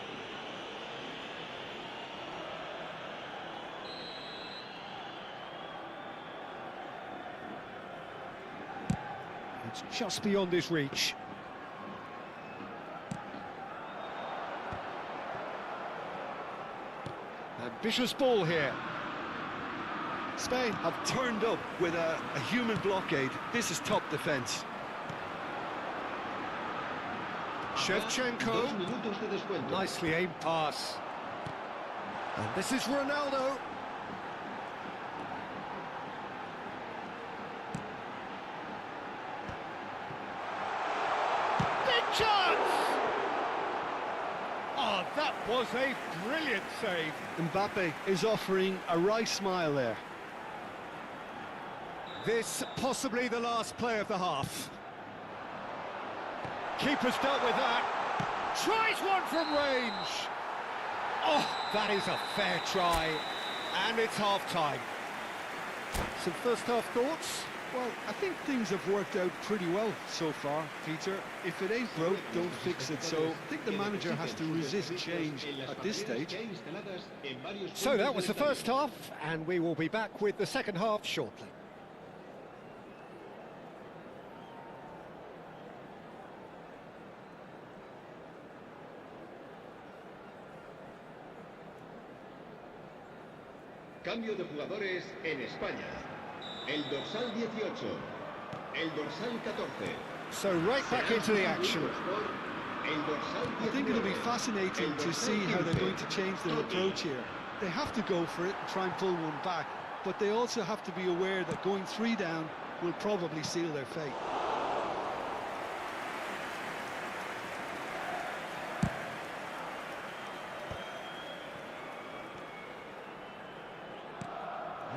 It's just beyond his reach. Ambitious ball here. Spain have turned up with a human blockade. This is top defence. Shevchenko. Nicely aimed pass. And this is Ronaldo. Big chance! Oh, that was a brilliant save. Mbappe is offering a wry smile there. This possibly the last play of the half. Keeper's dealt with that. Tries one from range. Oh, that is a fair try. And it's half-time. Some first-half thoughts? Well, I think things have worked out pretty well so far, Peter. If it ain't broke, don't fix it. So I think the manager has to resist change at this stage. So that was the first half, and we will be back with the second half shortly. Cambio de jugadores en España. El dorsal 18, el dorsal 14. So right back into the action. I think it'll be fascinating to see how they're going to change their approach here. They have to go for it and try and pull one back, but they also have to be aware that going 3 down will probably seal their fate.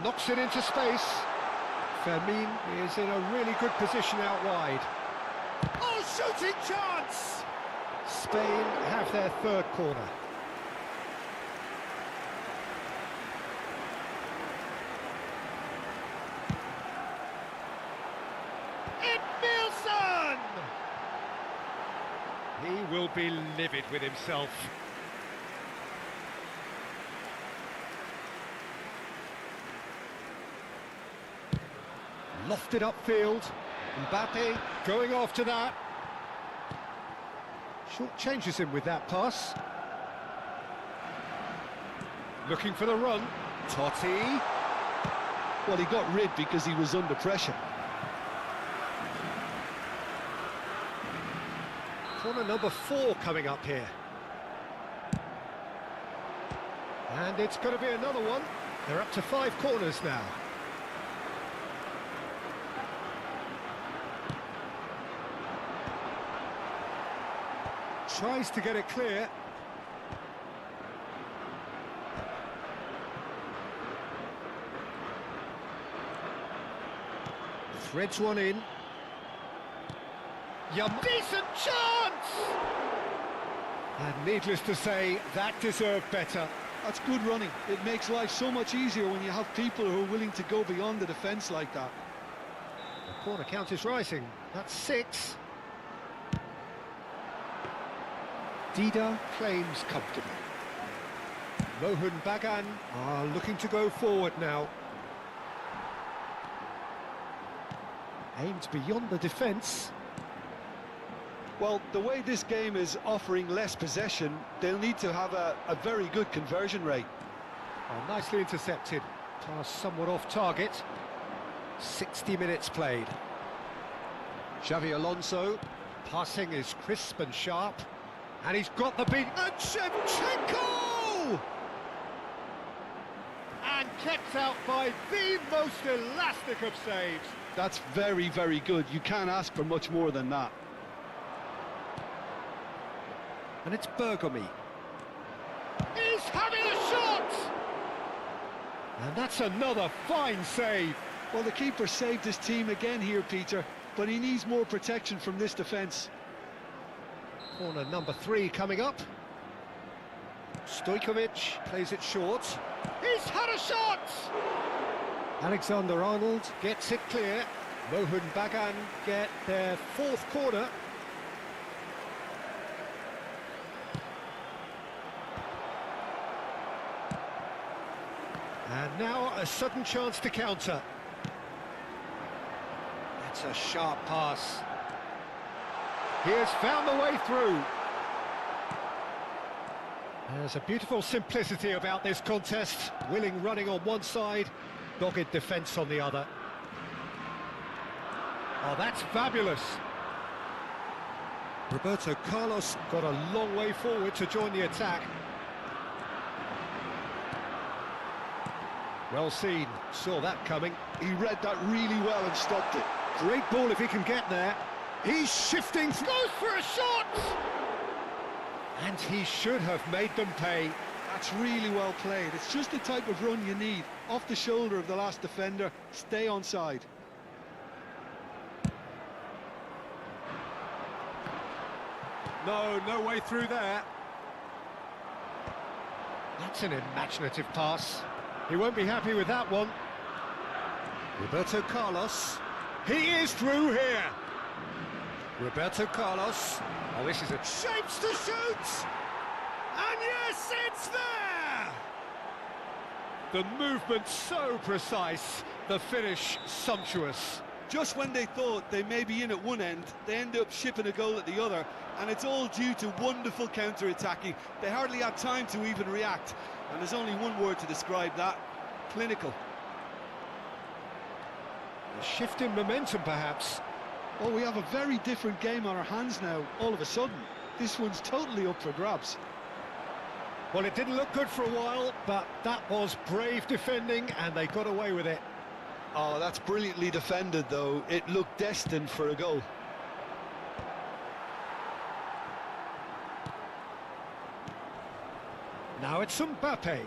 Knocks it into space. Fermin is in a really good position out wide. Oh, shooting chance! Spain have their third corner. Edmilson! He will be livid with himself. Lofted upfield. Mbappe going after that. Short changes him with that pass. Looking for the run. Totti. Well, he got rid because he was under pressure. Corner number 4 coming up here. And it's going to be another one. They're up to 5 corners now. Tries to get it clear. Threads one in. Decent chance! And needless to say, that deserved better. That's good running. It makes life so much easier when you have people who are willing to go beyond the defence like that. The corner count is rising. That's 6. Dida claims comfortably. Mohun Bagan are looking to go forward now. Aimed beyond the defence. Well, the way this game is offering less possession, they'll need to have a very good conversion rate. Oh, nicely intercepted. Pass somewhat off target. 60 minutes played. Xavi Alonso. Passing is crisp and sharp. And he's got the beat. And Shevchenko! And kept out by the most elastic of saves. That's very, very good. You can't ask for much more than that. And it's Bergomi. He's having a shot! And that's another fine save. Well, the keeper saved his team again here, Peter, but he needs more protection from this defence. Corner number 3 coming up. Stojkovic plays it short. He's had a shot! Alexander-Arnold gets it clear. Mohun Bagan get their 4th corner. And now a sudden chance to counter. That's a sharp pass. He has found the way through. There's a beautiful simplicity about this contest. Willing running on one side, dogged defence on the other. Oh, that's fabulous. Roberto Carlos got a long way forward to join the attack. Well seen, saw that coming. He read that really well and stopped it. Great ball if he can get there. He's shifting, goes for a shot! And he should have made them pay. That's really well played. It's just the type of run you need. Off the shoulder of the last defender, stay onside. No way through there. That's an imaginative pass. He won't be happy with that one. Roberto Carlos. He is through here. Roberto Carlos. Oh, this is a shapes to shoot! And yes, it's there! The movement so precise, the finish sumptuous. Just when they thought they may be in at one end, they end up shipping a goal at the other, and it's all due to wonderful counter-attacking. They hardly had time to even react, and there's only one word to describe that: clinical. A shift in momentum, perhaps. Oh, we have a very different game on our hands now, all of a sudden. This one's totally up for grabs. Well, it didn't look good for a while, but that was brave defending, and they got away with it. Oh, that's brilliantly defended, though. It looked destined for a goal. Now it's Mbappe.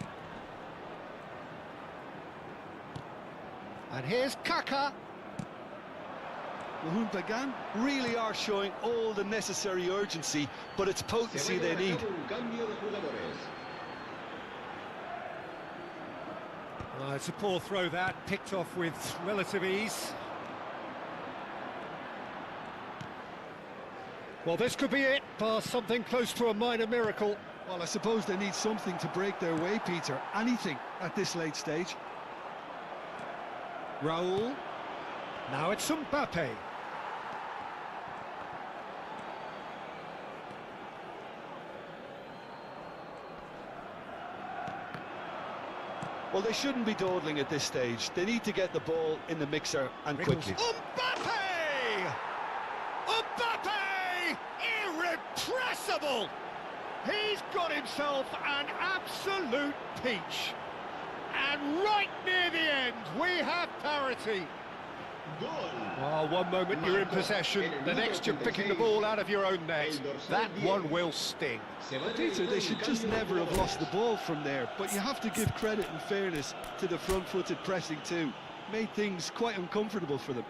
And here's Kaka. Mohun Bagan really are showing all the necessary urgency, but it's potency they need. It's a poor throw that, picked off with relative ease. Well, this could be it, bar something close to a minor miracle. Well, I suppose they need something to break their way, Peter. Anything at this late stage. Raul. Now it's Mbappe. Well, they shouldn't be dawdling at this stage. They need to get the ball in the mixer and quickly. Mbappe! Mbappe! Irrepressible! He's got himself an absolute peach. And right near the end, we have parity. Oh, one moment you're in possession, the next you're picking the ball out of your own net. That one will sting. Peter, they should just never have lost the ball from there, but you have to give credit and fairness to the front-footed pressing too. Made things quite uncomfortable for them.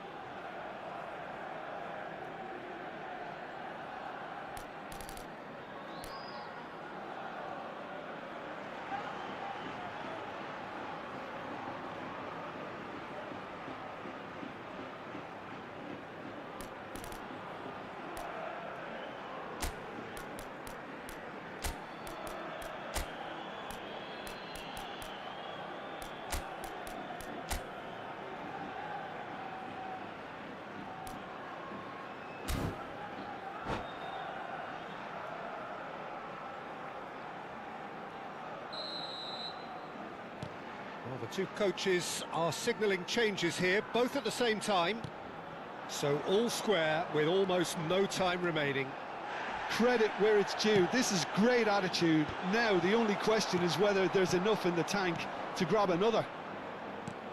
two coaches are signalling changes here, both at the same time. So all square with almost no time remaining. Credit where it's due. This is great attitude. Now the only question is whether there's enough in the tank to grab another.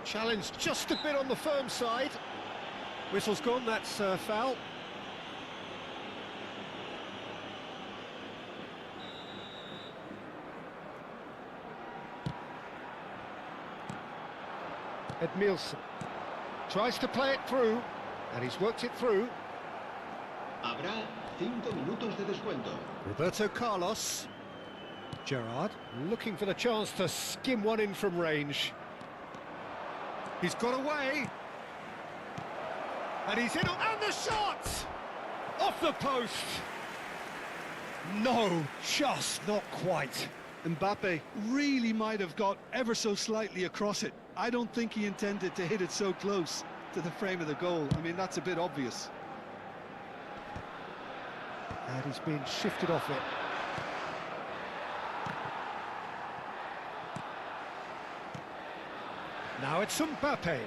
Challenge just a bit on the firm side. Whistle's gone, that's foul. Edmilson tries to play it through, and he's worked it through. Habrá 5 minutos de descuento. Roberto Carlos. Gerrard looking for the chance to skim one in from range. He's got away. And he's in, and the shot! Off the post! No, just not quite. Mbappe really might have got ever so slightly across it. I don't think he intended to hit it so close to the frame of the goal. I mean, that's a bit obvious. And he's been shifted off it. Now it's Mbappe.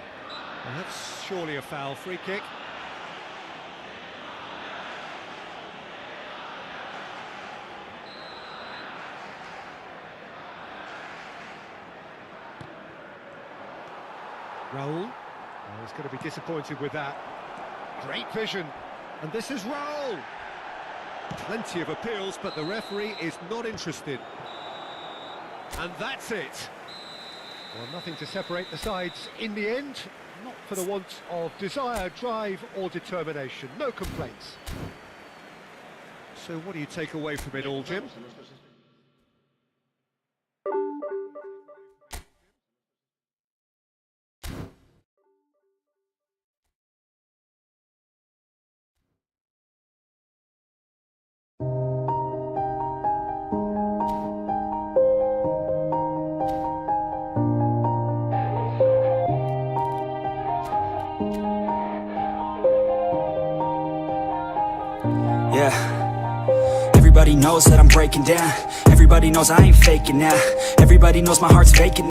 And that's surely a foul, free kick. Raul. Oh, he's going to be disappointed with that. Great vision. And this is Raul. Plenty of appeals, but the referee is not interested. And that's it. Well, nothing to separate the sides in the end. Not for the want of desire, drive or determination. No complaints. So what do you take away from it all, Jim? Yeah, everybody knows that I'm breaking down. Everybody knows I ain't faking now. Everybody knows my heart's vacant.